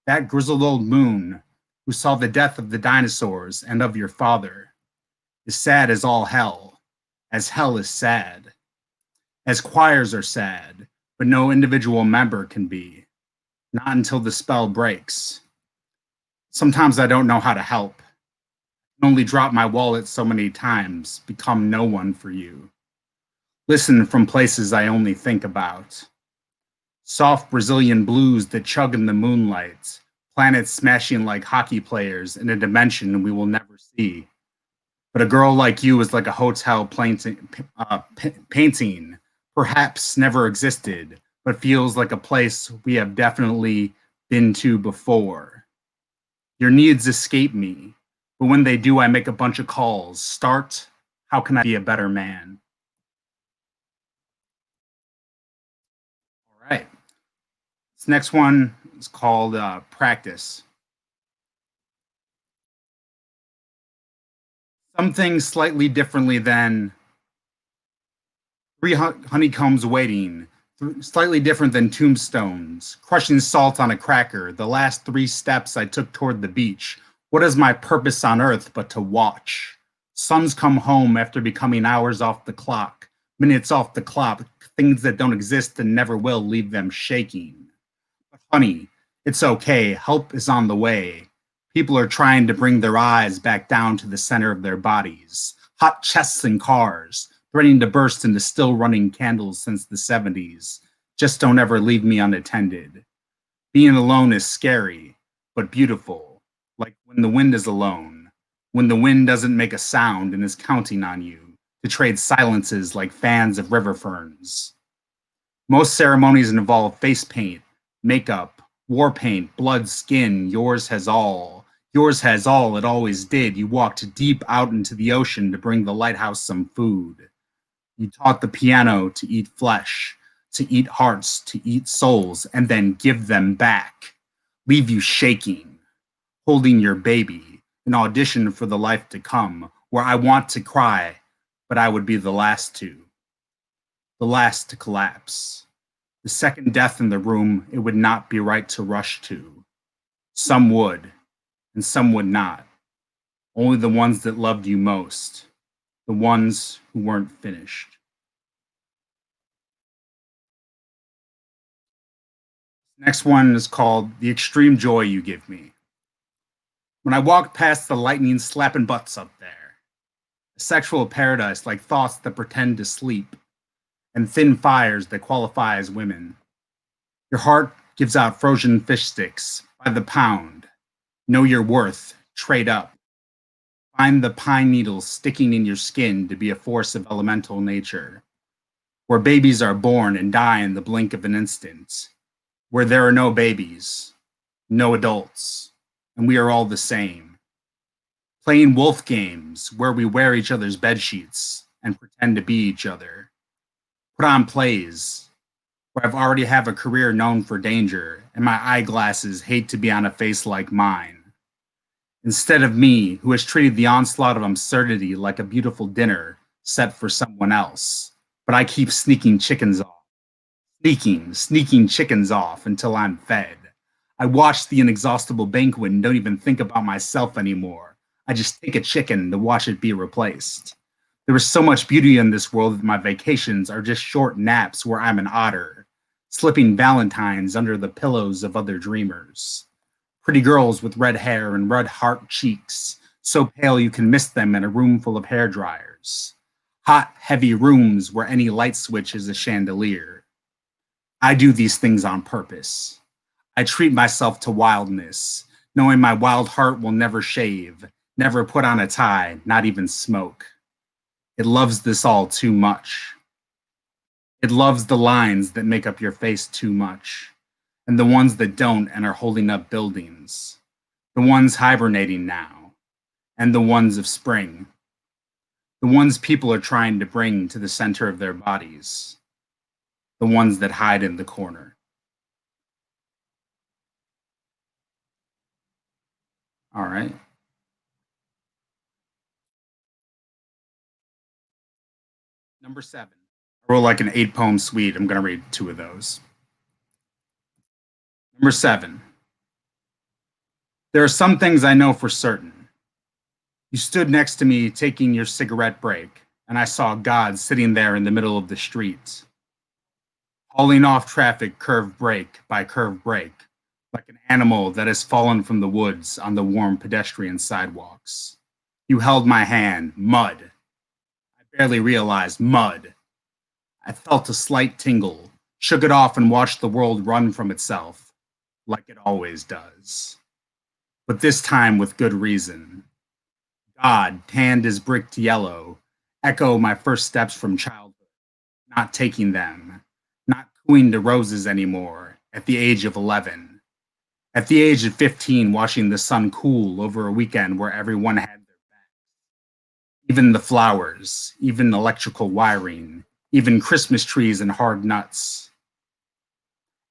That grizzled old moon, who saw the death of the dinosaurs and of your father, is sad as all hell, as hell is sad. As choirs are sad, but no individual member can be. Not until the spell breaks. Sometimes I don't know how to help. I can only drop my wallet so many times, become no one for you. Listen from places I only think about. Soft Brazilian blues that chug in the moonlight, planets smashing like hockey players in a dimension we will never see. But a girl like you is like a hotel painting, perhaps never existed, but feels like a place we have definitely been to before. Your needs escape me, but when they do, I make a bunch of calls. Start, how can I be a better man? All right. This next one is called Practice. Some things slightly differently than 3 honeycombs waiting, slightly different than tombstones, crushing salt on a cracker, the last 3 steps I took toward the beach. What is my purpose on earth but to watch? Suns come home after becoming hours off the clock, minutes off the clock, things that don't exist and never will leave them shaking. But honey, it's okay, help is on the way. People are trying to bring their eyes back down to the center of their bodies. Hot chests in cars, threatening to burst into still running candles since the 70s. Just don't ever leave me unattended. Being alone is scary, but beautiful. Like when the wind is alone. When the wind doesn't make a sound and is counting on you to trade silences like fans of river ferns. Most ceremonies involve face paint, makeup, war paint, blood, skin. Yours has all. Yours has all it always did. You walked deep out into the ocean to bring the lighthouse some food. You taught the piano to eat flesh, to eat hearts, to eat souls, and then give them back. Leave you shaking, holding your baby, an audition for the life to come, where I want to cry, but I would be the last to collapse. The second death in the room it would not be right to rush to. Some would, and some would not. Only the ones that loved you most, the ones who weren't finished. Next one is called The Extreme Joy You Give Me. When I walked past the lightning slapping butts up there, a sexual paradise like thoughts that pretend to sleep, and thin fires that qualify as women. Your heart gives out frozen fish sticks by the pound. Know your worth, trade up. Find the pine needles sticking in your skin to be a force of elemental nature. Where babies are born and die in the blink of an instant. Where there are no babies, no adults, and we are all the same. Playing wolf games where we wear each other's bed sheets and pretend to be each other. Put on plays where I've already have a career known for danger and my eyeglasses hate to be on a face like mine. Instead of me, who has treated the onslaught of absurdity like a beautiful dinner set for someone else, but I keep sneaking chickens off. Sneaking chickens off until I'm fed. I watch the inexhaustible banquet and don't even think about myself anymore. I just take a chicken to watch it be replaced. There is so much beauty in this world that my vacations are just short naps where I'm an otter, slipping valentines under the pillows of other dreamers. Pretty girls with red hair and red heart cheeks, so pale you can miss them in a room full of hair dryers. Hot, heavy rooms where any light switch is a chandelier. I do these things on purpose. I treat myself to wildness, knowing my wild heart will never shave, never put on a tie, not even smoke. It loves this all too much. It loves the lines that make up your face too much, and the ones that don't and are holding up buildings, the ones hibernating now, and the ones of spring, the ones people are trying to bring to the center of their bodies, the ones that hide in the corner. All right. Number 7. I wrote like an 8-poem suite. I'm going to read 2 of those. Number 7. There are some things I know for certain. You stood next to me taking your cigarette break, and I saw God sitting there in the middle of the street, hauling off traffic curve break by curve break, like an animal that has fallen from the woods on the warm pedestrian sidewalks. You held my hand, mud. I barely realized mud. I felt a slight tingle, shook it off and watched the world run from itself, like it always does. But this time with good reason. God, tanned as brick to yellow, echo my first steps from childhood, not taking them, not cooing to roses anymore at the age of 11. At the age of 15, watching the sun cool over a weekend where everyone had their back. Even the flowers, even electrical wiring, even Christmas trees and hard nuts.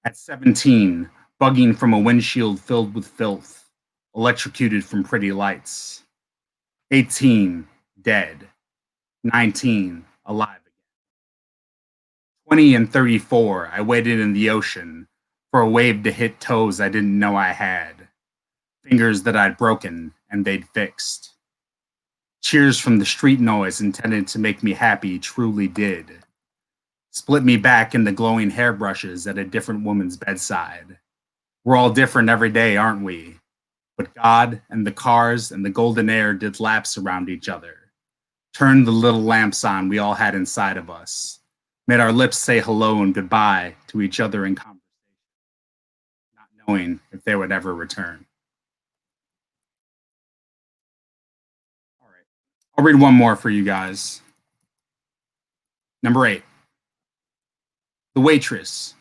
At 17, bugging from a windshield filled with filth, electrocuted from pretty lights. 18, dead. 19, alive again. 20 and 34, I waited in the ocean for a wave to hit toes I didn't know I had, fingers that I'd broken and they'd fixed. Cheers from the street noise intended to make me happy truly did. Split me back into glowing hairbrushes at a different woman's bedside. We're all different every day, aren't we? But God and the cars and the golden air did laps around each other, turned the little lamps on we all had inside of us, made our lips say hello and goodbye to each other in conversation, not knowing if they would ever return. All right, I'll read one more for you guys. Number 8. The waitress,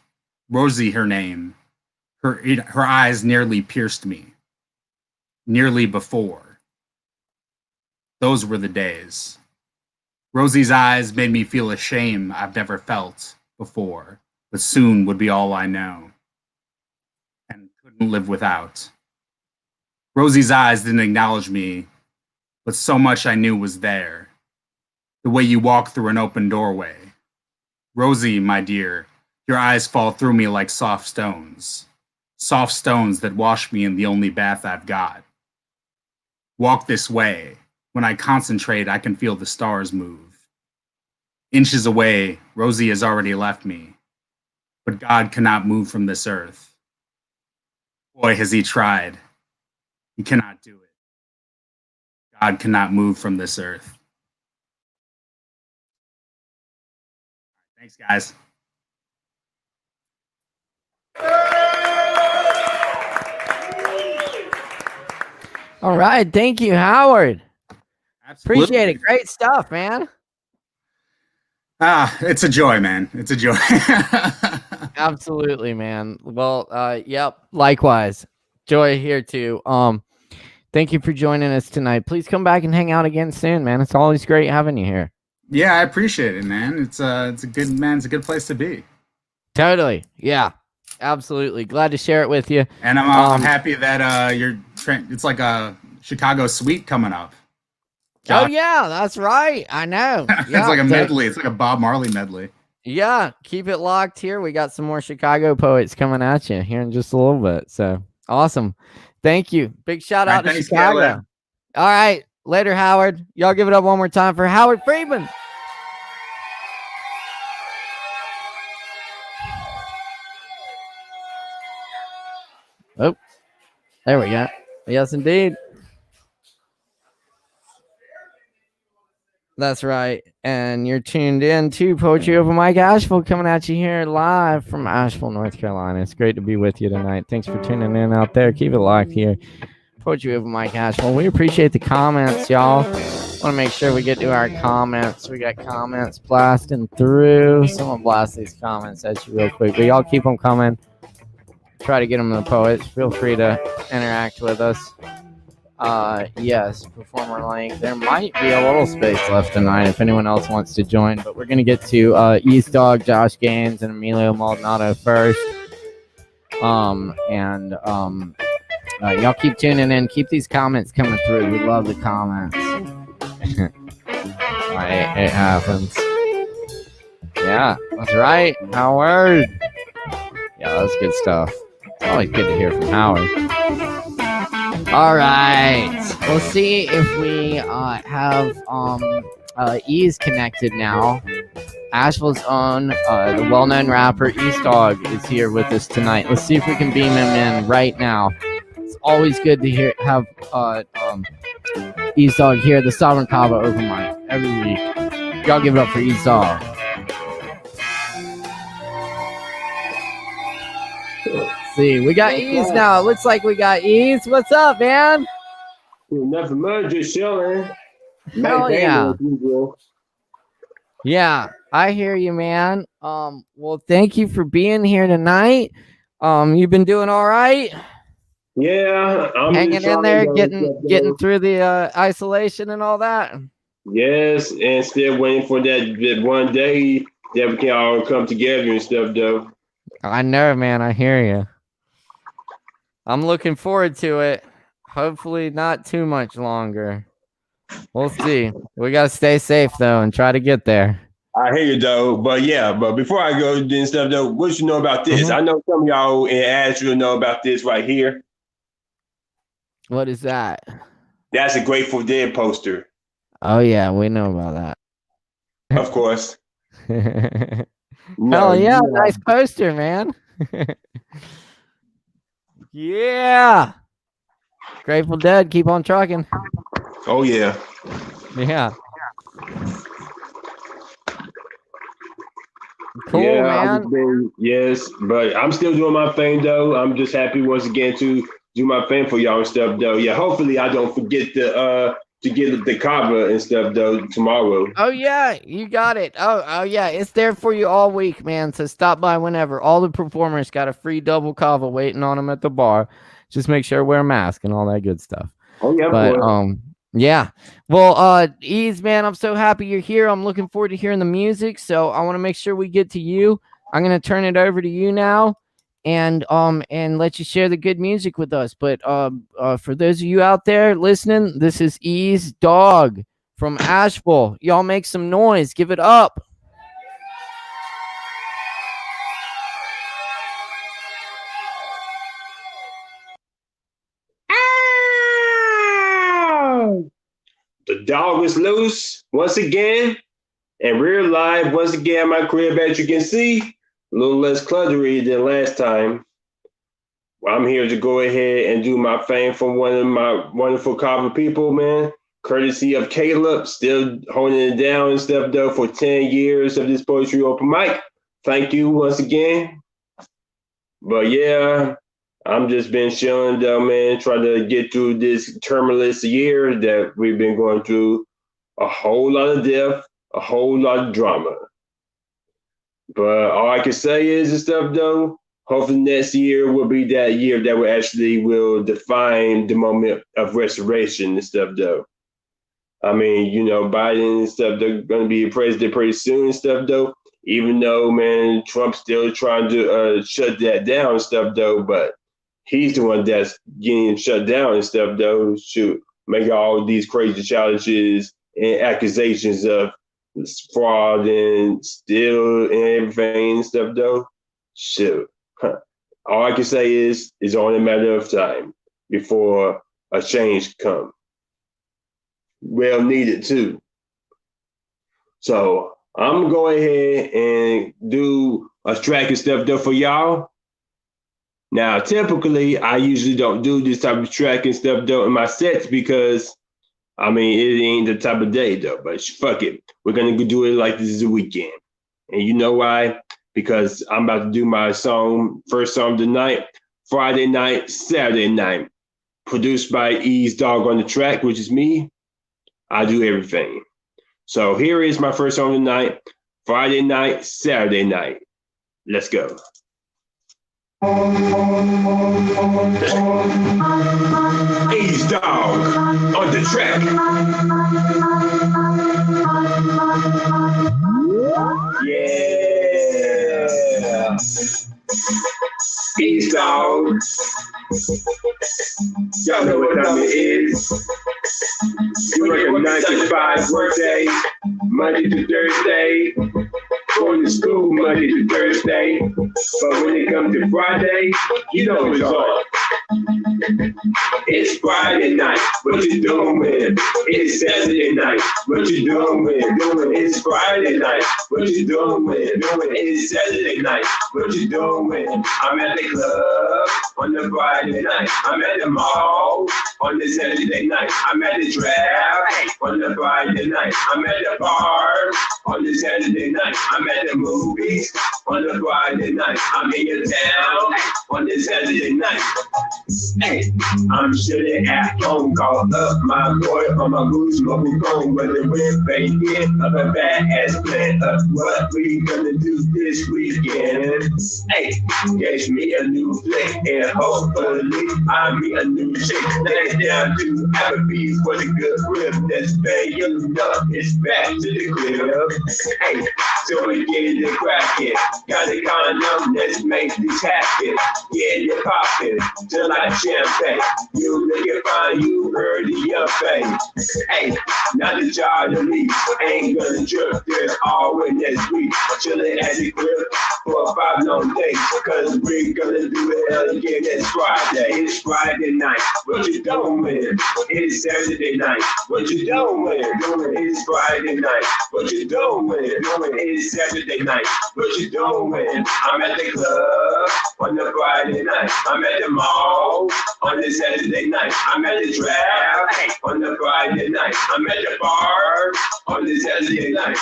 Rosie her name, her eyes nearly pierced me. Nearly before. Those were the days. Rosie's eyes made me feel a shame I've never felt before, but soon would be all I know, and couldn't live without. Rosie's eyes didn't acknowledge me, but so much I knew was there. The way you walk through an open doorway. Rosie, my dear, your eyes fall through me like soft stones that wash me in the only bath I've got. Walk this way. When I concentrate, I can feel the stars move. Inches away, Rosie has already left me, but God cannot move from this earth. Boy, has he tried. He cannot do it. God cannot move from this earth. Thanks, guys. All right. Thank you, Howard. Absolutely. Appreciate it. Great stuff, man. It's a joy, man. It's a joy. Absolutely, man. Well, yep. Likewise. Joy here too. Thank you for joining us tonight. Please come back and hang out again soon, man. It's always great having you here. Yeah, I appreciate it, man. It's a good place to be. Totally. Yeah. Absolutely. Glad to share it with you. And I'm happy that it's like a Chicago suite coming up. Oh yeah, that's right. I know. Yeah, it's like a medley. It's like a Bob Marley medley. Yeah, keep it locked here. We got some more Chicago poets coming at you here in just a little bit. So awesome. Thank you. Big shout out to Chicago. Caleb. All right. Later, Howard. Y'all give it up one more time for Howard Friedman. Oh, there we go. Yes, indeed. That's right. And you're tuned in to Poetry Open Mic Asheville, coming at you here live from Asheville, North Carolina. It's great to be with you tonight. Thanks for tuning in out there. Keep it locked here. Poetry Open Mic Asheville. We appreciate the comments, y'all. Want to make sure we get to our comments. We got comments blasting through. Someone blast these comments at you real quick. But y'all keep them coming. Try to get them to the poets. Feel free to interact with us. Yes, performer link. There might be a little space left tonight if anyone else wants to join, but we're going to get to East Dog, Josh Gaines, and Emilio Maldonado first. Y'all keep tuning in. Keep these comments coming through. We love the comments. Right, it happens. Yeah, that's right, Howard. Yeah, that's good stuff. It's always good to hear from Howard. All right, we'll see if we have Ease connected now. Asheville's own, the well-known rapper East Dog is here with us tonight. Let's see if we can beam him in right now. It's always good to have East Dog here, the Sovereign Kava open mic every week. Y'all give it up for East Dog. See, we got Ease now. It looks like we got Ease. What's up, man? Nothing much, just chilling. Hell yeah. Yeah, I hear you, man. Well, thank you for being here tonight. You've been doing all right? Yeah, I'm hanging in there, getting through the isolation and all that. Yes, and still waiting for that one day that we can all come together and stuff, though. I know, man. I hear you. I'm looking forward to it. Hopefully not too much longer. We'll see. We got to stay safe, though, and try to get there. I hear you, though. But before I go and stuff, though, what you know about this? Mm-hmm. I know some of y'all in Asheville know about this right here. What is that? That's a Grateful Dead poster. Oh, yeah. We know about that. Of course. Hell yeah. Nice poster, man. Yeah. Grateful Dead, keep on trucking. Oh yeah. Yeah. Cool, Yeah, man. yes, but I'm still doing my thing though. I'm just happy once again to do my thing for y'all and stuff though. Yeah, hopefully I don't forget to get the Kava and stuff though tomorrow. Oh yeah, you got it. Oh yeah, it's there for you all week, man. So stop by whenever. All the performers got a free double Kava waiting on them at the bar. Just make sure to wear a mask and all that good stuff. Oh yeah, But boy. yeah. Well, Ease, man, I'm so happy you're here. I'm looking forward to hearing the music. So I want to make sure we get to you. I'm gonna turn it over to you now and let you share the good music with us. But for those of you out there listening, this is Ease Dog from Asheville. Y'all make some noise. Give it up. The dog is loose once again, and we're live once again at my crib, as you can see. A little less cluttery than last time. I'm here to go ahead and do my thing for one of my wonderful Kava people, man. Courtesy of Caleb, still holding it down and stuff though for 10 years of this poetry open mic. Thank you once again. But yeah, I'm just been chilling though, man, trying to get through this tumultuous year that we've been going through. A whole lot of death, a whole lot of drama. But all I can say is and stuff though, hopefully next year will be that year that will define the moment of restoration and stuff though. I mean, you know, Biden and stuff, they're going to be president pretty soon and stuff though. Even though, man, Trump's still trying to shut that down and stuff though, but he's the one that's getting shut down and stuff though. Shoot, make all these crazy challenges and accusations of fraud and steal and everything and stuff though. Shoot. All I can say is it's only a matter of time before a change comes. Well needed too. So I'm gonna go ahead and do a track and stuff though for y'all. Now, typically, I usually don't do this type of track and stuff though in my sets because, I mean, it ain't the type of day though. But fuck it, we're gonna do it like this is a weekend, and you know why? Because I'm about to do my first song of the night, Friday night, Saturday night, produced by Ease Dog on the track, which is me. I do everything. So here is my first song of the night, Friday night, Saturday night. Let's go. Ease Dog on the track. Yeah. Ease Dog. Y'all know what time it is. You work a 9 to 5 work day, Monday to Thursday. Going to school Monday to Thursday. But when it comes to Friday, you know it's on. It's Friday night, what you doing? It's Saturday night, what you doing? It's Friday night, what you doing? It's Saturday night, what you doing? I'm at the club on the Friday night. I'm at the mall on the Saturday night. I'm at the draft on the Friday night. I'm at the bar on the Saturday night. I'm at the movies on the Friday night. I'm in your town on the Saturday night. Hey, I'm sitting at home, call up my boy on my goose mobile phone, whether we're thinking of a bad-ass plan of what we gonna do this weekend. Hey, catch me a new flick and hopefully I'll meet a new chick. Thanks down to Applebee's for the good rib that's paying up. It's back to the crib. Hey, so we get it cracking. Got a condom, let's make this happen. Get it poppin', just like champagne. You looking fine, you heard of your face. Hey, now that y'all to leave, ain't gonna jerk this all in next week. Chillin' at the crib for 5 long days, cause we're gonna do it again. It's Friday, it's Friday night. What you doing? It's Saturday night. What you doing? It's Friday night. What you doing? It's Saturday night. What you doing? I'm at the club on the Friday night. I'm at the mall on the Saturday night. I'm at the trap on the Friday night. I'm at the bar on the Saturday night.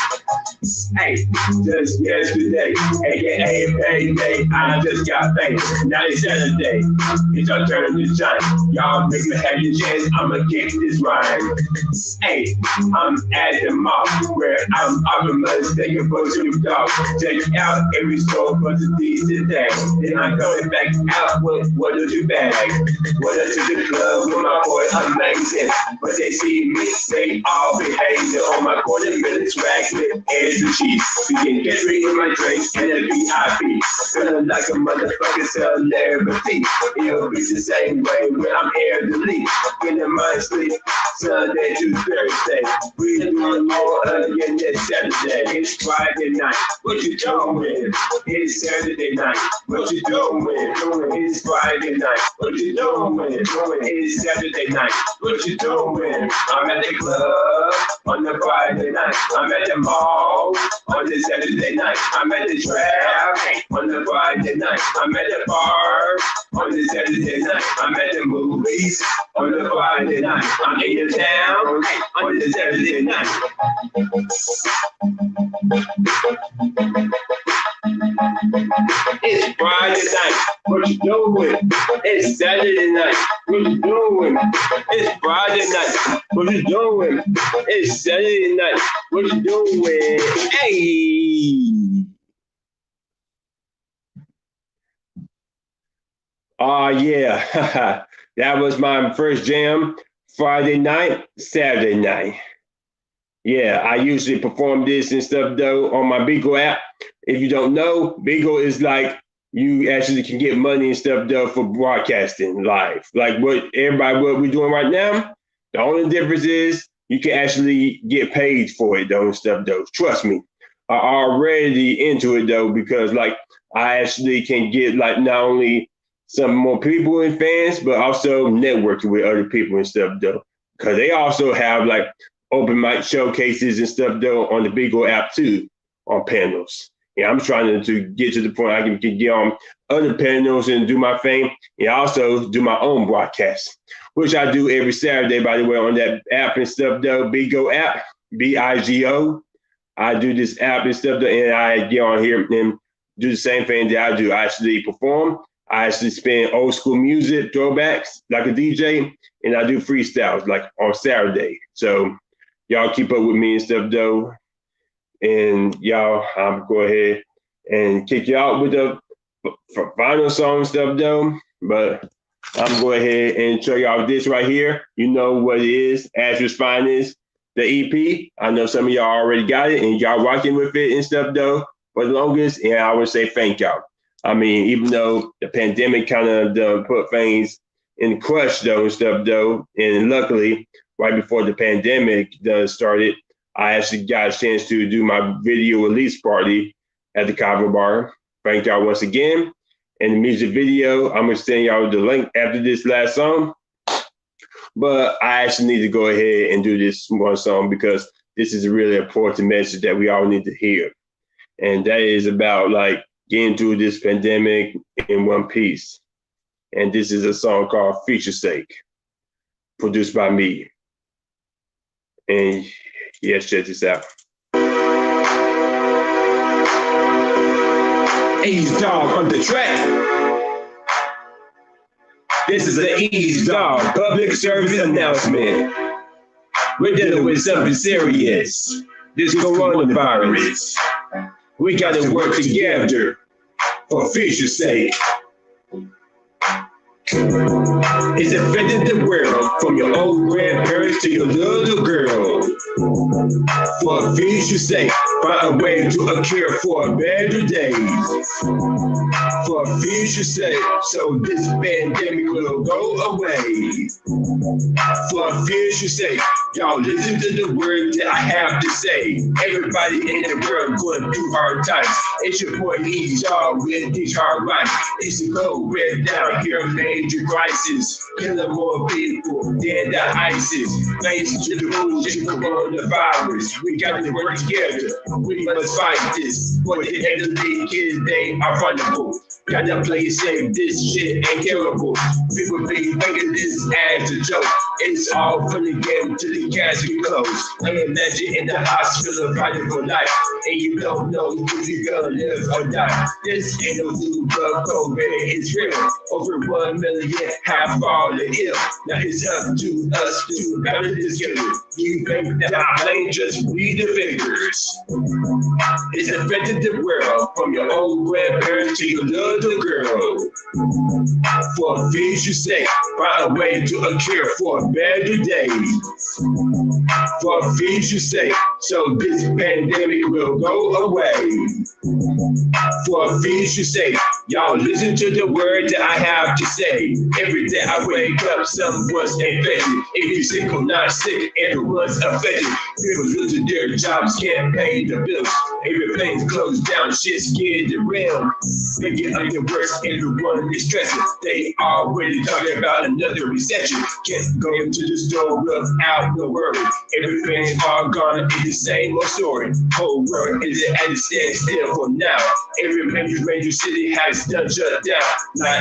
Hey, just yesterday, aka payday, I just got paid. Now it's Saturday, it's our turn to shine. Y'all make me have your chance, I'ma kick this rhyme. Hey, I'm at the mall where I'm offering money, taking for Snoop Dogg. Check out every store for the decent day. Then I'm coming back out with what do you bag? What to the club with my boy amazing. But they see me, they all behaving on my quarter minute swag with eggs and cheese. We can get free in my drinks and a VIP. Feeling like a motherfucking celebrity. It'll be the same way when I'm here to leave. Getting my sleep Sunday to Thursday. We doing more again this Saturday. It's Friday night. What you doing? It's Saturday night. What you doing? It's Friday night. What you doing? It's Saturday night. What you doing? I'm at the club on the Friday night. I'm at the mall on the Saturday night. I'm at the trap on the Friday night. I'm at the bar on the Saturday night. I'm at the movies on the Friday night. I'm in the town on the Saturday night. It's Friday night. What you doing? It's Saturday night. What you doing? It's Friday night. What you doing? It's Saturday night. What you doing? Hey. Oh yeah. That was my first jam. Friday night, Saturday night. Yeah, I usually perform this and stuff though on my Beagle app. If you don't know, Beagle is like you actually can get money and stuff though for broadcasting live. Like what we're doing right now. The only difference is you can actually get paid for it though and stuff though. Trust me, I'm already into it though because like I actually can get like not only some more people and fans, but also networking with other people and stuff though. Because they also have like open mic showcases and stuff though on the Beagle app too, on panels. Yeah, I'm trying to get to the point I can get on other panels and do my thing, and also do my own broadcast, which I do every Saturday, by the way, on that app and stuff though, Bigo app, BIGO. I do this app and stuff though, and I get on here and do the same thing that I do. I actually perform. I actually spin old school music, throwbacks, like a DJ, and I do freestyles like on Saturday. So y'all keep up with me and stuff though. And y'all, I'm go ahead and kick you out with the final song and stuff though. But I'm go ahead and show y'all this right here. You know what it is, ASHEVILLE's Finest, the EP. I know some of y'all already got it and y'all rocking with it and stuff though for the longest. And I would say thank y'all. I mean, even though the pandemic kind of put things in crush though and stuff though, and luckily right before the pandemic started, I actually got a chance to do my video release party at the Kava bar. Thank y'all once again. And the music video, I'm gonna send y'all the link after this last song. But I actually need to go ahead and do this one song because this is a really important message that we all need to hear. And that is about like getting through this pandemic in one piece. And this is a song called Future Sake, produced by me. And yes, check this out. Ease Dog on the track. This is an Ease Dog public service announcement. We're dealing with something serious. This coronavirus. We got to work together for future sake. It's affecting the world, from your old grandparents to your little girl. For future sake, find a way to a cure for better days. For future sake, so this pandemic will go away. For future sake, y'all listen to the words that I have to say. Everybody in the world going through hard times. It's your boy Ease Dog with these hard rhymes. It's a go red down here, major crisis. Killing more people than the ISIS. Thanks to the bullshit coronavirus. We got to work together. We must fight this. For the elderly kids, they are vulnerable. Gotta play it safe, this shit ain't terrible. People be thinking this as a joke. It's all funny game till the casket close. I imagine in the hospital fighting for life, and you don't know if you're gonna live or die. This ain't no new drug COVID, it's real. Over 1 million have fallen ill. Now it's up to us to battle this together. You think that I blame just read the figures. It's affected the world, from your old grandparents to your little girl. For future sake, find a way to a cure for better days. For future sake, so this pandemic will go away. For future sake, y'all listen to the words that I have to say. Every day I wake up, someone's infected. If you're sick or not sick, everyone's affected. People losing their jobs, can't pay the bills. Everything's closed down, shit's getting real. Make it under worse, everyone is stressing. They already talking about another recession. Can't go into the store without no worry. Everything's all gone, it's the same old story. Whole world is at a standstill for now. Every major city has done shut down.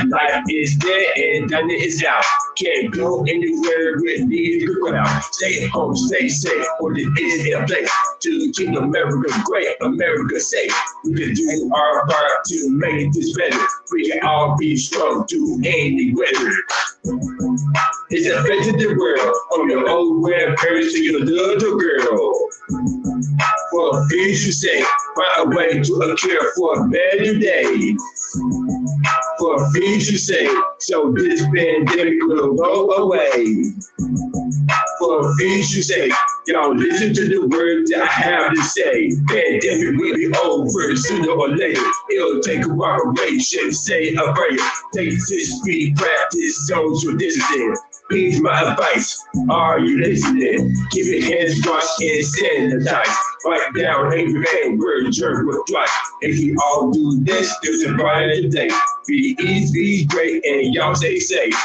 Life is dead and done is out. Can't go anywhere with these crowd. Stay home, stay safe, or there is a place to keep America great, America safe. We can do our part to make this better. We can all be strong to any weather. It's affected the world, from your old grandparents to your little girl. For future sake, find a way to a cure for better days. For future sake, so this pandemic will go away. For future sake, y'all listen to the words I have to say. Pandemic will be over sooner or later. It'll take a cooperation, say a prayer. Take 6 feet, practice social distancing. Here's my advice. Are you listening? Keep your hands washed and sanitized. Write down everything word jerk with twice. If you all do this, there's a brighter day. Be easy, be great, and y'all stay safe.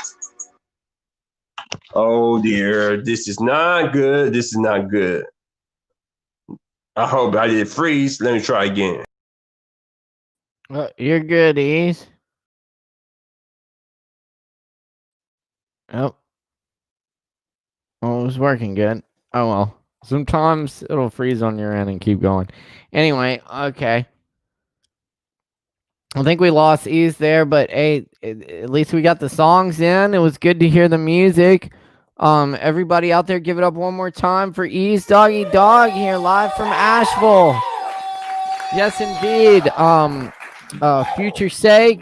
Oh dear, this is not good. This is not good. I hope I did freeze. Let me try again. You're good, Ease. Oh. Well, it was working good. Oh well. Sometimes it'll freeze on your end and keep going. Anyway, okay. I think we lost Ease there, but hey, at least we got the songs in. It was good to hear the music. Everybody out there, give it up one more time for Ease Doggy Dog here live from Asheville. Yes, indeed. Future Sake,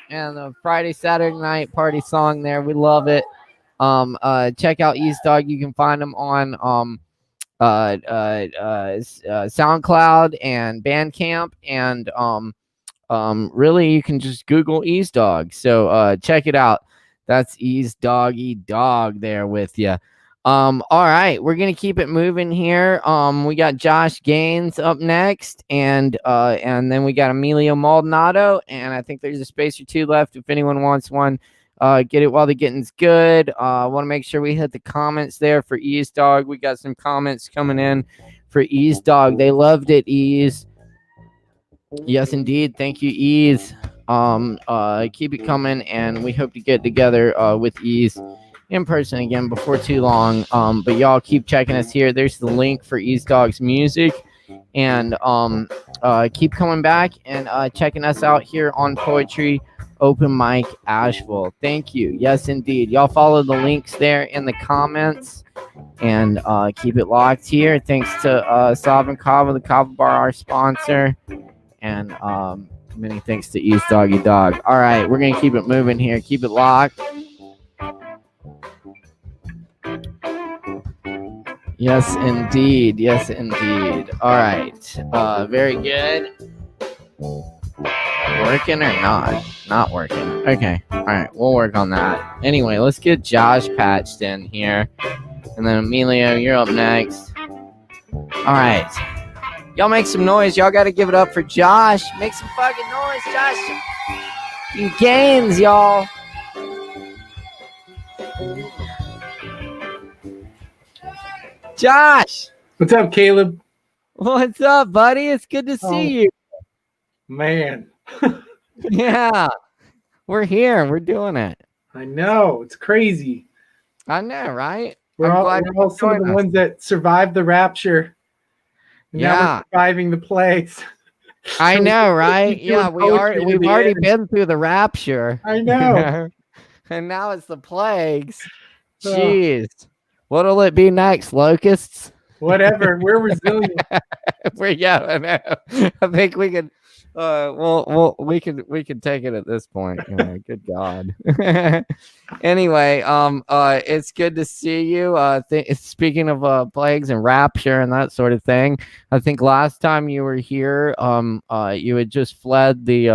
and the Friday, Saturday night party song there. We love it. Check out Ease Dog. You can find them on SoundCloud and Bandcamp, and really you can just Google Ease Dog. So check it out. That's Ease Doggy Dog there with you. All right, we're gonna keep it moving here. We got Josh Gaines up next, and then we got Emilio Maldonado, and I think there's a space or two left if anyone wants one. Get it while the getting's good. Want to make sure we hit the comments there for Ease Dog. We got some comments coming in for Ease Dog. They loved it, Ease. Yes, indeed. Thank you, Ease. Keep it coming, and we hope to get together with Ease in person again before too long. But y'all keep checking us here. There's the link for Ease Dog's music, and keep coming back and checking us out here on Poetry Open Mic Asheville. Thank you. Yes, indeed. Y'all follow the links there in the comments, and keep it locked here. Thanks to Sovereign Kava, the Kava Bar, our sponsor, and many thanks to East Doggy Dog. All right, we're gonna keep it moving here. Keep it locked. Yes, indeed. Yes, indeed. All right. Very good. Working or not? Not working. Okay. All right. We'll work on that. Anyway, let's get Josh patched in here. And then Emilio, you're up next. All right. Y'all make some noise. Y'all got to give it up for Josh. Make some fucking noise, Josh. You gains, y'all. Josh. What's up, Caleb? What's up, buddy? It's good to see you. Man. Yeah, we're here. We're doing it. I know. It's crazy. I know, right? We're I'm all, glad we're you all some of joined the us. ones that survived the rapture. And now Yeah. we're surviving the plagues. I So know, we're right? doing Yeah, poetry to we've the already end. been through the rapture. I know. And now it's the plagues. Oh. Jeez. What'll it be next? Locusts? Whatever. We're resilient. I know. I think we could we could take it at this point. Good God. Anyway, it's good to see you. Speaking of plagues and rapture and that sort of thing, I think last time you were here, you had just fled the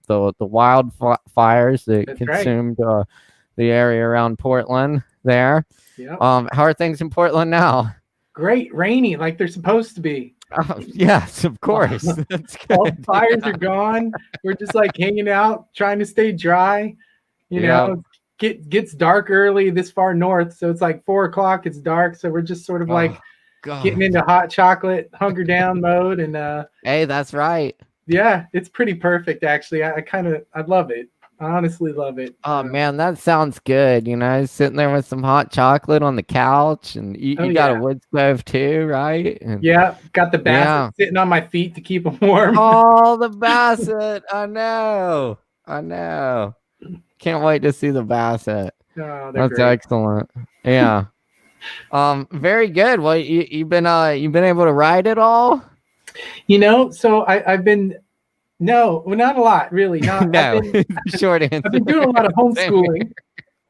wildfires that That's consumed the area around Portland there. Yep. How are things in Portland now? Great. Rainy like they're supposed to be. Yes, of course. That's All the good. fires are gone. We're just like hanging out, trying to stay dry. You know, gets dark early this far north. So it's like 4 o'clock. It's dark. So we're just sort of like getting into hot chocolate, hunger down mode. And hey, that's right. Yeah, it's pretty perfect actually. I love it. I honestly love it. Oh man, that sounds good. Sitting there with some hot chocolate on the couch, and you got a wood stove too, right? And, yeah, got the basset sitting on my feet to keep them warm. Oh, the basset! I know. Can't wait to see the basset. Oh, that's great. excellent. Yeah. Very good. Well, you've been able to ride it all. So I've been. No, well, not a lot, really. Not no. Short answer. I've been doing a lot of homeschooling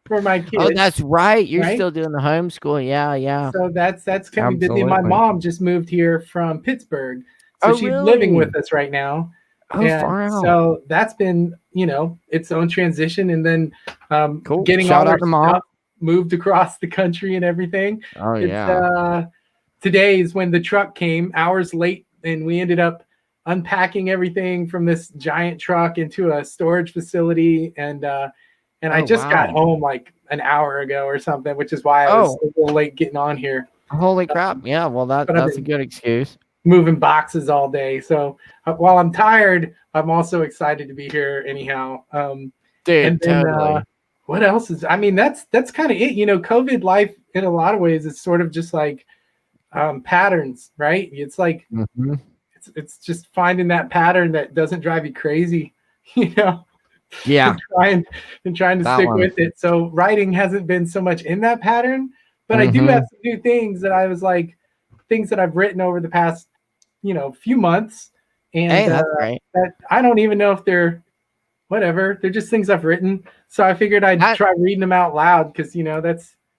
for my kids. Oh, that's right. You're still doing the homeschool. Yeah. So that's coming busy. My mom just moved here from Pittsburgh, so she's really? living with us right now. Oh, far out. So that's been its own transition, and then cool. Getting Shout all out our to mom. stuff moved across the country and everything. Oh yeah. Today is when the truck came, hours late, and we ended up unpacking everything from this giant truck into a storage facility, and I just got home like an hour ago or something, which is why I was a little late getting on here. Holy crap. Yeah, well that's a good excuse. Moving boxes all day. So while I'm tired, I'm also excited to be here anyhow. Dude, and then, totally. What else is that's kind of it. COVID life in a lot of ways is sort of just like patterns, right? It's like it's just finding that pattern that doesn't drive you crazy, Yeah. and trying to stick with it. So writing hasn't been so much in that pattern, but I do have some new things that I was like, things that I've written over the past, few months. And that's great. That I don't even know if they're whatever. They're just things I've written. So I figured I'd try reading them out loud because,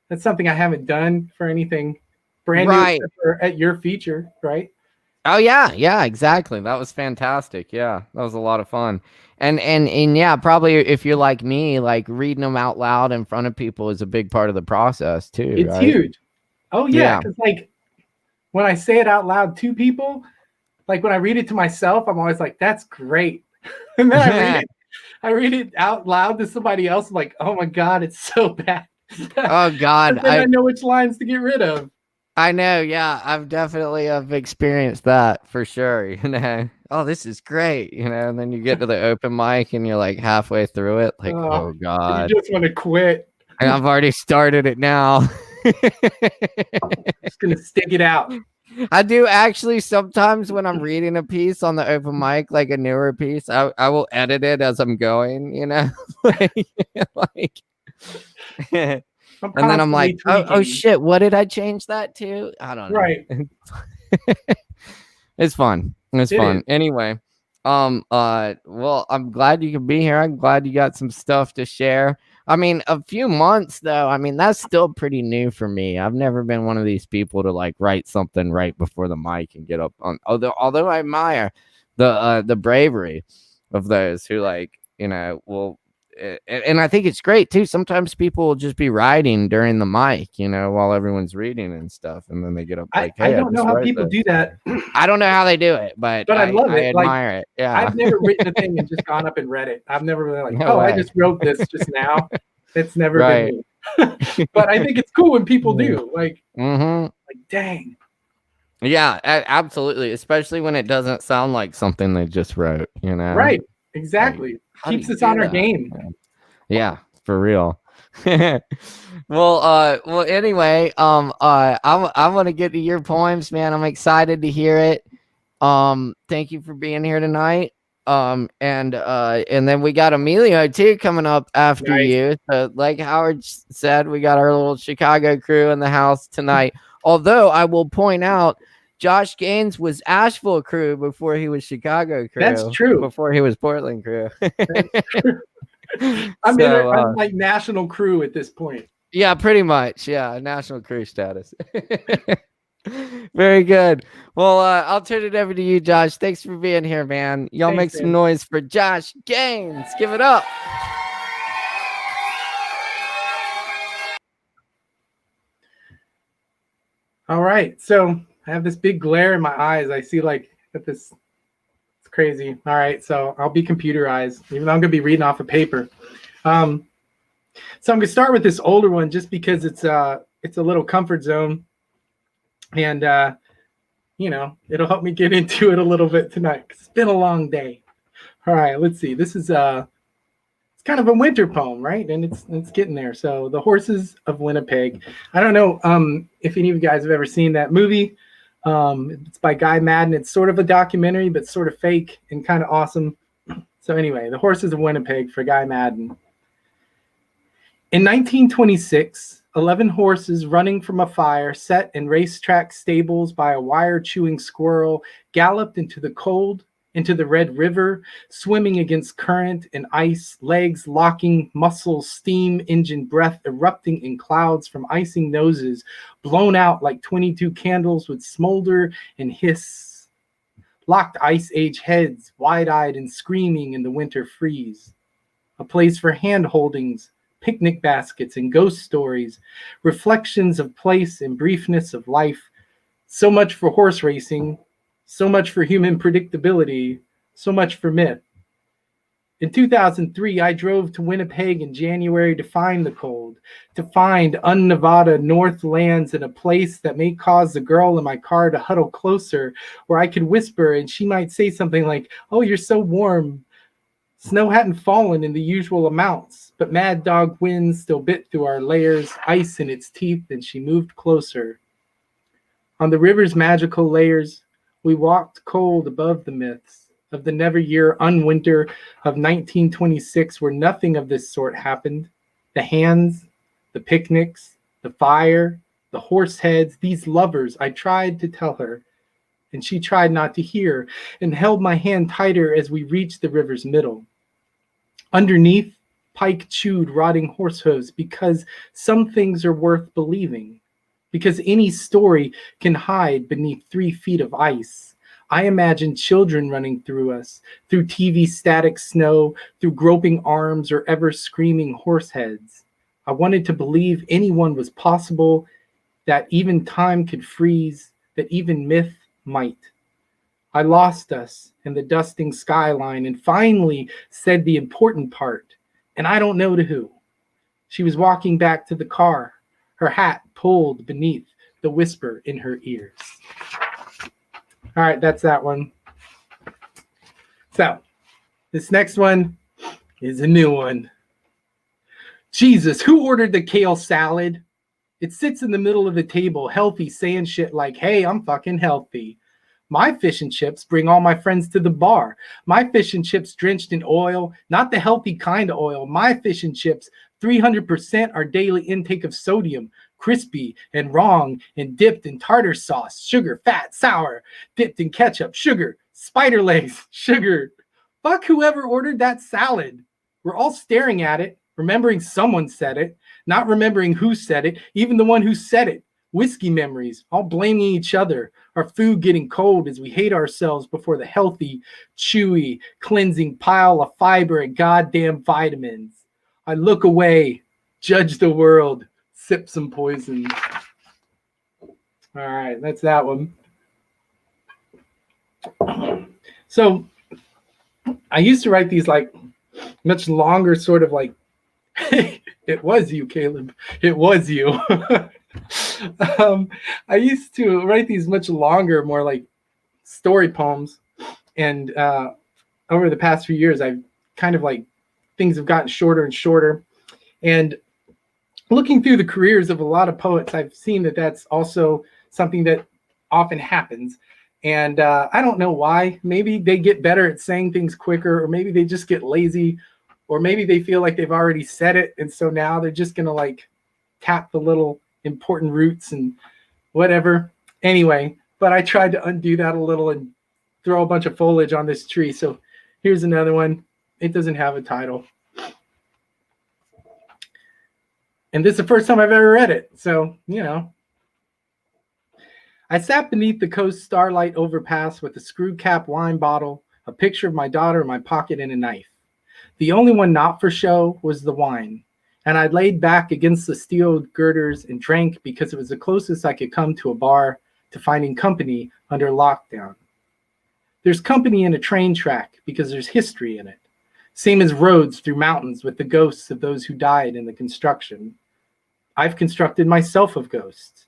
that's something I haven't done for anything brand new except for at your feature, right? Oh yeah, exactly. That was fantastic. Yeah, that was a lot of fun. And yeah, probably if you're like me, like reading them out loud in front of people is a big part of the process too. It's right? huge. Oh yeah, because like when I say it out loud to people, like when I read it to myself, I'm always like, "That's great," and then I read it out loud to somebody else. I'm like, "Oh my god, it's so bad." Oh god, I know which lines to get rid of. I know, yeah, I've definitely experienced that for sure. Oh, this is great, and then you get to the open mic and you're like halfway through it, like, oh god, you just want to quit. And I've already started it now. Just gonna stick it out. I do actually sometimes when I'm reading a piece on the open mic, like a newer piece, I will edit it as I'm going, like and then I'm like, oh shit, what did I change that to? I don't know. Right. It's fun. It's fun. Is. Anyway, well, I'm glad you could be here. I'm glad you got some stuff to share. I mean, a few months though. I mean, that's still pretty new for me. I've never been one of these people to like write something right before the mic and get up on. Although I admire the bravery of those who like will. And I think it's great too. Sometimes people will just be writing during the mic, while everyone's reading and stuff, and then they get up like, "Hey, I don't know how people do that. I don't know how they do it, but I love it. I admire it. Yeah, I've never written a thing and just gone up and read it. I've never really like, No way. I just wrote this just now. It's never been me. But I think it's cool when people do. Like, like, dang. Yeah, absolutely. Especially when it doesn't sound like something they just wrote. Right. Exactly. How do Keeps you us do on our that, game. man? Yeah, for real. Well, anyway, I'm gonna get to your poems, man. I'm excited to hear it. Thank you for being here tonight. And then we got Emilio too coming up after Nice. you. So, like Howard said, we got our little Chicago crew in the house tonight. Although I will point out, Josh Gaines was Asheville crew before he was Chicago crew. That's true. Before he was Portland crew. I'm So, I'm like national crew at this point. yeah, pretty much. Yeah, national crew status. Very good. Well, I'll turn it over to you, Josh. Thanks for being here, man. Y'all make Thanks, some man. noise for Josh Gaines. Give it up. All right. So I have this big glare in my eyes. I see like that this. It's crazy. All right. So I'll be computerized, even though I'm going to be reading off a paper. So I'm going to start with this older one just because it's a little comfort zone. And, it'll help me get into it a little bit tonight. It's been a long day. All right. Let's see. This is it's kind of a winter poem, right? And it's getting there. So The Horses of Winnipeg. I don't know if any of you guys have ever seen that movie. It's by Guy Madden. It's sort of a documentary, but sort of fake and kind of awesome. So anyway, The Horses of Winnipeg for Guy Madden. In 1926, 11 horses running from a fire set in racetrack stables by a wire-chewing squirrel galloped into the cold, into the Red River, swimming against current and ice, legs locking, muscles, steam, engine breath erupting in clouds from icing noses, blown out like 22 candles would smolder and hiss. Locked ice age heads, wide-eyed and screaming in the winter freeze. A place for hand-holdings, picnic baskets and ghost stories, reflections of place and briefness of life. So much for horse racing, so much for human predictability, so much for myth. In 2003, I drove to Winnipeg in January to find the cold, to find un-Nevada North lands in a place that may cause the girl in my car to huddle closer, where I could whisper and she might say something like, "Oh, you're so warm." Snow hadn't fallen in the usual amounts, but Mad Dog winds still bit through our layers, ice in its teeth, and she moved closer. On the river's magical layers, we walked cold above the myths of the never-year unwinter of 1926, where nothing of this sort happened. The hands, the picnics, the fire, the horse heads, these lovers, I tried to tell her, and she tried not to hear, and held my hand tighter as we reached the river's middle. Underneath, Pike chewed rotting horse hooves, because some things are worth believing, because any story can hide beneath 3 feet of ice. I imagined children running through us, through TV static snow, through groping arms or ever screaming horse heads. I wanted to believe anyone was possible, that even time could freeze, that even myth might. I lost us in the dusting skyline and finally said the important part, and I don't know to who. She was walking back to the car, her hat pulled beneath the whisper in her ears. All right, that's that one. So, this next one is a new one. Jesus, who ordered the kale salad? It sits in the middle of the table, healthy, saying shit like, "Hey, I'm fucking healthy. My fish and chips bring all my friends to the bar. My fish and chips drenched in oil, not the healthy kind of oil. My fish and chips, 300% our daily intake of sodium, crispy and wrong and dipped in tartar sauce, sugar, fat, sour, dipped in ketchup, sugar, spider legs, sugar." Fuck whoever ordered that salad. We're all staring at it, remembering someone said it, not remembering who said it, even the one who said it. Whiskey memories, all blaming each other. Our food getting cold as we hate ourselves before the healthy, chewy, cleansing pile of fiber and goddamn vitamins. I look away, judge the world, sip some poison. All right, that's that one. So I used to write these like much longer, sort of like, it was you, Caleb. It was you. I used to write these much longer, more like story poems. And over the past few years, I've kind of like things have gotten shorter and shorter. And looking through the careers of a lot of poets, I've seen that that's also something that often happens. And I don't know why. Maybe they get better at saying things quicker, or maybe they just get lazy, or maybe they feel like they've already said it. And so now they're just going to like tap the little important roots and whatever. Anyway, but I tried to undo that a little and throw a bunch of foliage on this tree. So here's another one. It doesn't have a title. And this is the first time I've ever read it. So, you know. I sat beneath the coast starlight overpass with a screw cap wine bottle, a picture of my daughter in my pocket, and a knife. The only one not for show was the wine, and I laid back against the steel girders and drank because it was the closest I could come to a bar, to finding company under lockdown. There's company in a train track because there's history in it, same as roads through mountains with the ghosts of those who died in the construction. I've constructed myself of ghosts.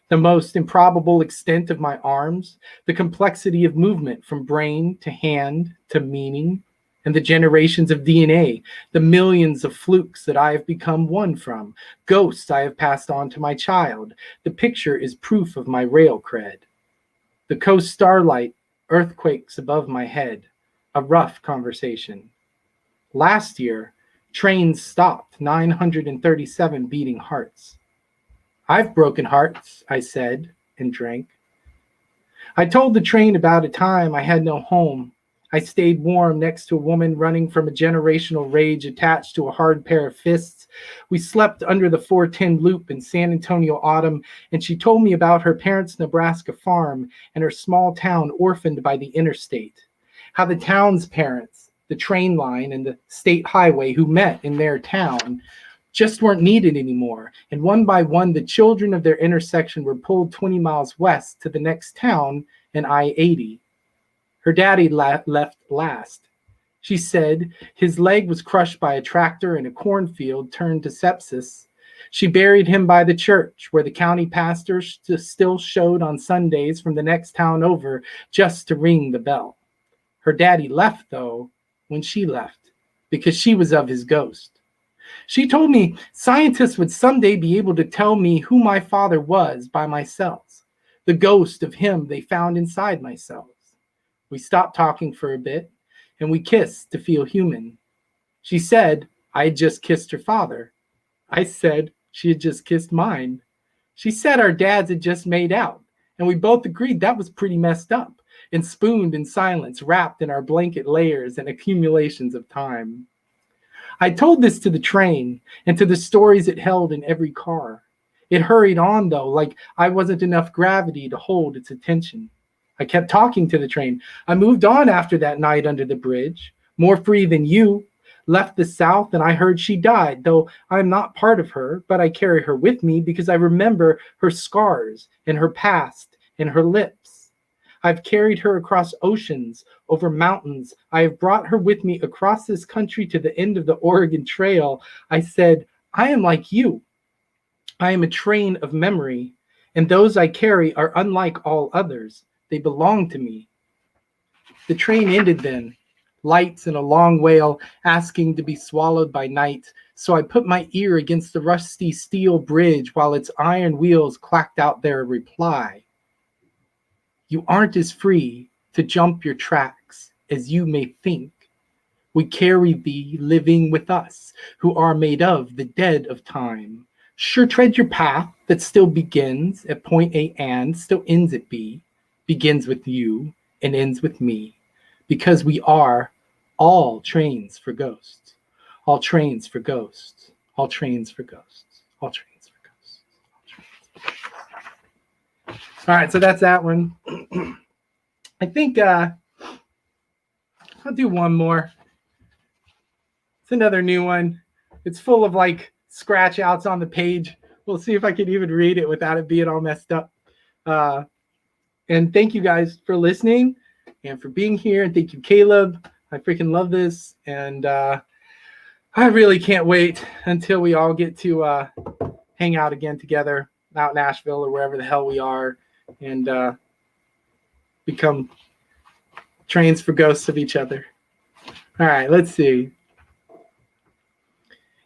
The most improbable extent of my arms, the complexity of movement from brain to hand to meaning, and the generations of DNA, the millions of flukes that I have become one from, ghosts I have passed on to my child. The picture is proof of my rail cred. The coast starlight, earthquakes above my head, a rough conversation. Last year, trains stopped 937 beating hearts. I've broken hearts, I said, and drank. I told the train about a time I had no home. I stayed warm next to a woman running from a generational rage attached to a hard pair of fists. We slept under the 410 loop in San Antonio autumn, and she told me about her parents' Nebraska farm and her small town orphaned by the interstate. How the town's parents, the train line, and the state highway who met in their town just weren't needed anymore, and one by one the children of their intersection were pulled 20 miles west to the next town in I-80. Her daddy left last. She said his leg was crushed by a tractor in a cornfield turned to sepsis. She buried him by the church where the county pastor still showed on Sundays from the next town over just to ring the bell. Her daddy left, though, when she left, because she was of his ghost. She told me scientists would someday be able to tell me who my father was by my cells, the ghost of him they found inside my cells. We stopped talking for a bit, and we kissed to feel human. She said I had just kissed her father. I said she had just kissed mine. She said our dads had just made out, and we both agreed that was pretty messed up, and spooned in silence, wrapped in our blanket layers and accumulations of time. I told this to the train and to the stories it held in every car. It hurried on, though, like I wasn't enough gravity to hold its attention. I kept talking to the train. I moved on after that night under the bridge, more free than you. Left the South, and I heard she died, though I'm not part of her, but I carry her with me because I remember her scars and her past and her lips. I've carried her across oceans, over mountains. I have brought her with me across this country to the end of the Oregon Trail. I said, I am like you. I am a train of memory, and those I carry are unlike all others. They belong to me. The train ended then, lights and a long wail asking to be swallowed by night. So I put my ear against the rusty steel bridge while its iron wheels clacked out their reply. You aren't as free to jump your tracks as you may think. We carry thee living with us, who are made of the dead of time. Sure tread your path that still begins at point A and still ends at B, begins with you and ends with me, because we are all trains for ghosts, all trains for ghosts, all trains for ghosts, all trains for ghosts, all trains for ghosts. All right, so that's that one. I think I'll do one more. It's another new one. It's full of like scratch outs on the page. We'll see if I can even read it without it being all messed up. And thank you guys for listening and for being here. And thank you, Caleb. I freaking love this. And I really can't wait until we all get to hang out again together out in Asheville or wherever the hell we are, and become trains for ghosts of each other. All right, let's see.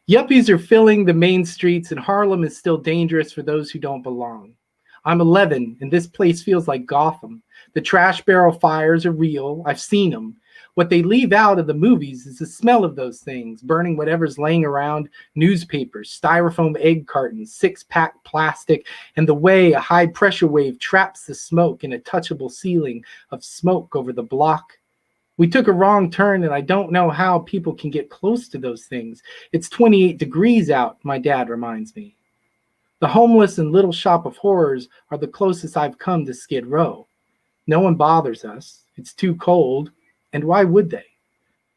Yuppies are filling the main streets, and Harlem is still dangerous for those who don't belong. I'm 11, and this place feels like Gotham. The trash barrel fires are real. I've seen them. What they leave out of the movies is the smell of those things, burning whatever's laying around, newspapers, styrofoam egg cartons, six-pack plastic, and the way a high-pressure wave traps the smoke in a touchable ceiling of smoke over the block. We took a wrong turn, and I don't know how people can get close to those things. It's 28 degrees out, my dad reminds me. The homeless and Little Shop of Horrors are the closest I've come to Skid Row. No one bothers us. It's too cold, and why would they?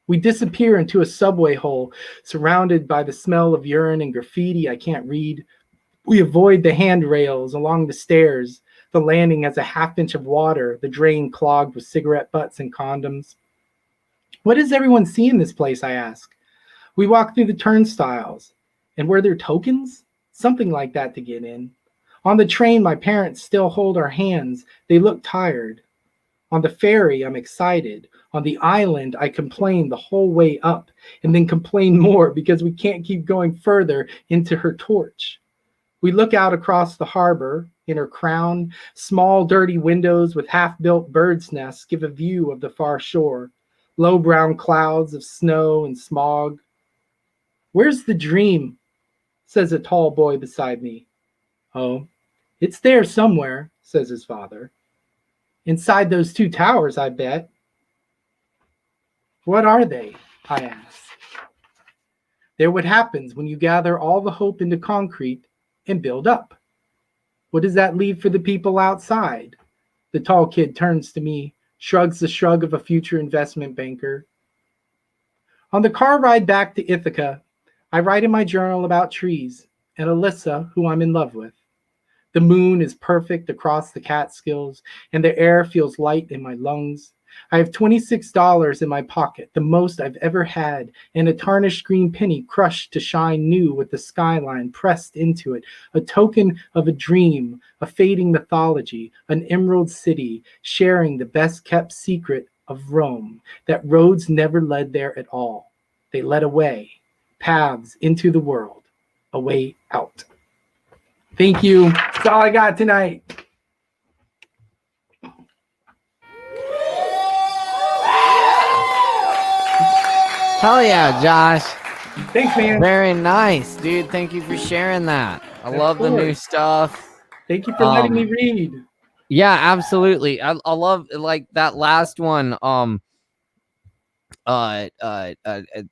We disappear into a subway hole, surrounded by the smell of urine and graffiti I can't read. We avoid the handrails along the stairs. The landing has a half-inch of water, the drain clogged with cigarette butts and condoms. What does everyone see in this place, I ask? We walk through the turnstiles. And were there tokens? Something like that to get in. On the train, my parents still hold our hands. They look tired. On the ferry, I'm excited. On the island, I complain the whole way up and then complain more because we can't keep going further into her torch. We look out across the harbor. In her crown, small, dirty windows with half-built birds' nests give a view of the far shore. Low brown clouds of snow and smog. Where's the dream? Says a tall boy beside me. Oh, it's there somewhere, says his father. Inside those two towers, I bet. What are they? I ask. They're what happens when you gather all the hope into concrete and build up. What does that leave for the people outside? The tall kid turns to me, shrugs the shrug of a future investment banker. On the car ride back to Ithaca, I write in my journal about trees and Alyssa, who I'm in love with. The moon is perfect across the Catskills, and the air feels light in my lungs. I have $26 in my pocket, the most I've ever had, and a tarnished green penny crushed to shine new with the skyline pressed into it, a token of a dream, a fading mythology, an emerald city sharing the best-kept secret of Rome, that roads never led there at all. They led away, paths into the world, a way out. Thank you. That's all I got tonight. Hell yeah, Josh. Thanks, man. Very nice, dude. Thank you for sharing that. I love the new stuff. Thank you for letting me read. Yeah, absolutely. I love like that last one. That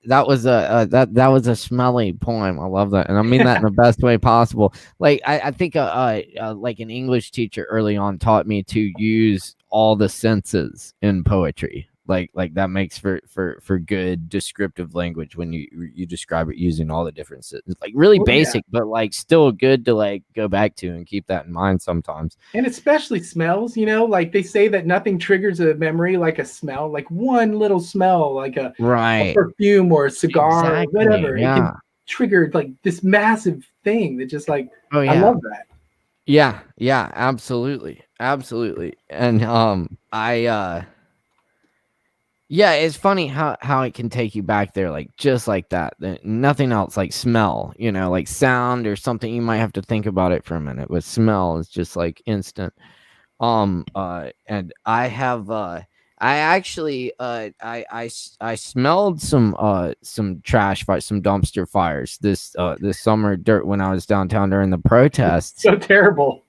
was a smelly poem. I love that, and I mean that in the best way possible. Like I think like an English teacher early on taught me to use all the senses in poetry. Like that makes for good descriptive language when you describe it using all the different senses. Like really basic, but like still good to like go back to and keep that in mind sometimes. And especially smells, you know, like they say that nothing triggers a memory like a smell, like one little smell, like a perfume or a cigar or whatever. Yeah. It can trigger like this massive thing that just like, I love that. Yeah, absolutely. And yeah, it's funny how it can take you back there, like just like that. Nothing else, like smell, you know, like sound or something. You might have to think about it for a minute, but smell is just like instant. And I have, I actually, I smelled some trash fires, some dumpster fires this summer when I was downtown during the protests. So terrible.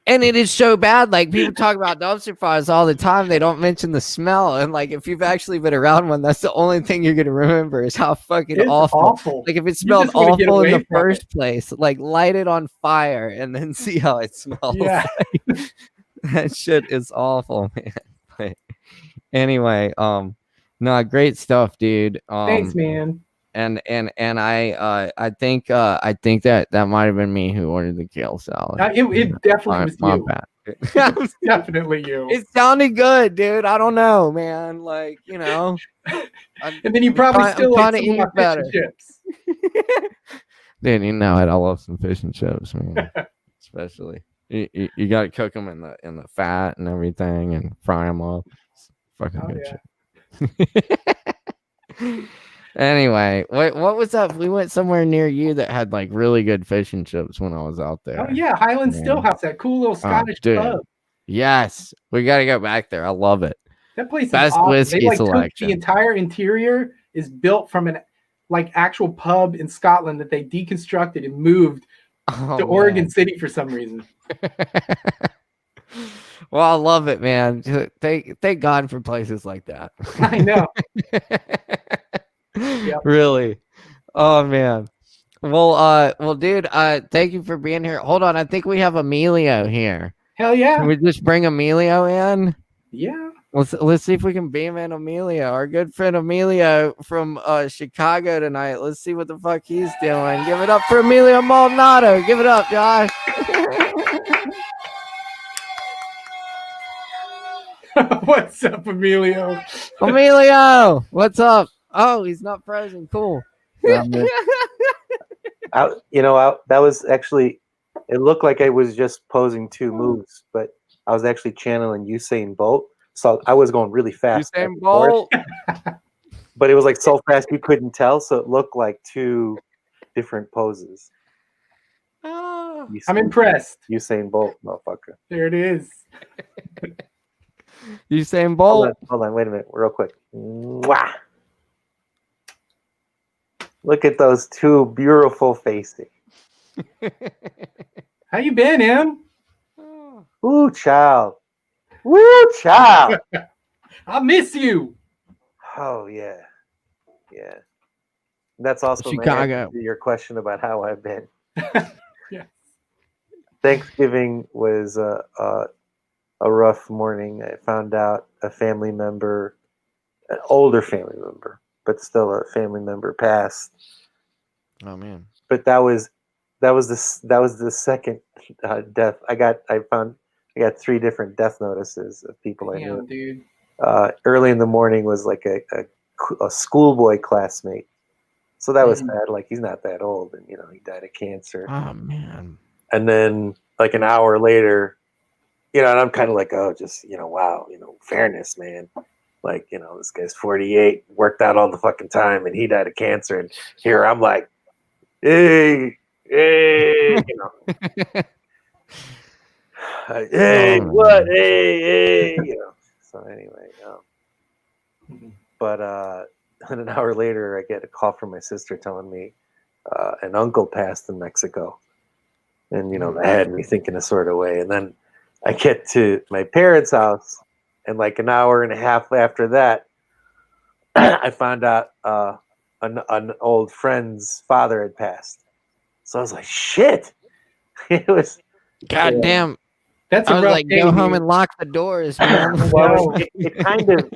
And it is so bad. Like people talk about dumpster fires all the time. They don't mention the smell. And like if you've actually been around one, that's the only thing you're gonna remember is how fucking awful. Like if it smelled awful in the first place, like light it on fire and then see how it smells. Yeah. That shit is awful, man. But anyway, no, great stuff, dude. Thanks, man. And I think that might have been me who ordered the kale salad. It definitely was my you. bad. It was definitely you. It sounded good, dude. I don't know, man. Like, you know. And then you probably still ate some of my fish and chips. Dude, you know it. I love some fish and chips, man. Especially you got to cook them in the fat and everything and fry them up. It's fucking good shit. Anyway, what was up? We went somewhere near you that had like really good fish and chips when I was out there. Oh yeah, Highland Man. Stillhouse, that cool little Scottish dude. pub. Yes, we got to go back there. I love it. That place is Best awesome. whiskey They like took selection. the entire interior is built from an like actual pub in Scotland that they deconstructed and moved to Oregon City for some reason. Well, I love it, man. Thank God for places like that. I know. Yep. Really. Oh man. Well, dude, thank you for being here. Hold on, I think we have Emilio here. Hell yeah. Can we just bring Emilio in? Yeah. Let's see if we can beam in Emilio, our good friend Emilio from Chicago tonight. Let's see what the fuck he's doing. Give it up for Emilio Maldonado. Give it up, Josh. What's up, Emilio? Emilio, what's up? Oh, he's not frozen. Cool. That was actually, it looked like I was just posing two moves, but I was actually channeling Usain Bolt. So I was going really fast. Usain Bolt. But it was like so fast you couldn't tell. So it looked like two different poses. I'm impressed. Usain Bolt, motherfucker. There it is. Usain Bolt. Hold on, wait a minute, real quick. Mwah. Look at those two beautiful faces. How you been, Em? Ooh, child. Woo, child. I miss you. Oh, yeah. Yeah. That's also my Chicago. answer to your question about how I've been. Yeah. Thanksgiving was a rough morning. I found out a family member, an older family member, but still a family member passed. Oh man! But that was the second death. I got 3 different death notices of people I knew. Dude. Early in the morning was like a schoolboy classmate, so that was sad. Like he's not that old, and he died of cancer. Oh man! And then like an hour later, and I'm kind of like, oh, just wow, fairness, man. Like this guy's 48, worked out all the fucking time, and he died of cancer, and here I'm like, hey, hey, hey, what, hey, So anyway, but and an hour later, I get a call from my sister telling me an uncle passed in Mexico, and that had me thinking a sort of way. And then I get to my parents' house, and like an hour and a half after that, I found out an old friend's father had passed. So I was like, shit. It was goddamn. That's I was like, go home and lock the doors, man. Well, it kind of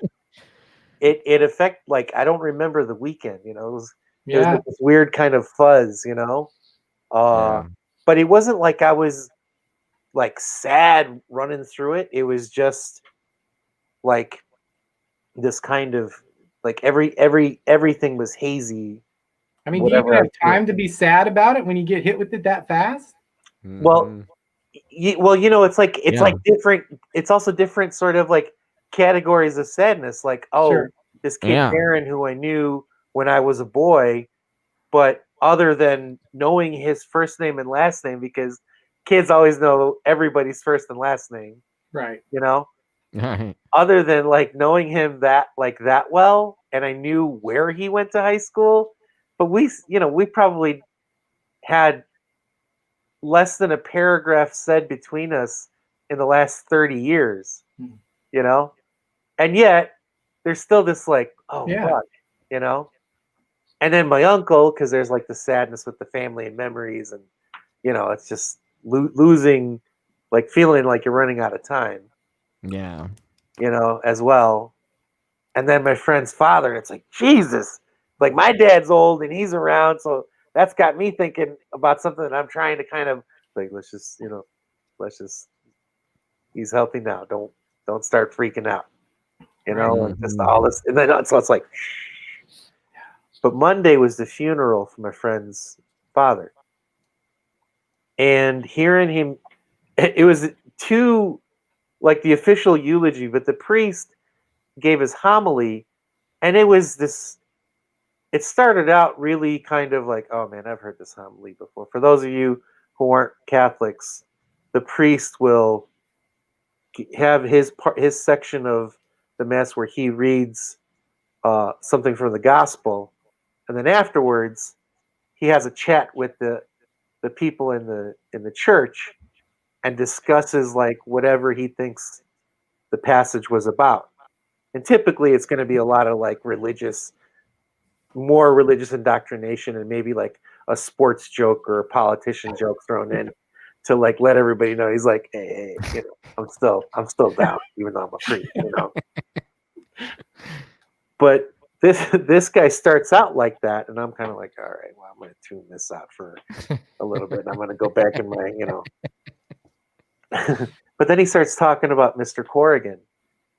it affect, like, I don't remember the weekend. It was like this weird kind of fuzz. But it wasn't like I was like sad running through it. It was just like this kind of like everything was hazy. I mean, do you even have time to be sad about it when you get hit with it that fast? Well, it's like like different. It's also different sort of like categories of sadness. Like, this kid Aaron, who I knew when I was a boy, but other than knowing his first name and last name, because kids always know everybody's first and last name, right? Right. Other than like knowing him that well, and I knew where he went to high school, but we probably had less than a paragraph said between us in the last 30 years, and yet there's still this like, oh, fuck, and then my uncle, because there's like the sadness with the family and memories, and it's just losing, like feeling like you're running out of time, as well. And then my friend's father, it's like, Jesus, like my dad's old and he's around, so that's got me thinking about something that I'm trying to kind of like, let's just he's healthy now, don't start freaking out, and just all this, and then so it's like, but Monday was the funeral for my friend's father, and hearing him, it was like the official eulogy, but the priest gave his homily, and it was this it started out really kind of like, oh man, I've heard this homily before. For those of you who aren't Catholics, the priest will have his section of the mass where he reads something from the gospel, and then afterwards he has a chat with the people in the church and discusses like whatever he thinks the passage was about. And typically it's going to be a lot of like more religious indoctrination, and maybe like a sports joke or a politician joke thrown in to like let everybody know he's like, hey, you know, I'm still down, even though I'm a priest, you know. But this guy starts out like that, and I'm kind of like, all right, well, I'm going to tune this out for a little bit. I'm going to go back in my, you know. But then he starts talking about Mr. Corrigan,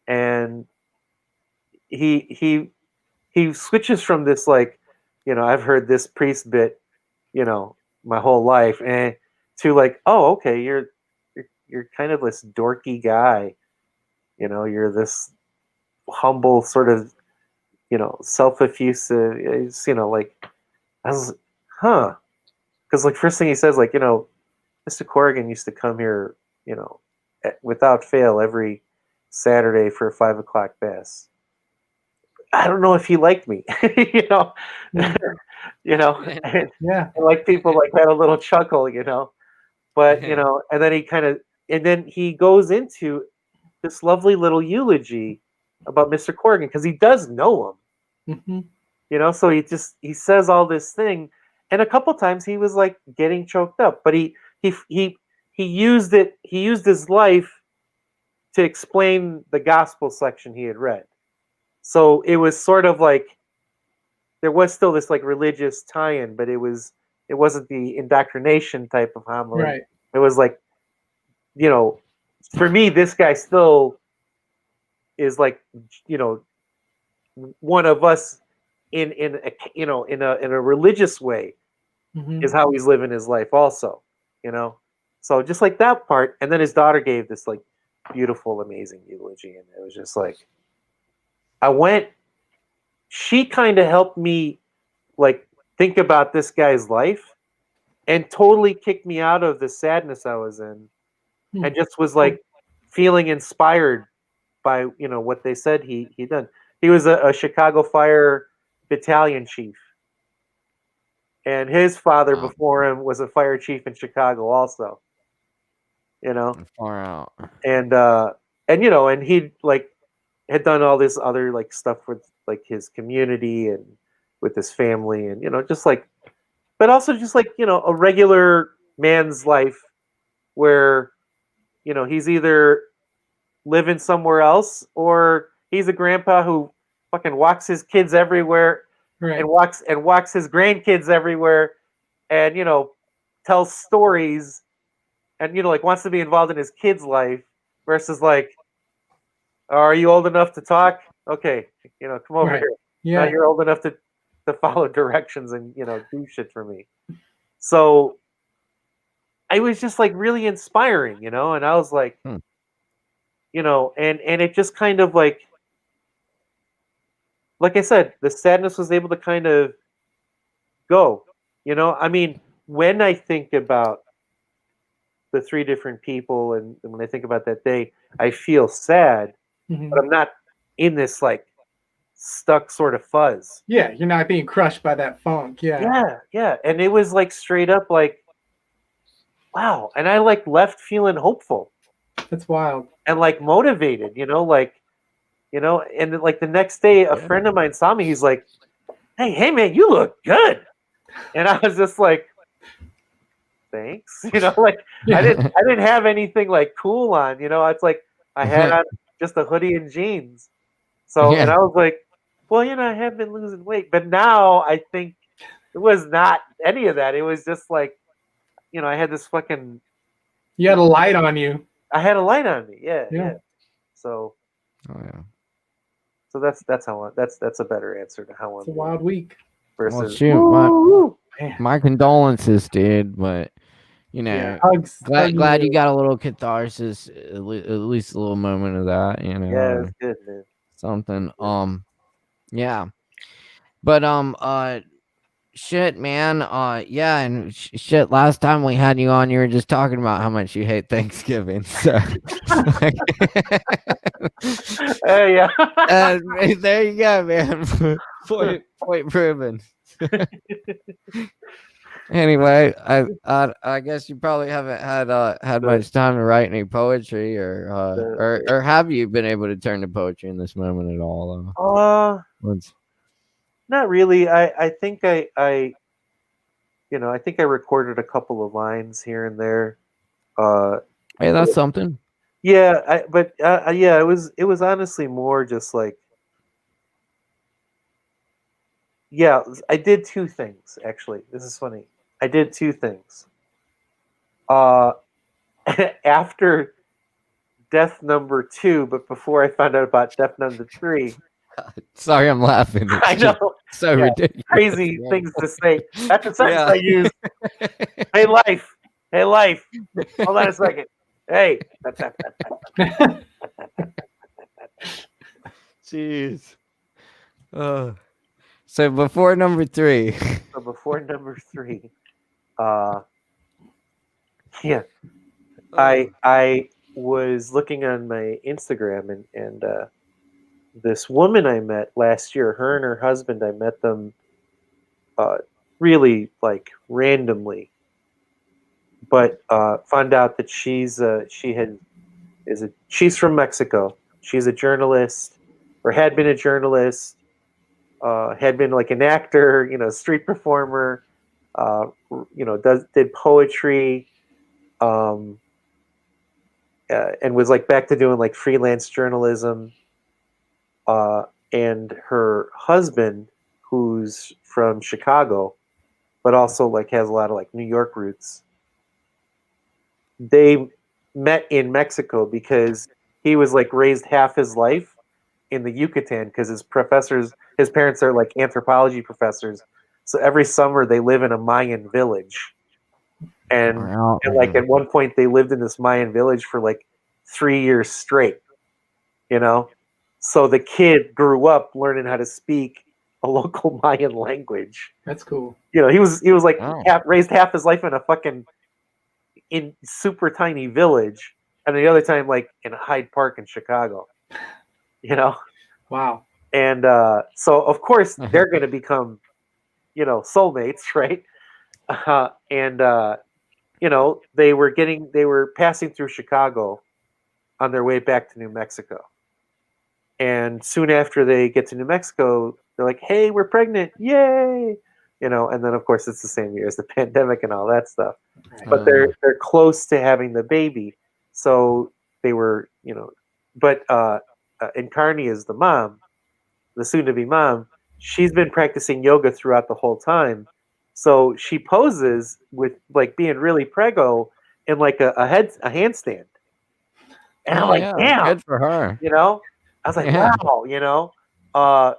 and he switches from this like, you know, I've heard this priest bit, you know, my whole life, and to like, oh, okay, you're kind of this dorky guy, you know, you're this humble sort of, you know, self-effusive, you know, like, I was, huh, because like first thing he says, like, you know, Mr. Corrigan used to come here, you know, without fail every Saturday for a 5 o'clock mass. I don't know if he liked me, you know, you know, and like people like had a little chuckle, you know, but you know, and then he goes into this lovely little eulogy about Mr. Corrigan because he does know him, Mm-hmm. you know, so he says all this thing, and a couple times he was like getting choked up, but he used his life to explain the gospel section he had read. So it was sort of like there was still this like religious tie-in, but it wasn't the indoctrination type of homily. Right. It was like, you know, for me, this guy still is like, you know, one of us in a religious way Mm-hmm. is how he's living his life also, you know. So just like that part, and then his daughter gave this like beautiful, amazing eulogy, and it was just like she kind of helped me like think about this guy's life and totally kicked me out of the sadness I was in and just was like feeling inspired by, you know, what they said he done. He was a Chicago Fire battalion chief, and his father before him was a fire chief in Chicago also, you know. Far out. And you know, and he like had done all this other like stuff with like his community and with his family, and you know, just like, but also just like, you know, a regular man's life where, you know, he's either living somewhere else or he's a grandpa who fucking walks his kids everywhere, right, and walks his grandkids everywhere, and you know, tells stories, and you know, like wants to be involved in his kids' life versus like, are you old enough to talk? Okay, you know, come over Right. here. Yeah. Now you're old enough to follow directions and, you know, do shit for me. So it was just like really inspiring, you know, and I was like, you know, and it just kind of like I said, the sadness was able to kind of go, you know. I mean, when I think about the three different people and when I think about that day, I feel sad, Mhm. but I'm not in this like stuck sort of fuzz. Yeah, you're not being crushed by that funk. Yeah. Yeah. And it was like straight up like, wow. And I like left feeling hopeful. That's wild. And like motivated, you know, like, you know, and like the next day a friend of mine saw me, he's like, hey man, you look good. And I was just like, thanks. You know, like I didn't have anything like cool on, you know. It's like I had on just a hoodie and jeans. So and I was like, well, you know, I have been losing weight, but now I think it was not any of that. It was just like, you know, I had this fucking. You had a light on you. I had a light on me. Yeah. So. Oh yeah. So that's how that's a better answer to how it's a wild week. Versus, well, shoot, my condolences, dude. But you know, yeah, hugs. Glad you got a little catharsis, at least a little moment of that. You know. Yeah, it's good, man. Something. Yeah. But shit, man. Yeah, and shit. Last time we had you on, you were just talking about how much you hate Thanksgiving. So, Yeah. There you go, man. point proven. Anyway, I guess you probably haven't had much time to write any poetry, or have you been able to turn to poetry in this moment at all? Not really. I think I think I recorded a couple of lines here and there. Hey, that's something. Yeah, yeah, it was honestly more just like, yeah, I did two things actually. This is funny. I did two things. After death number 2, but before I found out about death number 3. Sorry, I'm laughing. It's I know. so ridiculous. Crazy things to say. That's the sentence Yeah. I use. Hey, life. Hey, life. Hold on a second. Hey. Jeez. So before number 3. So before number 3, yeah, I was looking on my Instagram and this woman I met last year, her and her husband, I met them really like randomly, but found out that she's from Mexico. She's a journalist, or had been a journalist, had been like an actor, street performer, did poetry, and was like back to doing like freelance journalism. And her husband, who's from Chicago, but also like has a lot of like New York roots. They met in Mexico because he was like raised half his life in the Yucatan because his parents are like anthropology professors. So every summer they live in a Mayan village. And like at one point they lived in this Mayan village for like 3 years straight, So the kid grew up learning how to speak a local Mayan language. That's cool. He was like raised half his life in a fucking super tiny village, and the other time like in Hyde Park in Chicago. Wow. And so of course they're going to become, soulmates, right? And they were passing through Chicago on their way back to New Mexico. And soon after they get to New Mexico, they're like, "Hey, we're pregnant. Yay." And then of course it's the same year as the pandemic and all that stuff. But they're close to having the baby. So they were, but Incarni is the mom, the soon-to-be mom. She's been practicing yoga throughout the whole time. So she poses with like being really preggo in like a handstand. And I'm like, damn, good for her. I was like, wow,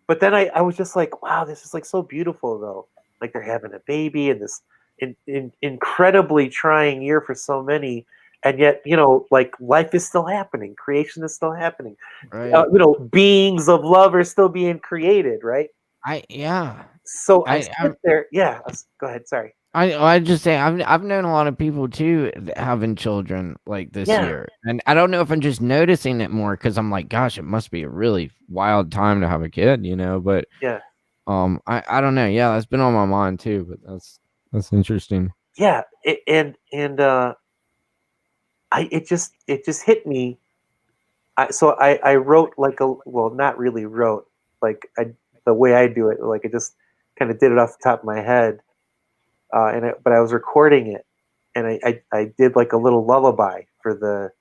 but then I was just like, wow, this is like so beautiful though. Like they're having a baby in this incredibly trying year for so many, and yet like life is still happening, creation is still happening, right. Beings of love are still being created, right? So I sit there. Yeah, go ahead. Sorry. I just say I've known a lot of people too having children like this year, and I don't know if I'm just noticing it more because I'm like, gosh, it must be a really wild time to have a kid, But I don't know. Yeah, that's been on my mind too. But that's interesting. Yeah, it just hit me. I wrote like not really wrote, like the way I do it, like I just kind of did it off the top of my head. But I was recording it, and I did like a little lullaby for the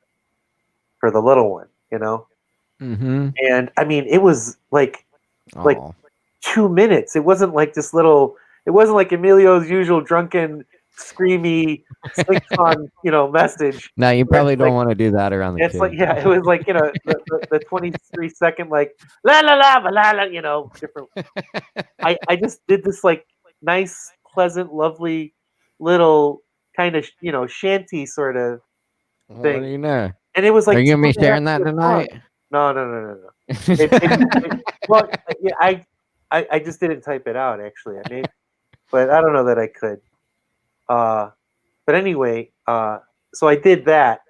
little one, Mm-hmm. And I mean, it was like 2 minutes. It wasn't like this little. It wasn't like Emilio's usual drunken, screamy, sing-song, message. No, you probably don't want to do that around the It's kid. like, yeah, it was like the 23-second like la la la la la different. I just did this like nice, pleasant, lovely little kind of shanty sort of thing. What do you know? And it was like, are you gonna be sharing that tonight? No. Well, yeah, I just didn't type it out actually. I mean, but I don't know that I could. But anyway, so I did that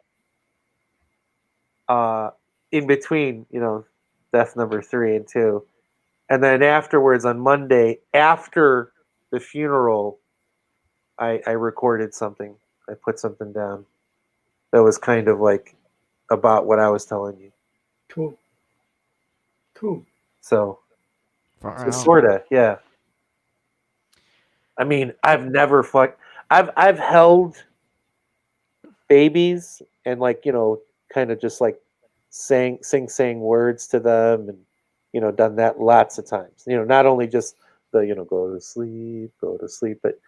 in between, death number 3 and 2, and then afterwards on Monday after the funeral, I recorded something. I put something down that was kind of like about what I was telling you. Cool. So Far so out. sorta, yeah. I mean, I've never I've held babies and kind of just like saying words to them, and done that lots of times. Not only just the go to sleep, but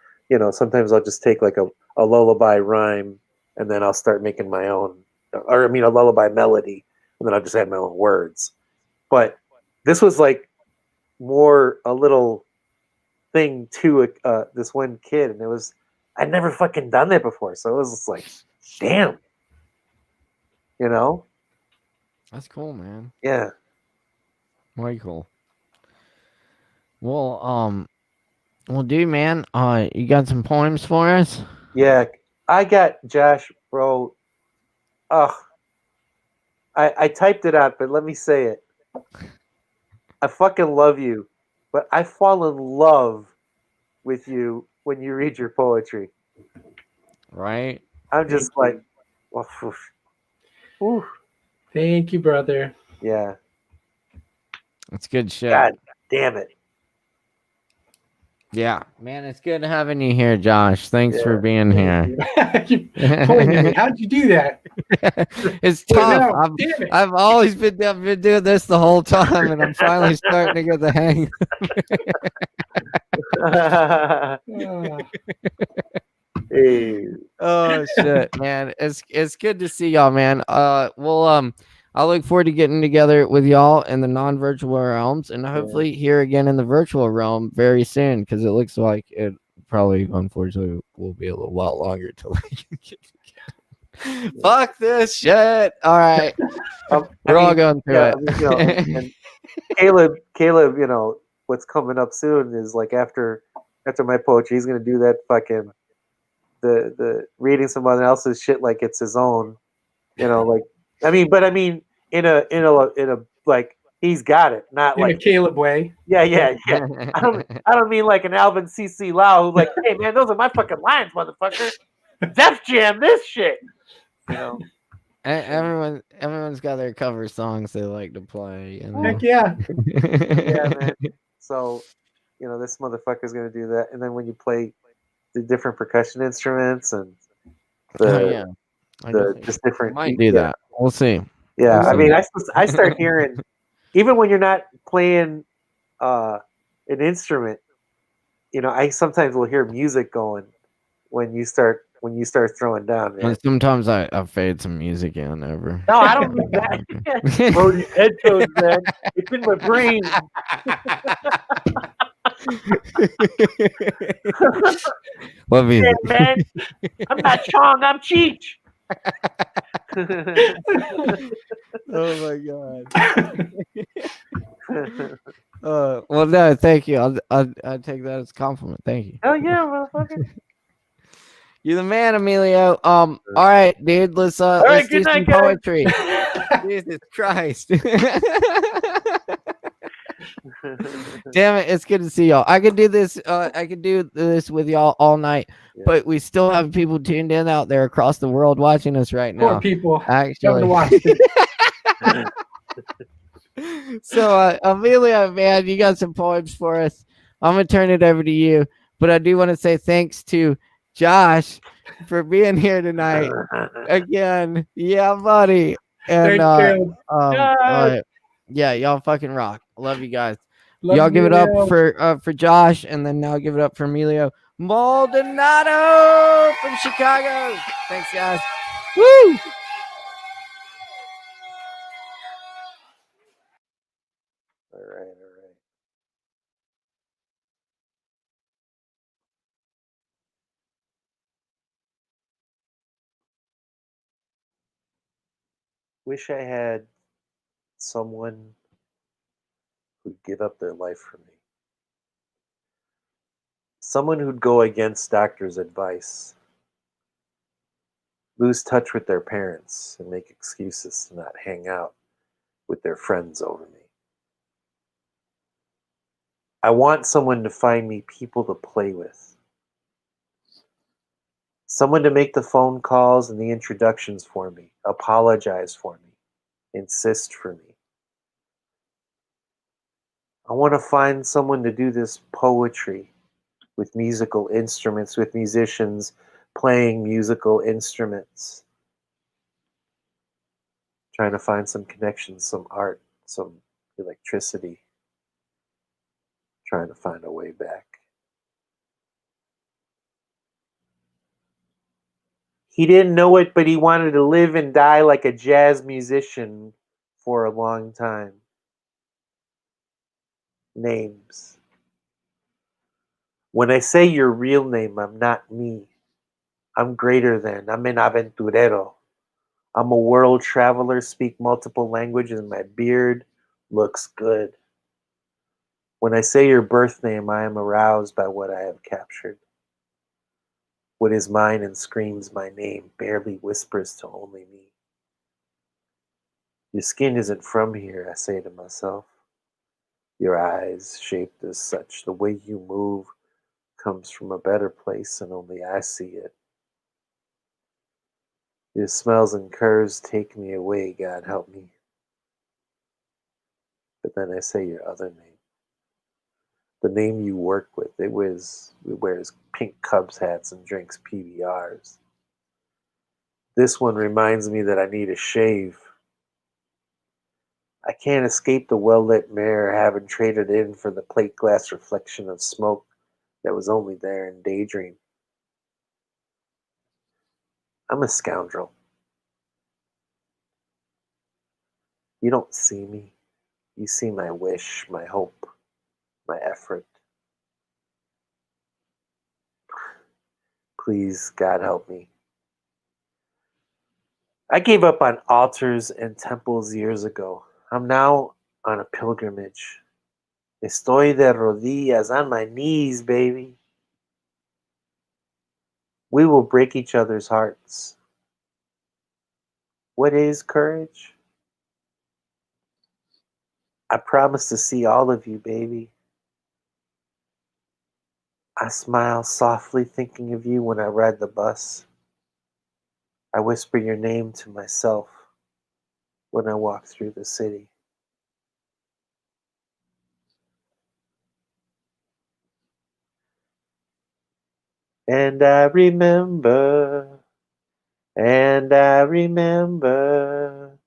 sometimes I'll just take like a lullaby rhyme and then I'll start making my own, or I mean a lullaby melody, and then I'll just add my own words. But this was like more a little thing to this one kid, and I'd never fucking done that before, so it was just like, damn, That's cool, man. yeah. Way cool. Well, dude, man, you got some poems for us? Yeah, I got Josh, bro. Ugh, I typed it out, but let me say it. I fucking love you, but I fall in love with you when you read your poetry. Right? I'm just like, well, oof. Thank you, brother. Yeah. That's good shit. God damn it. Yeah, man, it's good having you here, Josh. Thanks for being here. Keep pulling at me. How'd you do that? It's Wait, tough. no, damn it. I've always been doing this the whole time, and I'm finally starting to get the hang. Hey. Oh shit, man! It's good to see y'all, man. I look forward to getting together with y'all in the non-virtual realms, and hopefully here again in the virtual realm very soon, because it looks like it probably, unfortunately, will be a little while longer till we can get together. Fuck this shit! All right, we're all going through it. And Caleb, what's coming up soon is like after my poetry, he's gonna do that fucking the reading someone else's shit like it's his own, like I mean in a like he's got it, not In like a Caleb way. yeah. I don't mean like an Alvin CC Lau who's like, hey man, those are my fucking lines, motherfucker. Def Jam this shit. Everyone's got their cover songs they like to play. Heck yeah. Yeah, man. So, this motherfucker's gonna do that, and then when you play the different percussion instruments and just different, might do that. We'll see. Yeah, We'll I mean, see. I start hearing, even when you're not playing an instrument, I sometimes will hear music going when you start throwing down, man. And sometimes I fade some music in over. No, I don't do that. Bro, these headphones, man. It's in my brain. What music? Yeah, man. I'm not Chong, I'm Cheech. Oh my god. Well, no, thank you. I'll take that as a compliment. Thank you. Oh yeah, motherfucker. You're the man, Emilio. All right, dude. Let's do some poetry. Jesus Christ. Damn it, it's good to see y'all. I could do this. I could do this with y'all all night, but we still have people tuned in out there across the world watching us right now. Poor people. Actually, To watch it. So, Amelia, man, you got some poems for us. I'm gonna turn it over to you, but I do want to say thanks to Josh for being here tonight again. Yeah, buddy. And yeah, y'all fucking rock. Love you guys. Love y'all give it up Emilio. for Josh, and then now give it up for Emilio Maldonado from Chicago. Thanks, guys. Woo! All right. Wish I had someone who'd give up their life for me. Someone who'd go against doctor's advice, lose touch with their parents, and make excuses to not hang out with their friends over me. I want someone to find me people to play with. Someone to make the phone calls and the introductions for me, apologize for me, insist for me. I want to find someone to do this poetry with musical instruments, with musicians playing musical instruments. Trying to find some connections, some art, some electricity. Trying to find a way back. He didn't know it, but he wanted to live and die like a jazz musician for a long time. Names. When I say your real name, I'm not me. I'm greater than. I'm an aventurero. I'm a world traveler, speak multiple languages, and my beard looks good. When I say your birth name, I am aroused by what I have captured. What is mine and screams my name, barely whispers to only me. Your skin isn't from here, I say to myself. Your eyes, shaped as such, the way you move comes from a better place and only I see it. Your smells and curves take me away, God help me. But then I say your other name. The name you work with. It wears pink Cubs hats and drinks PBRs. This one reminds me that I need a shave. I can't escape the well-lit mirror, having traded in for the plate glass reflection of smoke that was only there in daydream. I'm a scoundrel. You don't see me. You see my wish, my hope, my effort. Please, God help me. I gave up on altars and temples years ago. I'm now on a pilgrimage. Estoy de rodillas, on my knees, baby. We will break each other's hearts. What is courage? I promise to see all of you, baby. I smile softly thinking of you when I ride the bus. I whisper your name to myself when I walk through the city. And I remember, and I remember,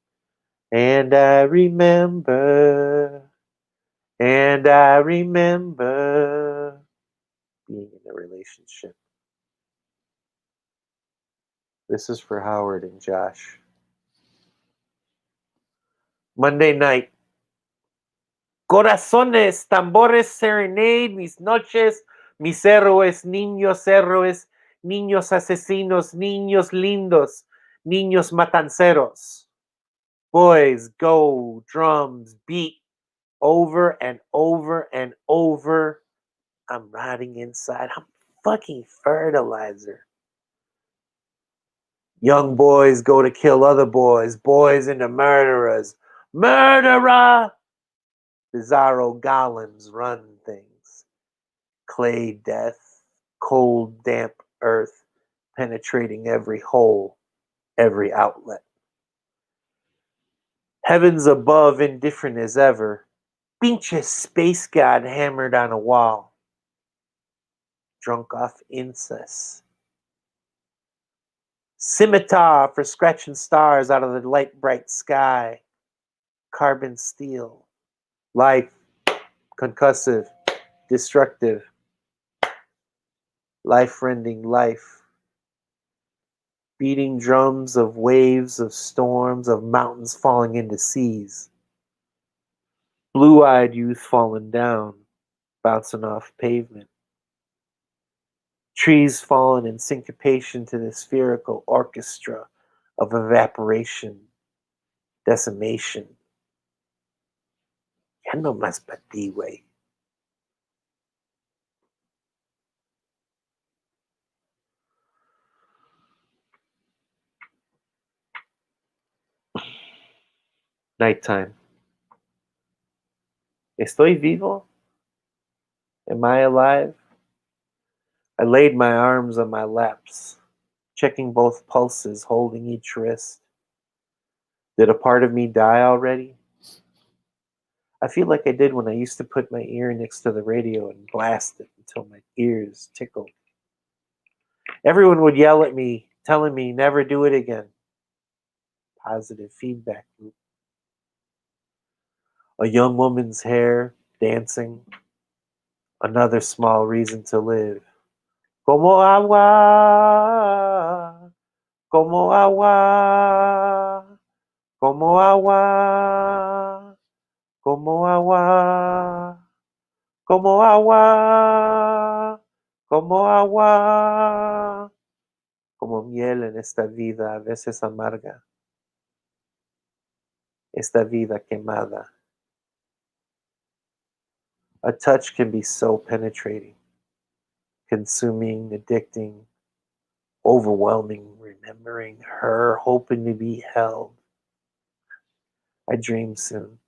and I remember, and I remember being in a relationship. This is for Howard and Josh. Monday night. Corazones, tambores serenade, mis noches, mis héroes, niños asesinos, niños lindos, niños matanceros. Boys, go, drums, beat, over and over and over. I'm riding inside. I'm fucking fertilizer. Young boys go to kill other boys, boys into murderers. Murderer! Bizarro golems run things. Clay death, cold, damp earth, penetrating every hole, every outlet. Heavens above, indifferent as ever. Pinche space god hammered on a wall. Drunk off incest. Scimitar for scratching stars out of the light bright sky. Carbon steel. Life, concussive, destructive. Life-rending life. Beating drums of waves, of storms, of mountains falling into seas. Blue-eyed youth falling down, bouncing off pavement. Trees falling in syncopation to the spherical orchestra of evaporation, decimation. Ya no más pa' ti, güey. Nighttime. Estoy vivo? Am I alive? I laid my arms on my laps, checking both pulses, holding each wrist. Did a part of me die already? I feel like I did when I used to put my ear next to the radio and blast it until my ears tickled. Everyone would yell at me, telling me never do it again. Positive feedback loop. A young woman's hair dancing. Another small reason to live. Como agua, como agua, como agua, como agua, como agua, como agua, como miel en esta vida a veces amarga, esta vida quemada. A touch can be so penetrating, consuming, addicting, overwhelming, remembering her, hoping to be held. I dream soon.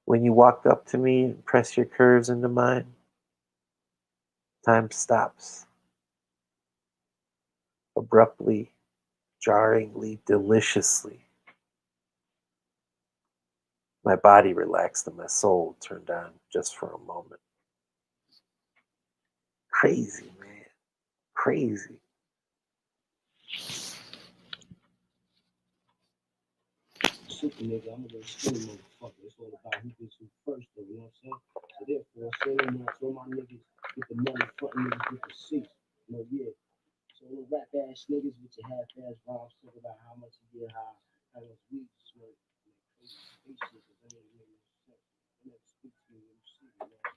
When you walked up to me and pressed your curves into mine, time stops. Abruptly, jarringly, deliciously. My body relaxed and my soul turned on just for a moment. Crazy, man. Crazy. Super nigga, I'm a little skinny motherfucker. It's all about who gets who first, though, you know what I'm saying? So therefore, say no more. So my niggas get the money, front niggas get the seats. You know, yeah. So the rap ass niggas with your half ass rhymes talk about how much you get high, how much weed you smoke, crazy space shit, cause they ain't really sense. They never speak to you when you see them, man.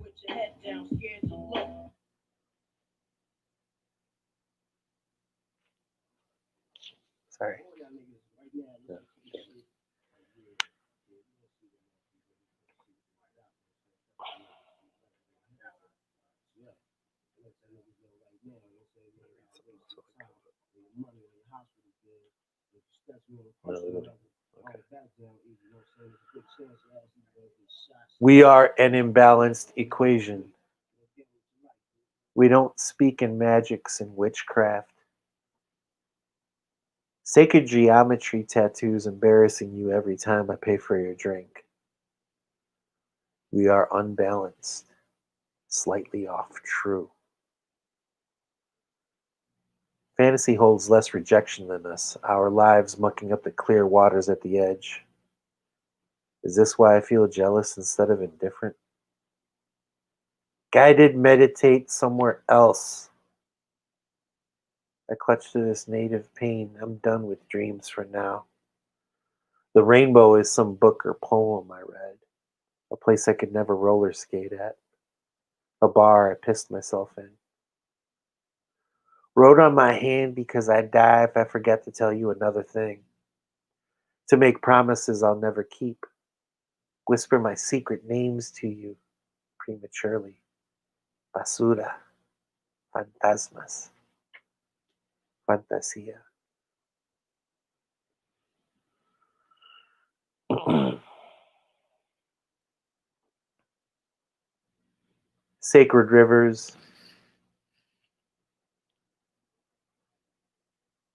Put your head down, scared to look. Sorry. We are an imbalanced equation. We don't speak in magics and witchcraft. Sacred geometry tattoos embarrassing you every time I pay for your drink. We are unbalanced, slightly off true. Fantasy holds less rejection than us, our lives mucking up the clear waters at the edge. Is this why I feel jealous instead of indifferent? Guided meditate somewhere else. I clutch to this native pain. I'm done with dreams for now. The rainbow is some book or poem I read. A place I could never roller skate at. A bar I pissed myself in. Wrote on my hand because I die if I forget to tell you another thing. To make promises I'll never keep. Whisper my secret names to you prematurely. Basura. Fantasmas. Fantasia. Sacred rivers.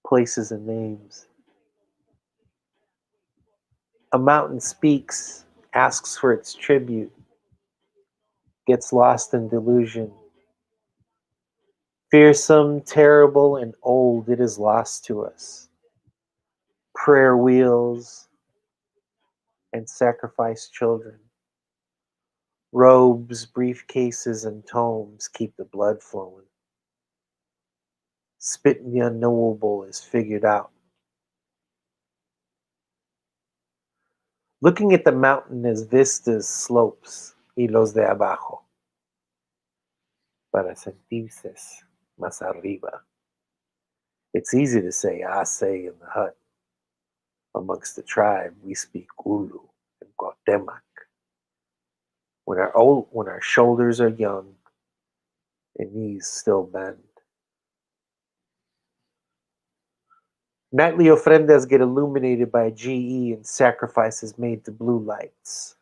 Places and names. A mountain speaks, asks for its tribute, gets lost in delusion. Fearsome, terrible, and old, it is lost to us. Prayer wheels and sacrificed children. Robes, briefcases, and tomes keep the blood flowing. Spit in the unknowable is figured out. Looking at the mountain as vistas, slopes, y los de abajo. Para sentirse más arriba. It's easy to say, I say in the hut. Amongst the tribe, we speak Ulu and Guatemac. When our shoulders are young and knees still bend. Nightly ofrendas get illuminated by GE and sacrifices made to blue lights.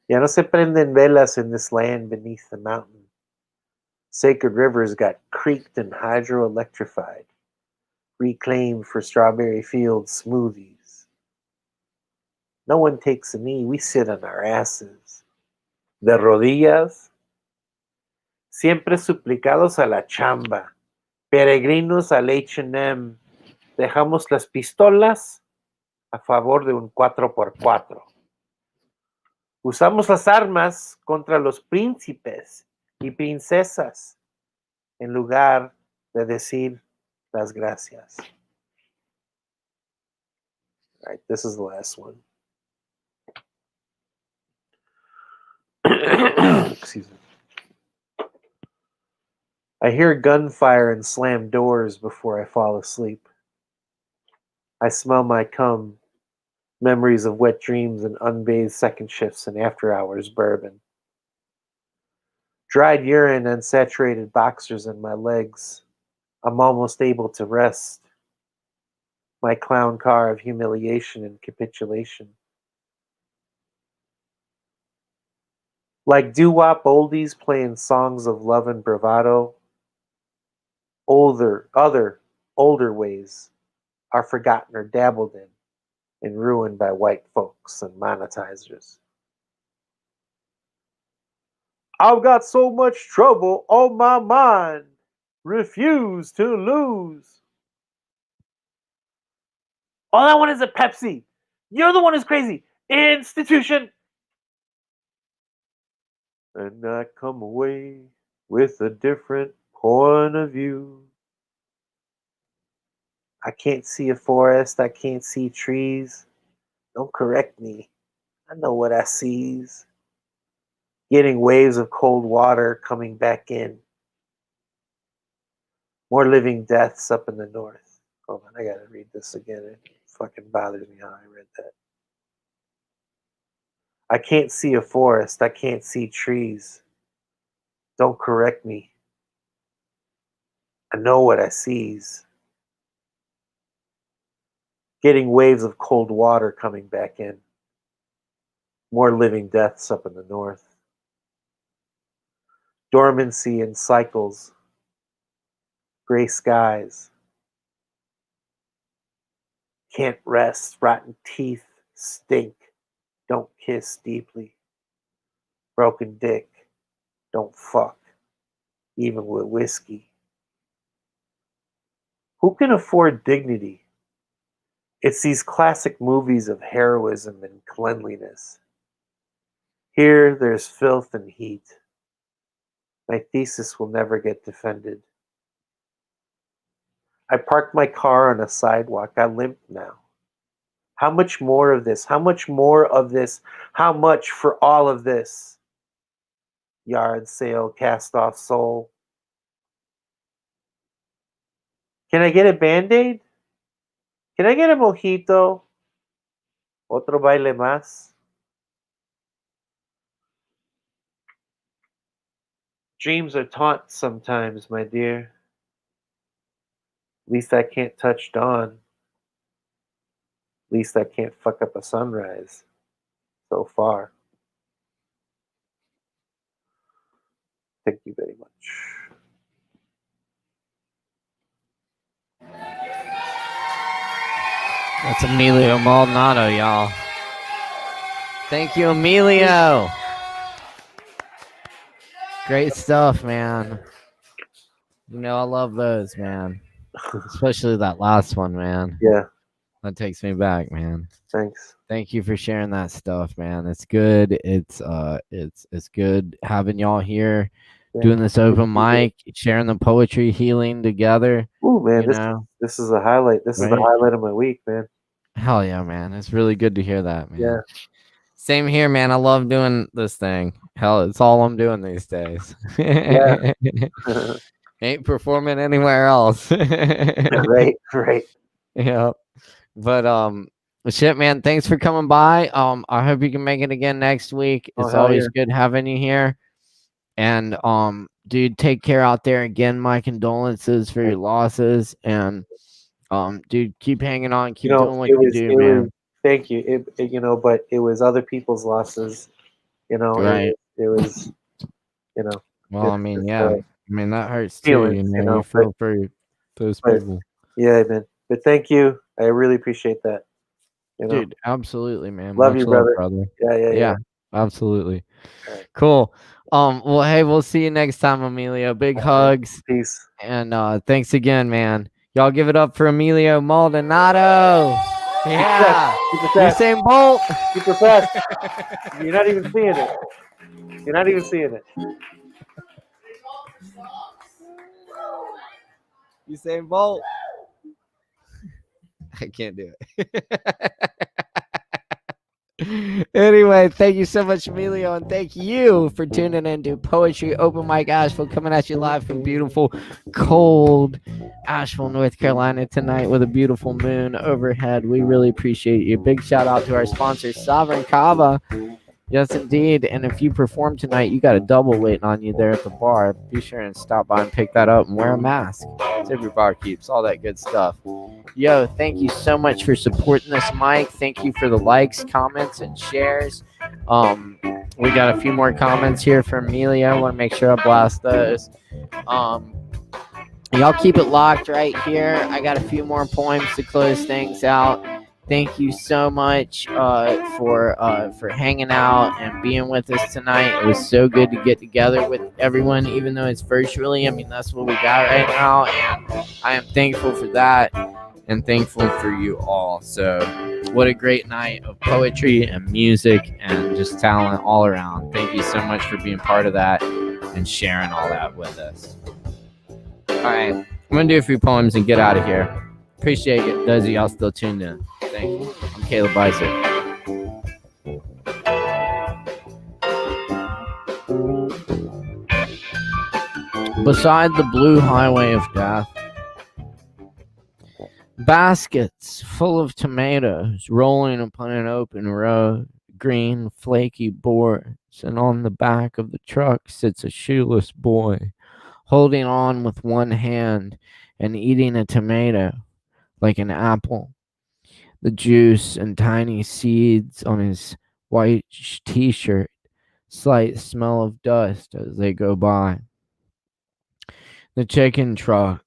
Ya no se prenden velas in this land beneath the mountain. Sacred rivers got creeked and hydroelectrified, reclaimed for strawberry field smoothies. No one takes a knee, we sit on our asses. De rodillas, siempre suplicados a la chamba, peregrinos al H&M, dejamos las pistolas a favor de un 4x4. Usamos las armas contra los príncipes y princesas en lugar de decir las gracias. All right, this is the last one. Excuse me. I hear gunfire and slam doors before I fall asleep. I smell my cum, memories of wet dreams and unbathed second shifts and after-hours bourbon. Dried urine and saturated boxers in my legs. I'm almost able to rest. My clown car of humiliation and capitulation. Like doo-wop oldies playing songs of love and bravado, older ways are forgotten or dabbled in and ruined by white folks and monetizers. I've got so much trouble on my mind, refuse to lose. All I want is a Pepsi. You're the one who's crazy. Institution. And I come away with a different point of view. I can't see a forest. I can't see trees. Don't correct me. I know what I sees. Getting waves of cold water coming back in. More living deaths up in the north. Hold on, I gotta read this again. It fucking bothers me how I read that. I can't see a forest. I can't see trees. Don't correct me. I know what I sees. Getting waves of cold water coming back in. More living deaths up in the north. Dormancy and cycles. Gray skies. Can't rest. Rotten teeth. Stink. Don't kiss deeply. Broken dick. Don't fuck. Even with whiskey. Who can afford dignity? It's these classic movies of heroism and cleanliness. Here there's filth and heat. My thesis will never get defended. I parked my car on a sidewalk. I limp now. How much more of this? How much more of this? How much for all of this? Yard sale, cast off soul. Can I get a Band-Aid? Can I get a mojito? Otro baile más? Dreams are taunts sometimes, my dear. At least I can't touch dawn. At least I can't fuck up a sunrise. So far. Thank you very much. That's Emilio Maldonado, y'all. Thank you, Emilio. Great stuff, man. You know, I love those, man. Especially that last one, man. Yeah. That takes me back, man. Thanks. Thank you for sharing that stuff, man. It's good. It's good having y'all here, doing this open mic, sharing the poetry, healing together. Ooh, man, this is a highlight. This is the highlight of my week, man. Hell yeah, man. It's really good to hear that, man. Yeah. Same here, man. I love doing this thing. Hell, it's all I'm doing these days. Yeah. Ain't performing anywhere else. Right. Yeah. But shit, man, thanks for coming by. I hope you can make it again next week. It's always good having you here. And dude, take care out there. Again, my condolences for your losses. And dude, keep hanging on, keep doing what you do, man. Thank you. But it was other people's losses. Right. It was. Well, I mean, yeah. I mean, that hurts too. Feelings, You feel for those people. Yeah, man. But thank you. I really appreciate that. Dude, absolutely, man. Love Much you, love, brother. brother. Yeah. Absolutely. Cool. Well, hey, we'll see you next time, Emilio. Big hugs. Peace. And thanks again, man. Y'all give it up for Emilio Maldonado. Yeah. Usain Bolt. Super fast. You're not even seeing it. You're not even seeing it. Usain Bolt. I can't do it. Anyway, thank you so much, Emilio, and thank you for tuning in to Poetry Open Mic Asheville, coming at you live from beautiful, cold Asheville, North Carolina tonight with a beautiful moon overhead. We really appreciate you. Big shout out to our sponsor, Sovereign Kava. Yes, indeed. And if you perform tonight, you got a double waiting on you there at the bar. Be sure and stop by and pick that up and wear a mask. Save your bar keeps, all that good stuff. Yo, thank you so much for supporting this mic. Thank you for the likes, comments, and shares. We got a few more comments here from Amelia. I want to make sure I blast those. Y'all keep it locked right here. I got a few more poems to close things out. Thank you so much for hanging out and being with us tonight. It was so good to get together with everyone, even though it's virtually. I mean, that's what we got right now, and I am thankful for that and thankful for you all. So what a great night of poetry and music and just talent all around. Thank you so much for being part of that and sharing all that with us. All right, I'm going to do a few poems and get out of here. Appreciate it. Those of y'all still tuned in. Thank you. I'm Caleb Beissert. Beside the blue highway of death, baskets full of tomatoes rolling upon an open road, green flaky boards, and on the back of the truck sits a shoeless boy, holding on with one hand and eating a tomato like an apple. The juice and tiny seeds on his white t-shirt, slight smell of dust as they go by. The chicken truck